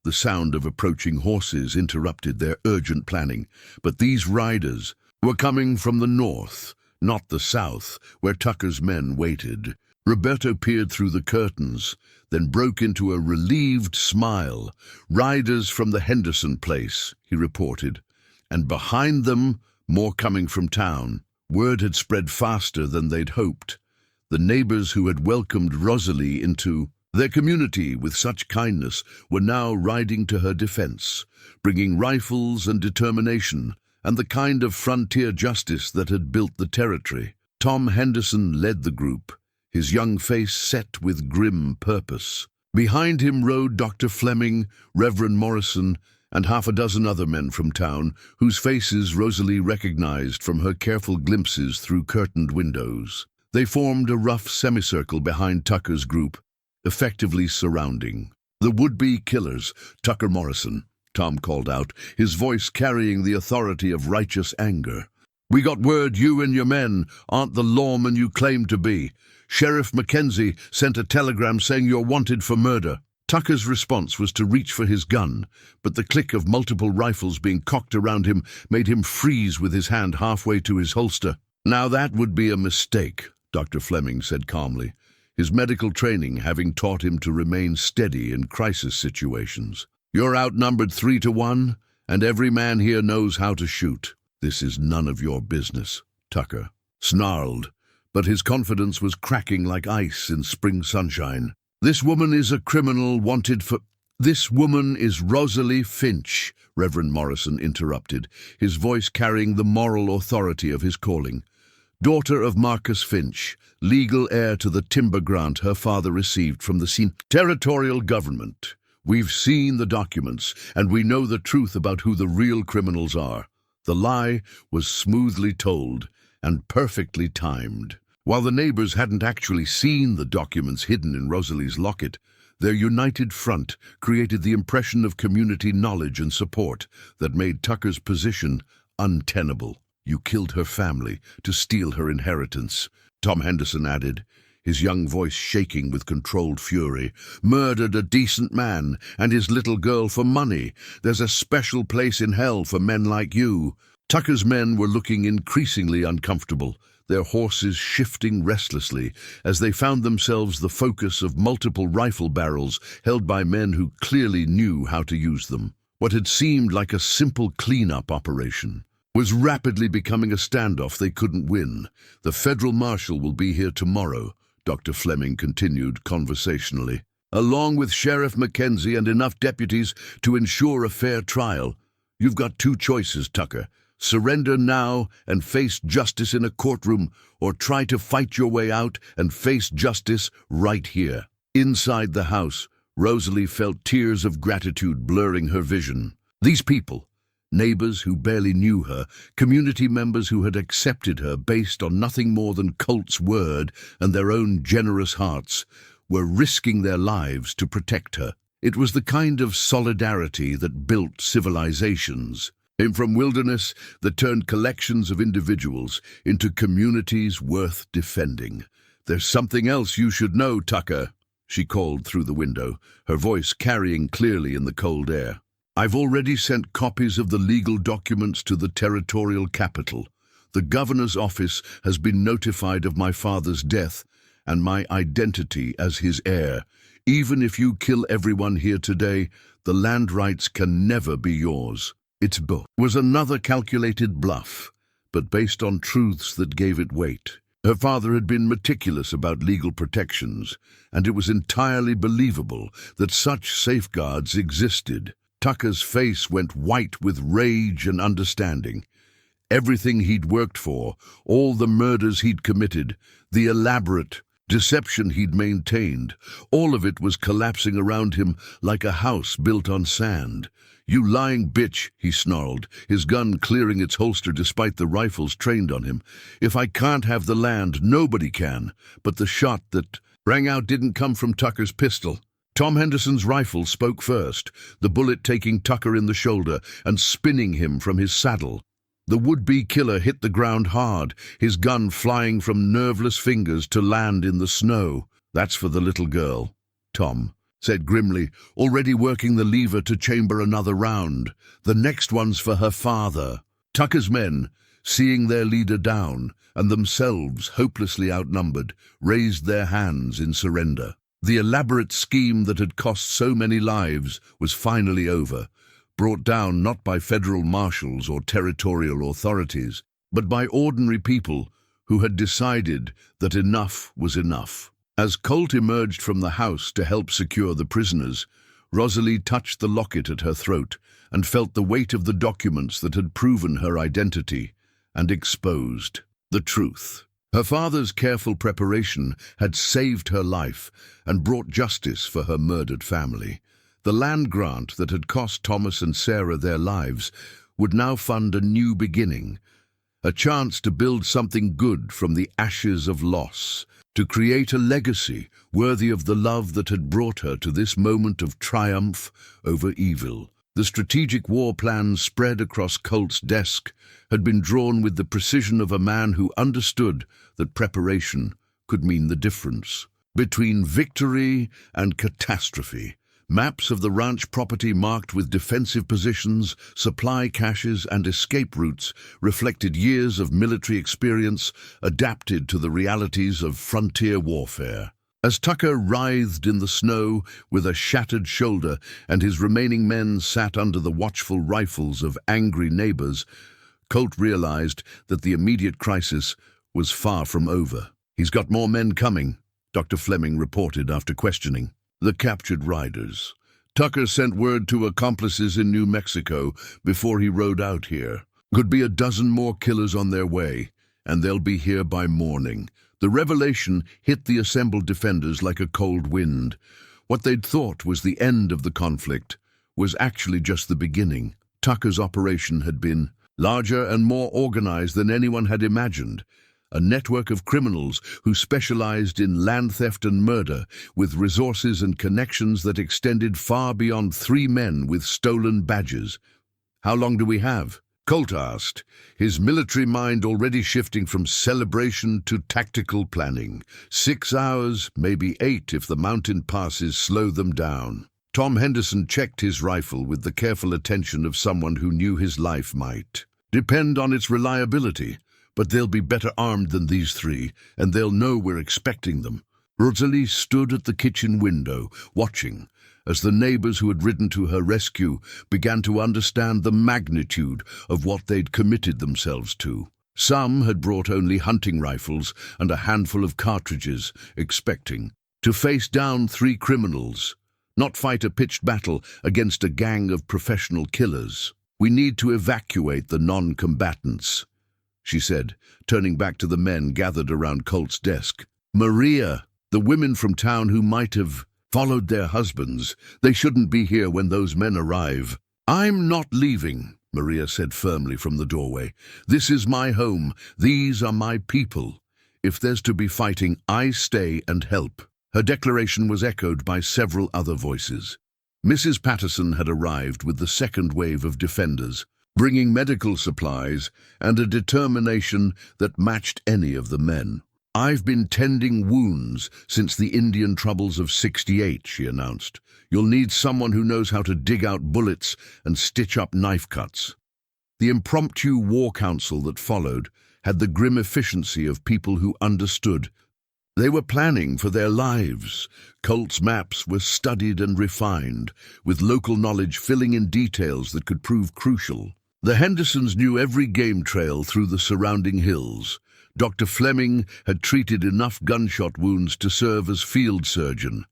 The sound of approaching horses interrupted their urgent planning, but these riders were coming from the north, not the south, where Tucker's men waited. Roberto peered through the curtains, then broke into a relieved smile. "Riders from the Henderson place," he reported, "and behind them, more coming from town." Word had spread faster than they'd hoped. The neighbors who had welcomed Rosalie into their community with such kindness were now riding to her defense, bringing rifles and determination, and the kind of frontier justice that had built the territory. Tom Henderson led the group, his young face set with grim purpose. Behind him rode Dr. Fleming, Reverend Morrison, and half a dozen other men from town, whose faces Rosalie recognized from her careful glimpses through curtained windows. They formed a rough semicircle behind Tucker's group, effectively surrounding the would-be killers. "Tucker Morrison," Tom called out, his voice carrying the authority of righteous anger. "We got word you and your men aren't the lawmen you claim to be. Sheriff Mackenzie sent a telegram saying you're wanted for murder." Tucker's response was to reach for his gun, but the click of multiple rifles being cocked around him made him freeze with his hand halfway to his holster. "Now that would be a mistake," Dr. Fleming said calmly, his medical training having taught him to remain steady in crisis situations. "You're outnumbered 3-1, and every man here knows how to shoot. This is none of your business, Tucker snarled, but his confidence was cracking like ice in spring sunshine. This woman is a criminal wanted for— This woman is Rosalie Finch, Reverend Morrison interrupted, his voice carrying the moral authority of his calling. Daughter of Marcus Finch, legal heir to the timber grant her father received from the territorial government. We've seen the documents, and we know the truth about who the real criminals are. The lie was smoothly told and perfectly timed. While the neighbors hadn't actually seen the documents hidden in Rosalie's locket, their united front created the impression of community knowledge and support that made Tucker's position untenable. You killed her family to steal her inheritance, Tom Henderson added, his young voice shaking with controlled fury. Murdered a decent man and his little girl for money. There's a special place in hell for men like you. Tucker's men were looking increasingly uncomfortable, their horses shifting restlessly as they found themselves the focus of multiple rifle barrels held by men who clearly knew how to use them. What had seemed like a simple cleanup operation was rapidly becoming a standoff they couldn't win. The federal marshal will be here tomorrow, Dr. Fleming continued conversationally, along with Sheriff Mackenzie and enough deputies to ensure a fair trial. You've got two choices, Tucker. Surrender now and face justice in a courtroom, or try to fight your way out and face justice right here. Inside the house, Rosalie felt tears of gratitude blurring her vision. These people, neighbors who barely knew her, community members who had accepted her based on nothing more than Colt's word and their own generous hearts, were risking their lives to protect her. It was the kind of solidarity that built civilizations. Came from wilderness that turned collections of individuals into communities worth defending. There's something else you should know, Tucker, she called through the window, her voice carrying clearly in the cold air. I've already sent copies of the legal documents to the territorial capital. The governor's office has been notified of my father's death and my identity as his heir. Even if you kill everyone here today, the land rights can never be yours. Its book was another calculated bluff, but based on truths that gave it weight. Her father had been meticulous about legal protections, and it was entirely believable that such safeguards existed. Tucker's face went white with rage and understanding. Everything he'd worked for, all the murders he'd committed, the elaborate deception he'd maintained, all of it was collapsing around him like a house built on sand. You lying bitch, he snarled, his gun clearing its holster despite the rifles trained on him. If I can't have the land, nobody can. But the shot that rang out didn't come from Tucker's pistol. Tom Henderson's rifle spoke first, the bullet taking Tucker in the shoulder and spinning him from his saddle. The would-be killer hit the ground hard, his gun flying from nerveless fingers to land in the snow. That's for the little girl, Tom said grimly, already working the lever to chamber another round. The next one's for her father. Tucker's men, seeing their leader down and themselves hopelessly outnumbered, raised their hands in surrender. The elaborate scheme that had cost so many lives was finally over, brought down not by federal marshals or territorial authorities, but by ordinary people who had decided that enough was enough. As Colt emerged from the house to help secure the prisoners, Rosalie touched the locket at her throat and felt the weight of the documents that had proven her identity and exposed the truth. Her father's careful preparation had saved her life and brought justice for her murdered family. The land grant that had cost Thomas and Sarah their lives would now fund a new beginning, a chance to build something good from the ashes of loss, to create a legacy worthy of the love that had brought her to this moment of triumph over evil. The strategic war plan spread across Colt's desk had been drawn with the precision of a man who understood that preparation could mean the difference between victory and catastrophe. Maps of the ranch property marked with defensive positions, supply caches, and escape routes reflected years of military experience adapted to the realities of frontier warfare. As Tucker writhed in the snow with a shattered shoulder and his remaining men sat under the watchful rifles of angry neighbors, Colt realized that the immediate crisis was far from over. "He's got more men coming," Dr. Fleming reported after questioning the captured riders. "Tucker sent word to accomplices in New Mexico before he rode out here. Could be a dozen more killers on their way, and they'll be here by morning." The revelation hit the assembled defenders like a cold wind. What they'd thought was the end of the conflict was actually just the beginning. Tucker's operation had been larger and more organized than anyone had imagined. A network of criminals who specialized in land theft and murder, with resources and connections that extended far beyond 3 men with stolen badges. "How long do we have?" Colt asked, his military mind already shifting from celebration to tactical planning. 6 hours, maybe 8 if the mountain passes slow them down. Tom Henderson checked his rifle with the careful attention of someone who knew his life might depend on its reliability, but they'll be better armed than these 3, and they'll know we're expecting them. Rosalie stood at the kitchen window, watching, as the neighbors who had ridden to her rescue began to understand the magnitude of what they'd committed themselves to. Some had brought only hunting rifles and a handful of cartridges, expecting to face down 3 criminals, not fight a pitched battle against a gang of professional killers. "We need to evacuate the non-combatants," she said, turning back to the men gathered around Colt's desk. "Maria, the women from town who might have followed their husbands. They shouldn't be here when those men arrive." "I'm not leaving," Maria said firmly from the doorway. "This is my home. These are my people. If there's to be fighting, I stay and help." Her declaration was echoed by several other voices. Mrs. Patterson had arrived with the second wave of defenders, bringing medical supplies and a determination that matched any of the men. "I've been tending wounds since the Indian troubles of '68, she announced. "You'll need someone who knows how to dig out bullets and stitch up knife cuts." The impromptu war council that followed had the grim efficiency of people who understood. They were planning for their lives. Colt's maps were studied and refined, with local knowledge filling in details that could prove crucial. The Hendersons knew every game trail through the surrounding hills. Dr. Fleming had treated enough gunshot wounds to serve as field surgeon.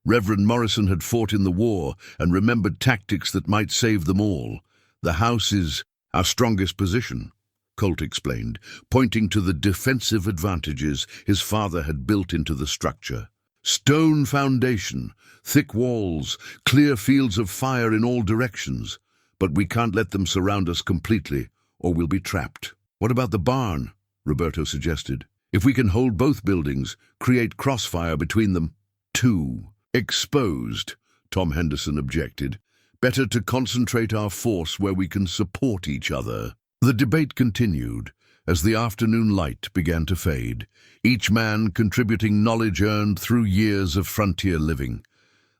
Reverend Morrison had fought in the war and remembered tactics that might save them all. "The house is our strongest position," Colt explained, pointing to the defensive advantages his father had built into the structure. "Stone foundation, thick walls, clear fields of fire in all directions. But we can't let them surround us completely, or we'll be trapped." "What about the barn?" Roberto suggested. "If we can hold both buildings, create crossfire between them." "Too exposed," Tom Henderson objected. "Better to concentrate our force where we can support each other." The debate continued as the afternoon light began to fade, each man contributing knowledge earned through years of frontier living.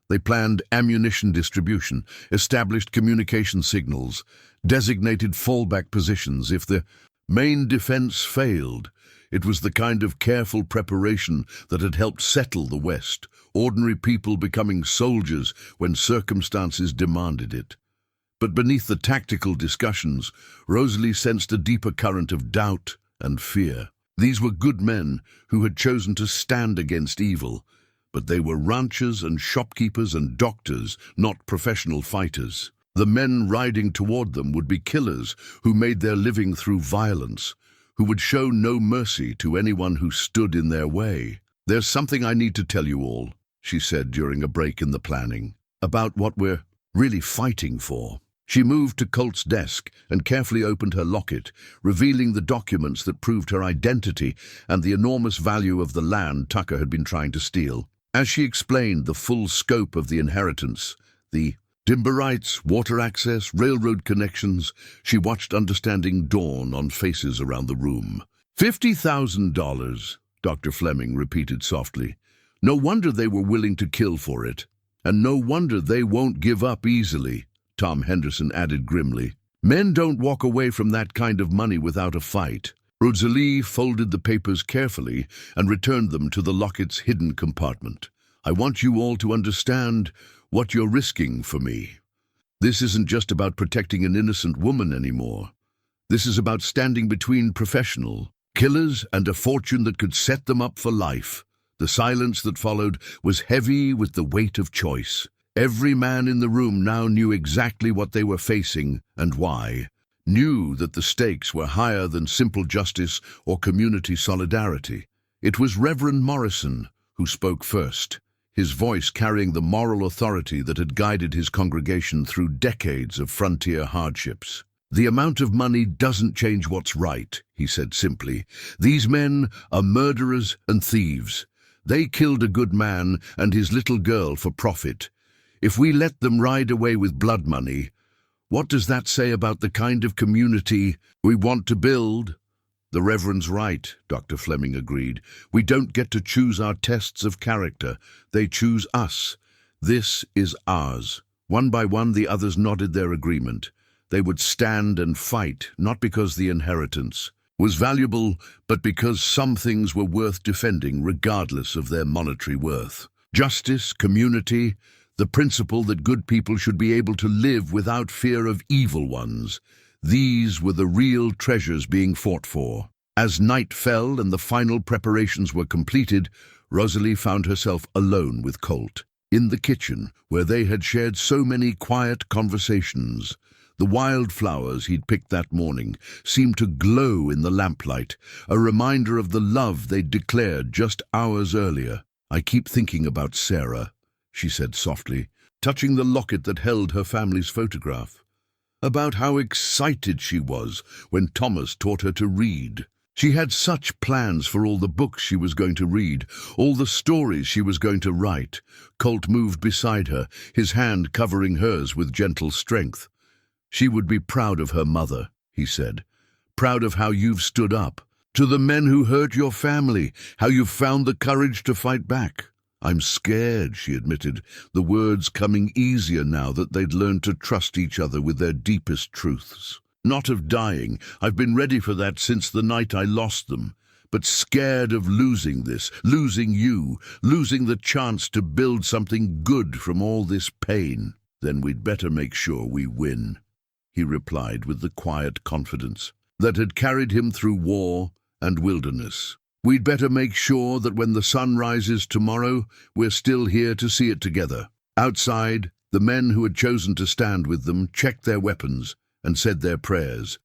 They planned ammunition distribution, established communication signals, designated fallback positions if the main defense failed. It was the kind of careful preparation that had helped settle the West, ordinary people becoming soldiers when circumstances demanded it. But beneath the tactical discussions, Rosalie sensed a deeper current of doubt and fear. These were good men who had chosen to stand against evil, but they were ranchers and shopkeepers and doctors, not professional fighters. The men riding toward them would be killers who made their living through violence, who would show no mercy to anyone who stood in their way. "There's something I need to tell you all," she said during a break in the planning, "about what we're really fighting for." She moved to Colt's desk and carefully opened her locket, revealing the documents that proved her identity and the enormous value of the land Tucker had been trying to steal. As she explained the full scope of the inheritance, the timber rights, water access, railroad connections, she watched understanding dawn on faces around the room. $50,000, Dr. Fleming repeated softly. "No wonder they were willing to kill for it. And no wonder they won't give up easily," Tom Henderson added grimly. "Men don't walk away from that kind of money without a fight." Rosalie folded the papers carefully and returned them to the locket's hidden compartment. "I want you all to understand what you're risking for me. This isn't just about protecting an innocent woman anymore. This is about standing between professional killers and a fortune that could set them up for life." The silence that followed was heavy with the weight of choice. Every man in the room now knew exactly what they were facing and why. Knew that the stakes were higher than simple justice or community solidarity. It was Reverend Morrison who spoke first, his voice carrying the moral authority that had guided his congregation through decades of frontier hardships. "The amount of money doesn't change what's right," he said simply. "These men are murderers and thieves. They killed a good man and his little girl for profit. If we let them ride away with blood money, what does that say about the kind of community we want to build?" "The Reverend's right," Dr. Fleming agreed. "We don't get to choose our tests of character. They choose us. This is ours." One by one, the others nodded their agreement. They would stand and fight, not because the inheritance was valuable, but because some things were worth defending regardless of their monetary worth. Justice, community, the principle that good people should be able to live without fear of evil ones. These were the real treasures being fought for. As night fell and the final preparations were completed, Rosalie found herself alone with Colt, in the kitchen where they had shared so many quiet conversations. The wildflowers he'd picked that morning seemed to glow in the lamplight, a reminder of the love they'd declared just hours earlier. "I keep thinking about Sarah," she said softly, touching the locket that held her family's photograph. "About how excited she was when Thomas taught her to read. She had such plans for all the books she was going to read, all the stories she was going to write." Colt moved beside her, his hand covering hers with gentle strength. "She would be proud of her mother," he said. "Proud of how you've stood up. To the men who hurt your family, how you found the courage to fight back." "I'm scared," she admitted, the words coming easier now that they'd learned to trust each other with their deepest truths. "Not of dying. I've been ready for that since the night I lost them. But scared of losing this, losing you, losing the chance to build something good from all this pain." "Then we'd better make sure we win," he replied with the quiet confidence that had carried him through war and wilderness. "We'd better make sure that when the sun rises tomorrow, we're still here to see it together." Outside, the men who had chosen to stand with them checked their weapons and said their prayers,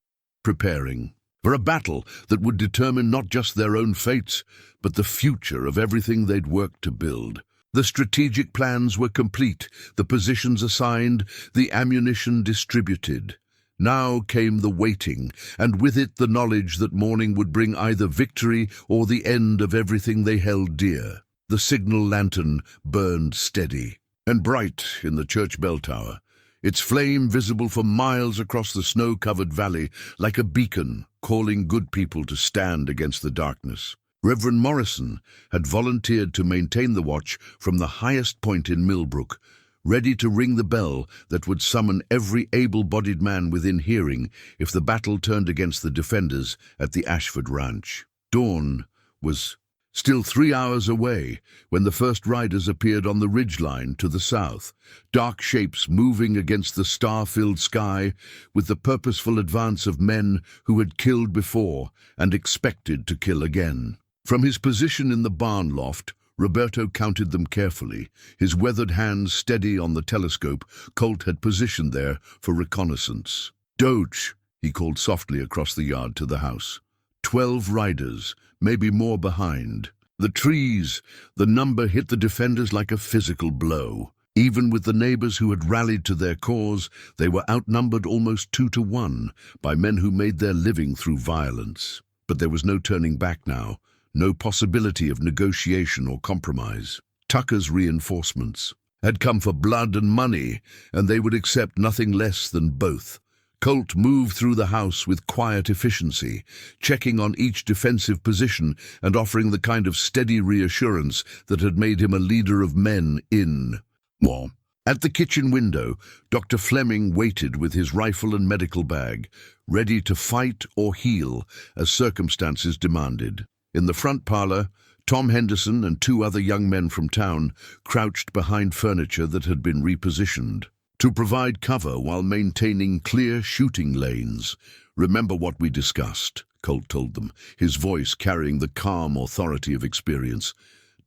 preparing for a battle that would determine not just their own fates, but the future of everything they'd worked to build. The strategic plans were complete, the positions assigned, the ammunition distributed. Now came the waiting, and with it the knowledge that morning would bring either victory or the end of everything they held dear. The signal lantern burned steady and bright in the church bell tower, its flame visible for miles across the snow-covered valley like a beacon calling good people to stand against the darkness. Reverend Morrison had volunteered to maintain the watch from the highest point in Millbrook, ready to ring the bell that would summon every able-bodied man within hearing if the battle turned against the defenders at the Ashford ranch. Dawn was still 3 hours away when the first riders appeared on the ridgeline to the south, dark shapes moving against the star-filled sky with the purposeful advance of men who had killed before and expected to kill again. From his position in the barn loft, Roberto counted them carefully, his weathered hands steady on the telescope Colt had positioned there for reconnaissance. "Doge," he called softly across the yard to the house. 12 riders, maybe more behind. The trees, the number hit the defenders like a physical blow. Even with the neighbors who had rallied to their cause, they were outnumbered almost 2 to 1 by men who made their living through violence. But there was no turning back now. No possibility of negotiation or compromise. Tucker's reinforcements had come for blood and money, and they would accept nothing less than both. Colt moved through the house with quiet efficiency, checking on each defensive position and offering the kind of steady reassurance that had made him a leader of men in war. At the kitchen window, Dr. Fleming waited with his rifle and medical bag, ready to fight or heal as circumstances demanded. In the front parlor, Tom Henderson and two other young men from town crouched behind furniture that had been repositioned to provide cover while maintaining clear shooting lanes. "Remember what we discussed," Colt told them, his voice carrying the calm authority of experience.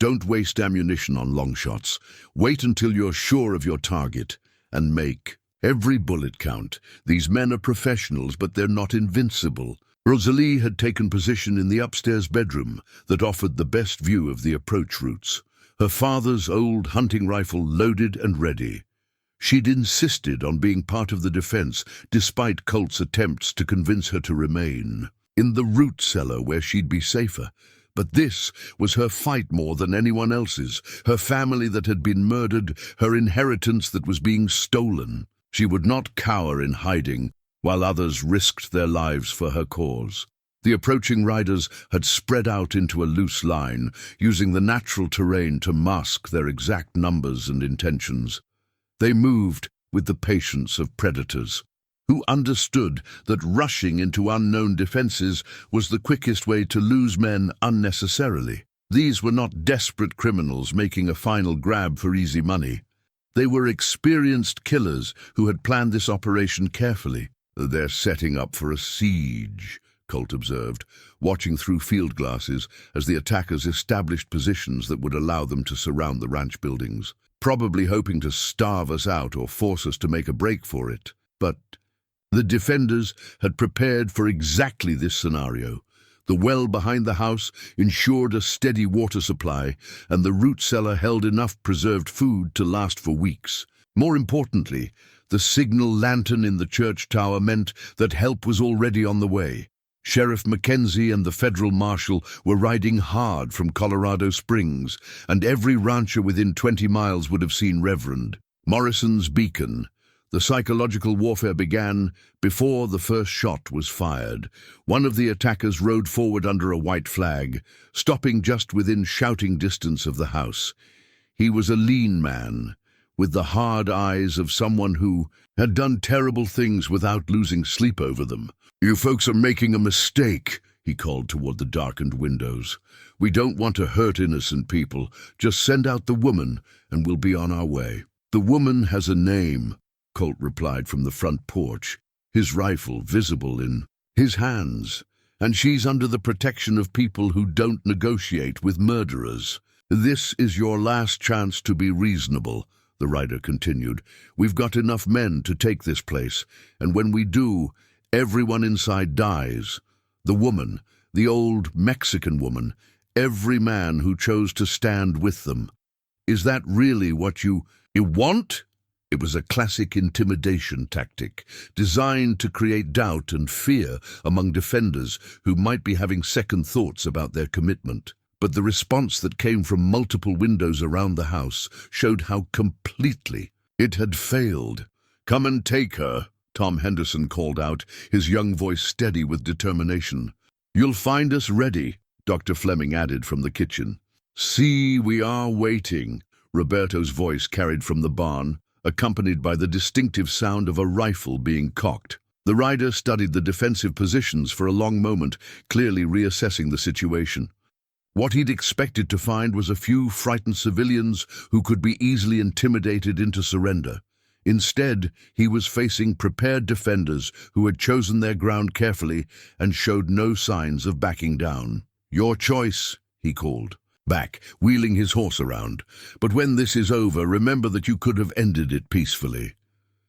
"Don't waste ammunition on long shots. Wait until you're sure of your target, and make every bullet count. These men are professionals, but they're not invincible." Rosalie had taken position in the upstairs bedroom that offered the best view of the approach routes, her father's old hunting rifle loaded and ready. She'd insisted on being part of the defense, despite Colt's attempts to convince her to remain in the root cellar where she'd be safer. But this was her fight more than anyone else's, her family that had been murdered, her inheritance that was being stolen. She would not cower in hiding while others risked their lives for her cause. The approaching riders had spread out into a loose line, using the natural terrain to mask their exact numbers and intentions. They moved with the patience of predators, who understood that rushing into unknown defenses was the quickest way to lose men unnecessarily. These were not desperate criminals making a final grab for easy money. They were experienced killers who had planned this operation carefully. "They're setting up for a siege," Colt observed, watching through field glasses as the attackers established positions that would allow them to surround the ranch buildings, probably hoping to starve us out or force us to make a break for it. But the defenders had prepared for exactly this scenario. The well behind the house ensured a steady water supply, and the root cellar held enough preserved food to last for weeks. More importantly, the signal lantern in the church tower meant that help was already on the way. Sheriff Mackenzie and the federal marshal were riding hard from Colorado Springs, and every rancher within 20 miles would have seen Reverend Morrison's beacon. The psychological warfare began before the first shot was fired. One of the attackers rode forward under a white flag, stopping just within shouting distance of the house. He was a lean man, with the hard eyes of someone who had done terrible things without losing sleep over them. "You folks are making a mistake," he called toward the darkened windows. "We don't want to hurt innocent people. Just send out the woman, and we'll be on our way." "The woman has a name," Colt replied from the front porch, his rifle visible in his hands. "And she's under the protection of people who don't negotiate with murderers. This is your last chance to be reasonable," the rider continued. "We've got enough men to take this place, and when we do, everyone inside dies. The woman, the old Mexican woman, every man who chose to stand with them. Is that really what you want?" It was a classic intimidation tactic, designed to create doubt and fear among defenders who might be having second thoughts about their commitment. But the response that came from multiple windows around the house showed how completely it had failed. "Come and take her," Tom Henderson called out, his young voice steady with determination. "You'll find us ready," Dr. Fleming added from the kitchen. "See, we are waiting," Roberto's voice carried from the barn, accompanied by the distinctive sound of a rifle being cocked. The rider studied the defensive positions for a long moment, clearly reassessing the situation. What he'd expected to find was a few frightened civilians who could be easily intimidated into surrender. Instead, he was facing prepared defenders who had chosen their ground carefully and showed no signs of backing down. "Your choice," he called back, wheeling his horse around. "But when this is over, remember that you could have ended it peacefully."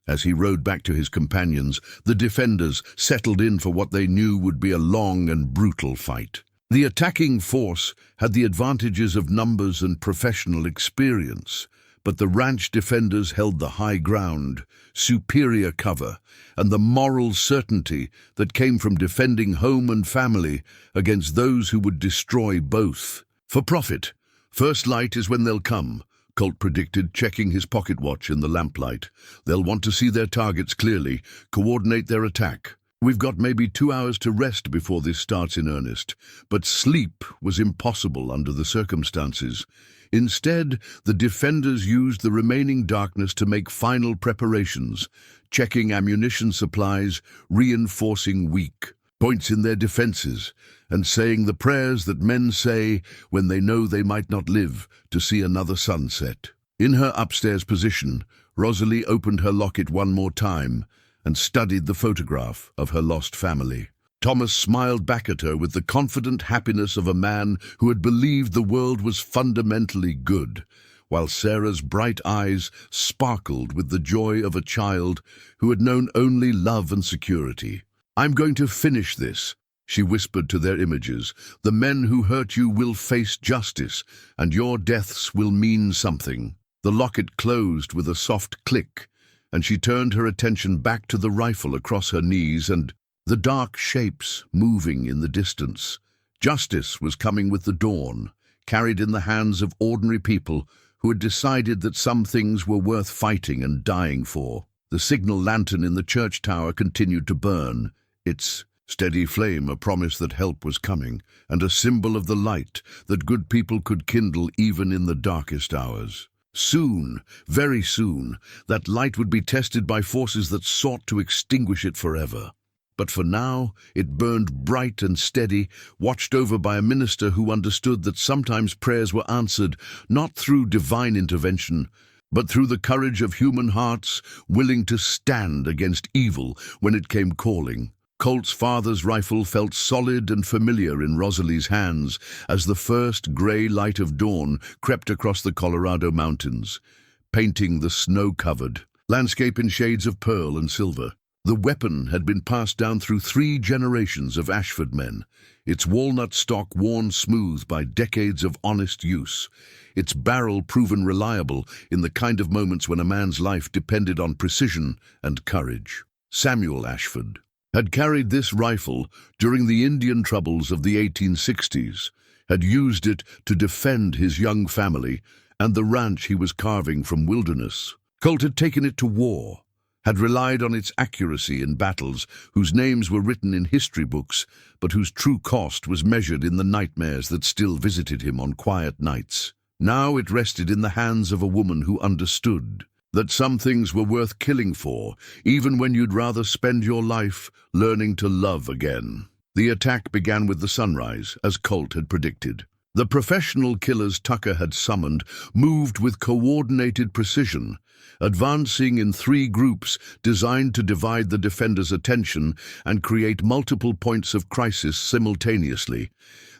As he rode back to his companions, the defenders settled in for what they knew would be a long and brutal fight. The attacking force had the advantages of numbers and professional experience, but the ranch defenders held the high ground, superior cover, and the moral certainty that came from defending home and family against those who would destroy both. "For profit. First light is when they'll come," Colt predicted, checking his pocket watch in the lamplight. "They'll want to see their targets clearly, coordinate their attack. We've got maybe 2 hours to rest before this starts in earnest, but sleep was impossible under the circumstances. Instead, the defenders used the remaining darkness to make final preparations, checking ammunition supplies, reinforcing weak points in their defenses, and saying the prayers that men say when they know they might not live to see another sunset. In her upstairs position, Rosalie opened her locket one more time and studied the photograph of her lost family. Thomas smiled back at her with the confident happiness of a man who had believed the world was fundamentally good, while Sarah's bright eyes sparkled with the joy of a child who had known only love and security. "I'm going to finish this," she whispered to their images. "The men who hurt you will face justice, and your deaths will mean something." The locket closed with a soft click, and she turned her attention back to the rifle across her knees and the dark shapes moving in the distance. Justice was coming with the dawn, carried in the hands of ordinary people who had decided that some things were worth fighting and dying for. The signal lantern in the church tower continued to burn, its steady flame a promise that help was coming, and a symbol of the light that good people could kindle even in the darkest hours. Soon, very soon, that light would be tested by forces that sought to extinguish it forever. But for now, it burned bright and steady, watched over by a minister who understood that sometimes prayers were answered not through divine intervention, but through the courage of human hearts willing to stand against evil when it came calling. Colt's father's rifle felt solid and familiar in Rosalie's hands as the first grey light of dawn crept across the Colorado mountains, painting the snow-covered landscape in shades of pearl and silver. The weapon had been passed down through 3 generations of Ashford men, its walnut stock worn smooth by decades of honest use, its barrel proven reliable in the kind of moments when a man's life depended on precision and courage. Samuel Ashford had carried this rifle during the Indian troubles of the 1860s, had used it to defend his young family and the ranch he was carving from wilderness. Colt had taken it to war, had relied on its accuracy in battles whose names were written in history books, but whose true cost was measured in the nightmares that still visited him on quiet nights. Now it rested in the hands of a woman who understood that some things were worth killing for, even when you'd rather spend your life learning to love again. The attack began with the sunrise, as Colt had predicted. The professional killers Tucker had summoned moved with coordinated precision, advancing in 3 groups designed to divide the defenders' attention and create multiple points of crisis simultaneously.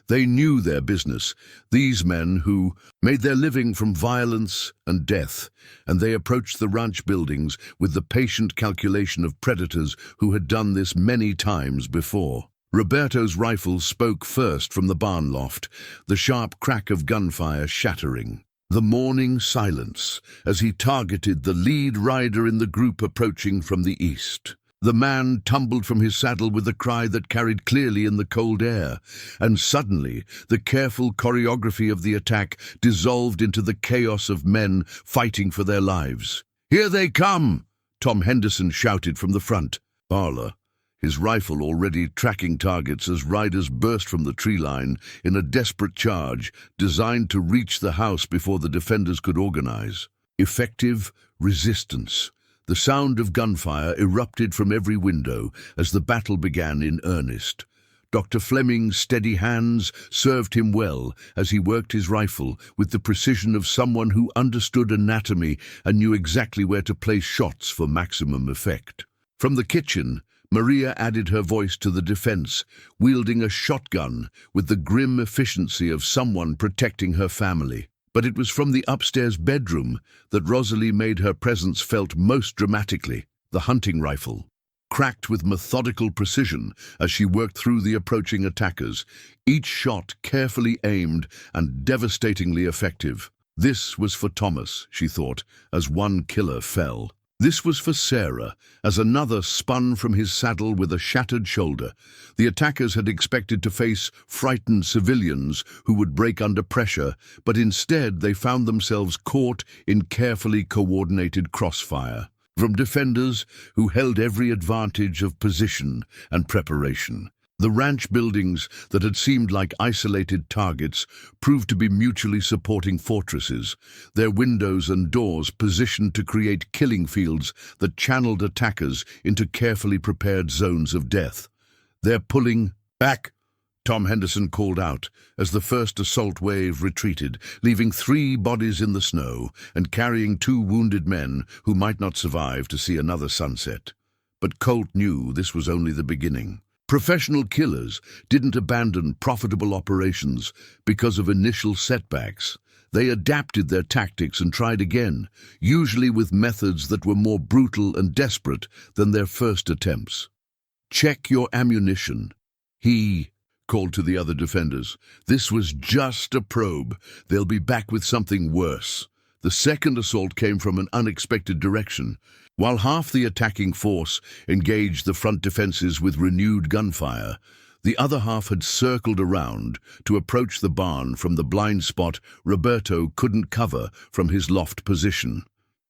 They knew their business, these men who made their living from violence and death, and they approached the ranch buildings with the patient calculation of predators who had done this many times before. Roberto's rifle spoke first from the barn loft, the sharp crack of gunfire shattering the morning silence as he targeted the lead rider in the group approaching from the east. The man tumbled from his saddle with a cry that carried clearly in the cold air, and suddenly the careful choreography of the attack dissolved into the chaos of men fighting for their lives. "Here they come!" Tom Henderson shouted from the front. Parlor, his rifle already tracking targets as riders burst from the tree line in a desperate charge designed to reach the house before the defenders could organize. Effective resistance. The sound of gunfire erupted from every window as the battle began in earnest. Dr. Fleming's steady hands served him well as he worked his rifle with the precision of someone who understood anatomy and knew exactly where to place shots for maximum effect. From the kitchen, Maria added her voice to the defense, wielding a shotgun with the grim efficiency of someone protecting her family. But it was from the upstairs bedroom that Rosalie made her presence felt most dramatically. The hunting rifle cracked with methodical precision as she worked through the approaching attackers, each shot carefully aimed and devastatingly effective. This was for Thomas, she thought, as one killer fell. This was for Sarah, as another spun from his saddle with a shattered shoulder. The attackers had expected to face frightened civilians who would break under pressure, but instead they found themselves caught in carefully coordinated crossfire. from defenders who held every advantage of position and preparation. The ranch buildings that had seemed like isolated targets proved to be mutually supporting fortresses, their windows and doors positioned to create killing fields that channeled attackers into carefully prepared zones of death. "They're pulling back," Tom Henderson called out as the first assault wave retreated, leaving 3 bodies in the snow and carrying 2 wounded men who might not survive to see another sunset. But Colt knew this was only the beginning. Professional killers didn't abandon profitable operations because of initial setbacks. They adapted their tactics and tried again, usually with methods that were more brutal and desperate than their first attempts. "Check your ammunition," he called to the other defenders. "This was just a probe. They'll be back with something worse." The second assault came from an unexpected direction. While half the attacking force engaged the front defenses with renewed gunfire, the other half had circled around to approach the barn from the blind spot Roberto couldn't cover from his loft position.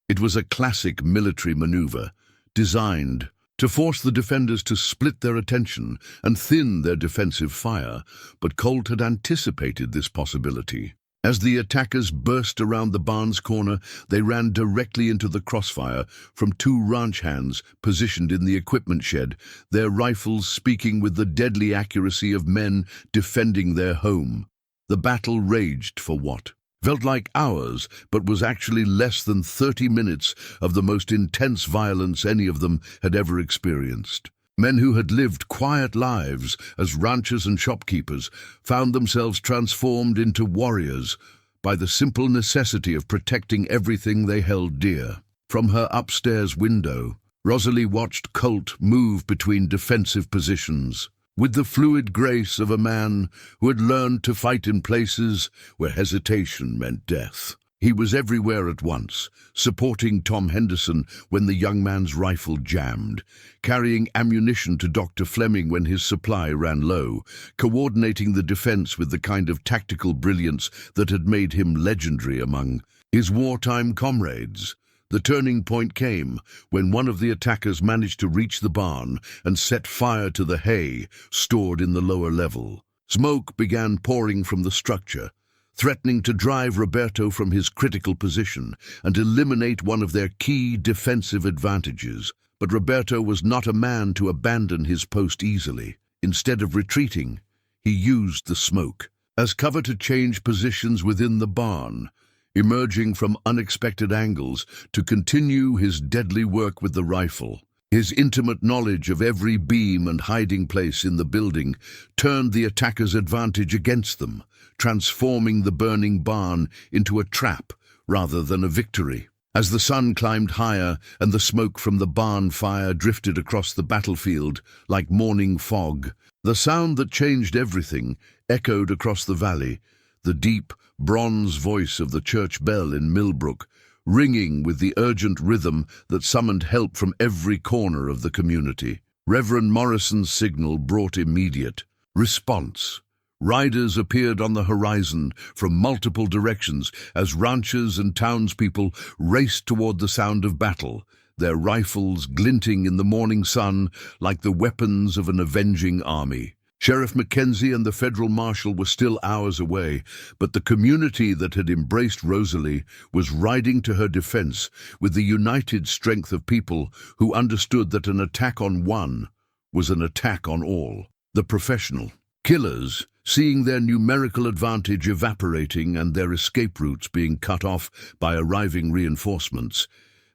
It was a classic military maneuver, designed to force the defenders to split their attention and thin their defensive fire, but Colt had anticipated this possibility. As the attackers burst around the barn's corner, they ran directly into the crossfire from 2 ranch hands positioned in the equipment shed, their rifles speaking with the deadly accuracy of men defending their home. The battle raged for what felt like hours, but was actually less than 30 minutes of the most intense violence any of them had ever experienced. Men who had lived quiet lives as ranchers and shopkeepers found themselves transformed into warriors by the simple necessity of protecting everything they held dear. From her upstairs window, Rosalie watched Colt move between defensive positions, with the fluid grace of a man who had learned to fight in places where hesitation meant death. He was everywhere at once, supporting Tom Henderson when the young man's rifle jammed, carrying ammunition to Dr. Fleming when his supply ran low, coordinating the defense with the kind of tactical brilliance that had made him legendary among his wartime comrades. The turning point came when one of the attackers managed to reach the barn and set fire to the hay stored in the lower level. Smoke began pouring from the structure, threatening to drive Roberto from his critical position and eliminate one of their key defensive advantages. But Roberto was not a man to abandon his post easily. Instead of retreating, he used the smoke as cover to change positions within the barn, emerging from unexpected angles to continue his deadly work with the rifle. His intimate knowledge of every beam and hiding place in the building turned the attackers' advantage against them, transforming the burning barn into a trap rather than a victory. As the sun climbed higher and the smoke from the barn fire drifted across the battlefield like morning fog, the sound that changed everything echoed across the valley, the deep, bronze voice of the church bell in Millbrook, ringing with the urgent rhythm that summoned help from every corner of the community. Reverend Morrison's signal brought immediate response. Riders appeared on the horizon from multiple directions as ranchers and townspeople raced toward the sound of battle, their rifles glinting in the morning sun like the weapons of an avenging army. Sheriff Mackenzie and the federal marshal were still hours away, but the community that had embraced Rosalie was riding to her defense with the united strength of people who understood that an attack on one was an attack on all. The professional killers, seeing their numerical advantage evaporating and their escape routes being cut off by arriving reinforcements,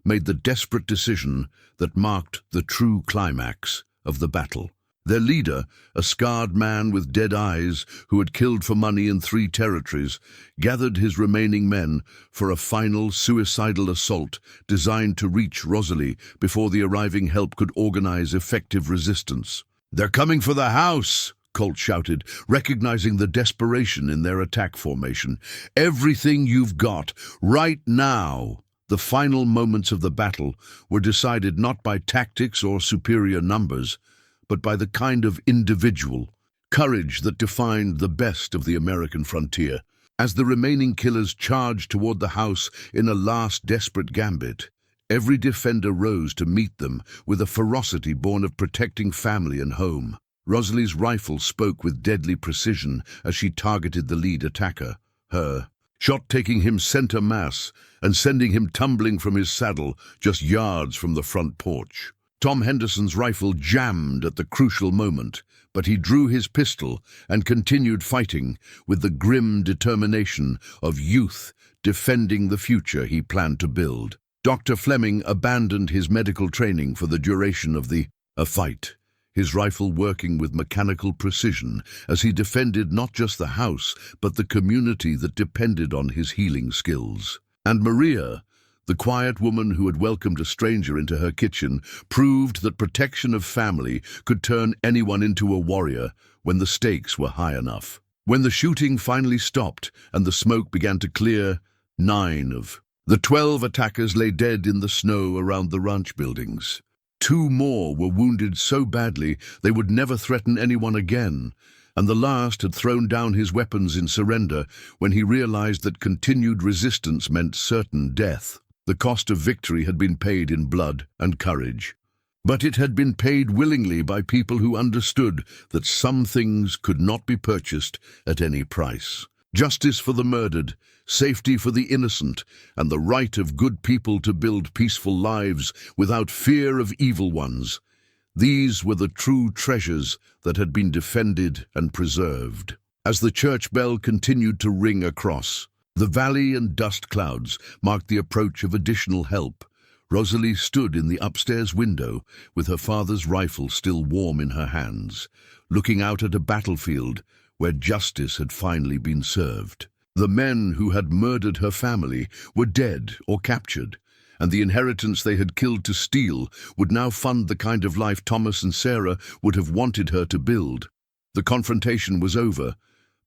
made the desperate decision that marked the true climax of the battle. Their leader, a scarred man with dead eyes who had killed for money in 3 territories, gathered his remaining men for a final suicidal assault designed to reach Rosalie before the arriving help could organize effective resistance. "They're coming for the house!" Colt shouted, recognizing the desperation in their attack formation. "Everything you've got, right now!" The final moments of the battle were decided not by tactics or superior numbers, but by the kind of individual courage that defined the best of the American frontier. As the remaining killers charged toward the house in a last desperate gambit, Every defender rose to meet them with a ferocity born of protecting family and home. Rosalie's rifle spoke with deadly precision as she targeted the lead attacker, her shot taking him center mass and sending him tumbling from his saddle just yards from the front porch. Tom Henderson's rifle jammed at the crucial moment, but he drew his pistol and continued fighting with the grim determination of youth defending the future he planned to build. Dr. Fleming abandoned his medical training for the duration of the fight, his rifle working with mechanical precision as he defended not just the house, but the community that depended on his healing skills. And Maria, the quiet woman who had welcomed a stranger into her kitchen, proved that protection of family could turn anyone into a warrior when the stakes were high enough. When the shooting finally stopped and the smoke began to clear, 9 of the 12 attackers lay dead in the snow around the ranch buildings. 2 more were wounded so badly they would never threaten anyone again, and the last had thrown down his weapons in surrender when he realized that continued resistance meant certain death. The cost of victory had been paid in blood and courage, but it had been paid willingly by people who understood that some things could not be purchased at any price. Justice for the murdered, safety for the innocent, and the right of good people to build peaceful lives without fear of evil ones. These were the true treasures that had been defended and preserved. As the church bell continued to ring across the valley and dust clouds marked the approach of additional help, Rosalie stood in the upstairs window with her father's rifle still warm in her hands, looking out at a battlefield where justice had finally been served. The men who had murdered her family were dead or captured, and the inheritance they had killed to steal would now fund the kind of life Thomas and Sarah would have wanted her to build. The confrontation was over,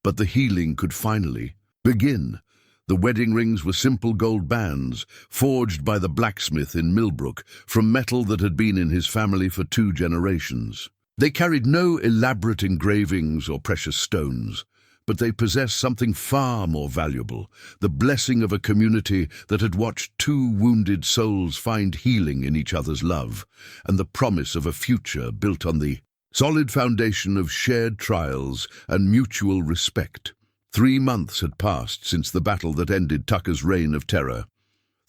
but the healing could finally begin. The wedding rings were simple gold bands, forged by the blacksmith in Millbrook from metal that had been in his family for 2 generations. They carried no elaborate engravings or precious stones, but they possessed something far more valuable, the blessing of a community that had watched 2 wounded souls find healing in each other's love, and the promise of a future built on the solid foundation of shared trials and mutual respect. 3 months had passed since the battle that ended Tucker's reign of terror.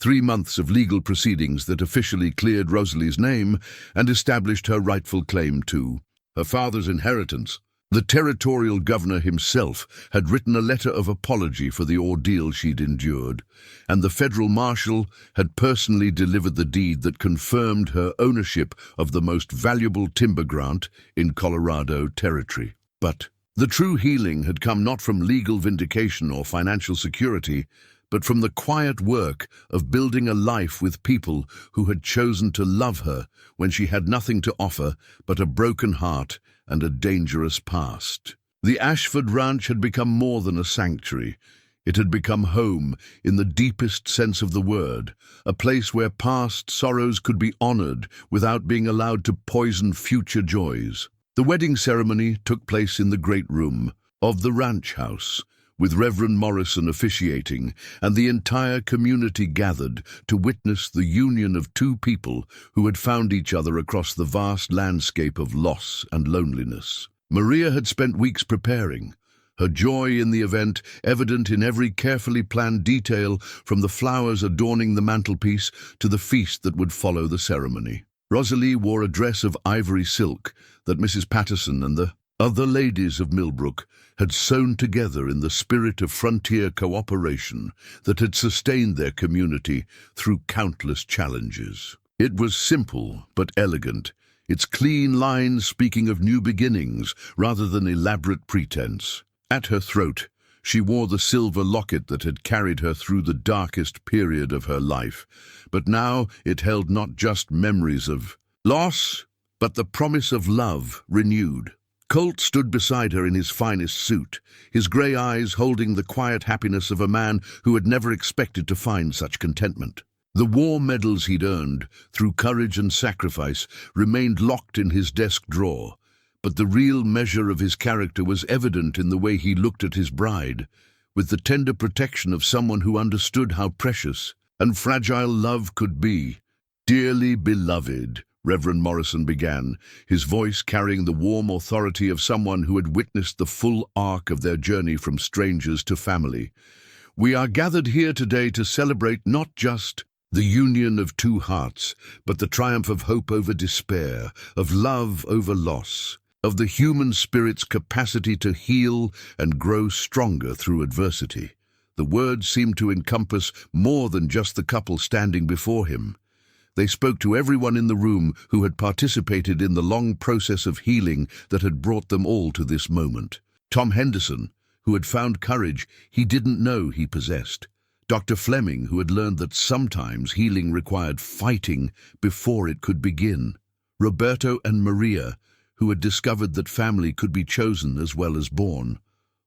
3 months of legal proceedings that officially cleared Rosalie's name and established her rightful claim to her father's inheritance. The territorial governor himself had written a letter of apology for the ordeal she'd endured, and the federal marshal had personally delivered the deed that confirmed her ownership of the most valuable timber grant in Colorado territory. But the true healing had come not from legal vindication or financial security, but from the quiet work of building a life with people who had chosen to love her when she had nothing to offer but a broken heart and a dangerous past. The Ashford ranch had become more than a sanctuary. It had become home in the deepest sense of the word, a place where past sorrows could be honored without being allowed to poison future joys. The wedding ceremony took place in the great room of the ranch house, with Reverend Morrison officiating, and the entire community gathered to witness the union of 2 people who had found each other across the vast landscape of loss and loneliness. Maria had spent weeks preparing, her joy in the event evident in every carefully planned detail, from the flowers adorning the mantelpiece to the feast that would follow the ceremony. Rosalie wore a dress of ivory silk that Mrs. Patterson and the other ladies of Millbrook had sewn together in the spirit of frontier cooperation that had sustained their community through countless challenges. It was simple but elegant, its clean lines speaking of new beginnings rather than elaborate pretense. At her throat, she wore the silver locket that had carried her through the darkest period of her life, but now it held not just memories of loss, but the promise of love renewed. Colt stood beside her in his finest suit, his grey eyes holding the quiet happiness of a man who had never expected to find such contentment. The war medals he'd earned through courage and sacrifice remained locked in his desk drawer, but the real measure of his character was evident in the way he looked at his bride, with the tender protection of someone who understood how precious and fragile love could be. Dearly beloved, Reverend Morrison began, his voice carrying the warm authority of someone who had witnessed the full arc of their journey from strangers to family. We are gathered here today to celebrate not just the union of two hearts, but the triumph of hope over despair, of love over loss, of the human spirit's capacity to heal and grow stronger through adversity. The words seemed to encompass more than just the couple standing before him. They spoke to everyone in the room who had participated in the long process of healing that had brought them all to this moment. Tom Henderson, who had found courage he didn't know he possessed. Dr. Fleming, who had learned that sometimes healing required fighting before it could begin. Roberto and Maria, who had discovered that family could be chosen as well as born.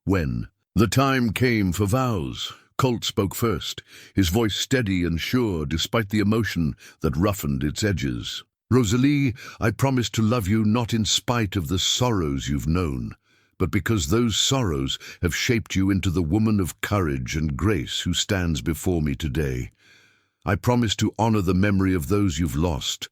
When the time came for vows, Colt spoke first, his voice steady and sure despite the emotion that roughened its edges. Rosalie, I promise to love you not in spite of the sorrows you've known, but because those sorrows have shaped you into the woman of courage and grace who stands before me today. I promise to honor the memory of those you've lost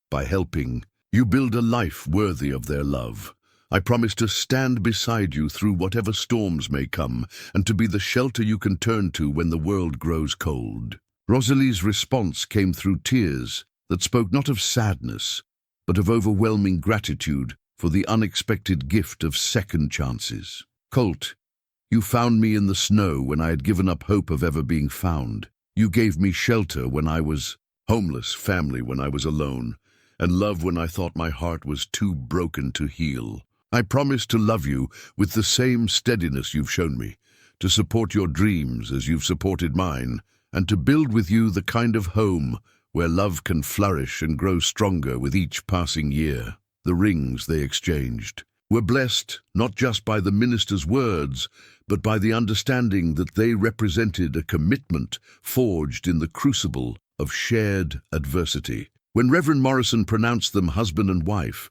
by helping you build a life worthy of their love. I promise to stand beside you through whatever storms may come and to be the shelter you can turn to when the world grows cold. Rosalie's response came through tears that spoke not of sadness, but of overwhelming gratitude for the unexpected gift of second chances. Colt, you found me in the snow when I had given up hope of ever being found. You gave me shelter when I was homeless, family when I was alone, and love when I thought my heart was too broken to heal. I promise to love you with the same steadiness you've shown me, to support your dreams as you've supported mine, and to build with you the kind of home where love can flourish and grow stronger with each passing year. The rings they exchanged were blessed not just by the minister's words, but by the understanding that they represented a commitment forged in the crucible of shared adversity. When Reverend Morrison pronounced them husband and wife,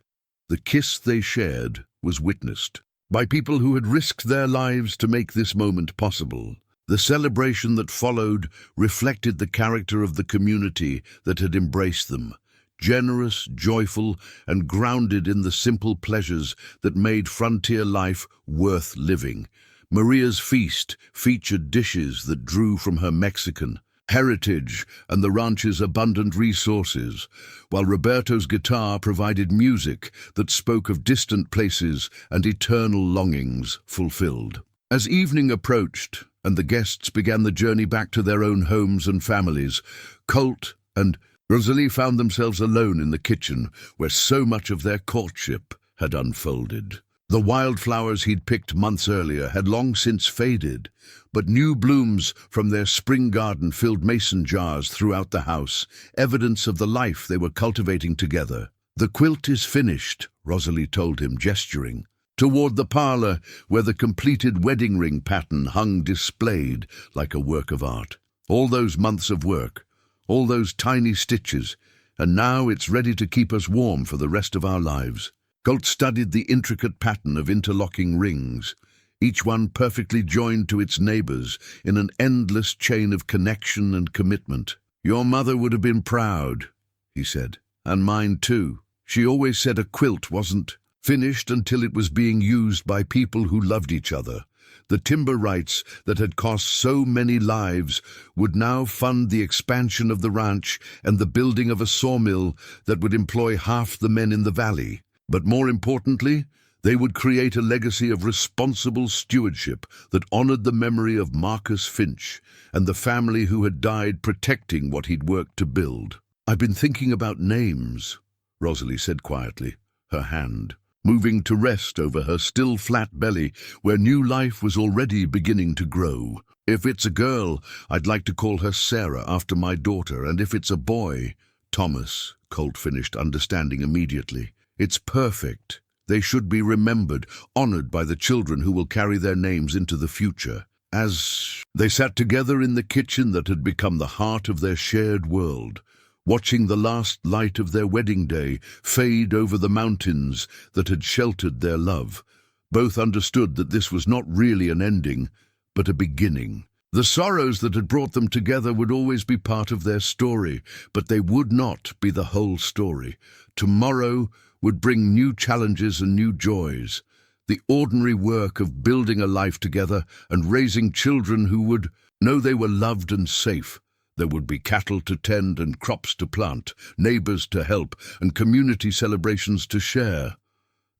the kiss they shared was witnessed by people who had risked their lives to make this moment possible. The celebration that followed reflected the character of the community that had embraced them, generous, joyful, and grounded in the simple pleasures that made frontier life worth living. Maria's feast featured dishes that drew from her Mexican heritage and the ranch's abundant resources, while Roberto's guitar provided music that spoke of distant places and eternal longings fulfilled. As evening approached and the guests began the journey back to their own homes and families, Colt and Rosalie found themselves alone in the kitchen where so much of their courtship had unfolded. The wildflowers he'd picked months earlier had long since faded, but new blooms from their spring garden filled mason jars throughout the house, evidence of the life they were cultivating together. The quilt is finished, Rosalie told him, gesturing toward the parlor where the completed wedding ring pattern hung displayed like a work of art. All those months of work, all those tiny stitches, and now it's ready to keep us warm for the rest of our lives. Colt studied the intricate pattern of interlocking rings, each one perfectly joined to its neighbors in an endless chain of connection and commitment. Your mother would have been proud, he said, and mine too. She always said a quilt wasn't finished until it was being used by people who loved each other. The timber rights that had cost so many lives would now fund the expansion of the ranch and the building of a sawmill that would employ half the men in the valley. But more importantly, they would create a legacy of responsible stewardship that honored the memory of Marcus Finch and the family who had died protecting what he'd worked to build. I've been thinking about names, Rosalie said quietly, her hand moving to rest over her still flat belly where new life was already beginning to grow. If it's a girl, I'd like to call her Sarah after my daughter, and if it's a boy, Thomas, Colt finished, understanding immediately. It's perfect. They should be remembered, honored by the children who will carry their names into the future. As they sat together in the kitchen that had become the heart of their shared world, watching the last light of their wedding day fade over the mountains that had sheltered their love, both understood that this was not really an ending, but a beginning. The sorrows that had brought them together would always be part of their story, but they would not be the whole story. Tomorrow would bring new challenges and new joys. The ordinary work of building a life together and raising children who would know they were loved and safe. There would be cattle to tend and crops to plant, neighbors to help, and community celebrations to share.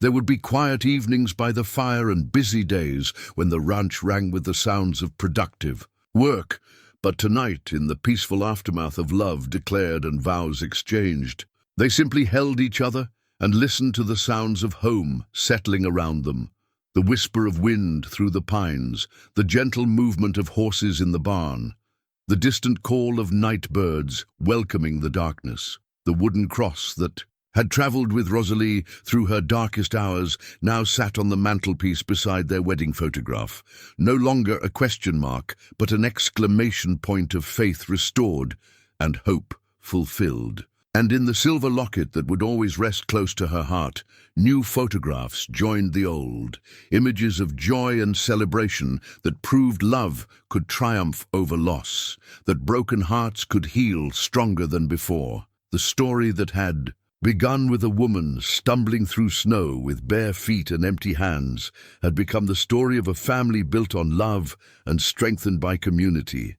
There would be quiet evenings by the fire and busy days when the ranch rang with the sounds of productive work. But tonight, in the peaceful aftermath of love declared and vows exchanged, they simply held each other and listened to the sounds of home settling around them. The whisper of wind through the pines, the gentle movement of horses in the barn, the distant call of night birds welcoming the darkness. The wooden cross that had travelled with Rosalie through her darkest hours now sat on the mantelpiece beside their wedding photograph, no longer a question mark, but an exclamation point of faith restored and hope fulfilled. And in the silver locket that would always rest close to her heart, new photographs joined the old, images of joy and celebration that proved love could triumph over loss, that broken hearts could heal stronger than before. The story that had begun with a woman stumbling through snow with bare feet and empty hands had become the story of a family built on love and strengthened by community,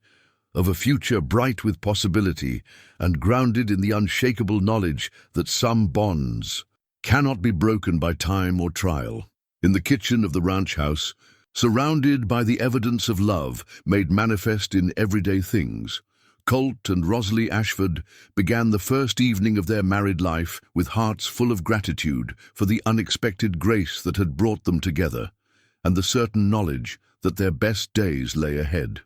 of a future bright with possibility and grounded in the unshakable knowledge that some bonds cannot be broken by time or trial. In the kitchen of the ranch house, surrounded by the evidence of love made manifest in everyday things, Colt and Rosalie Ashford began the first evening of their married life with hearts full of gratitude for the unexpected grace that had brought them together and the certain knowledge that their best days lay ahead.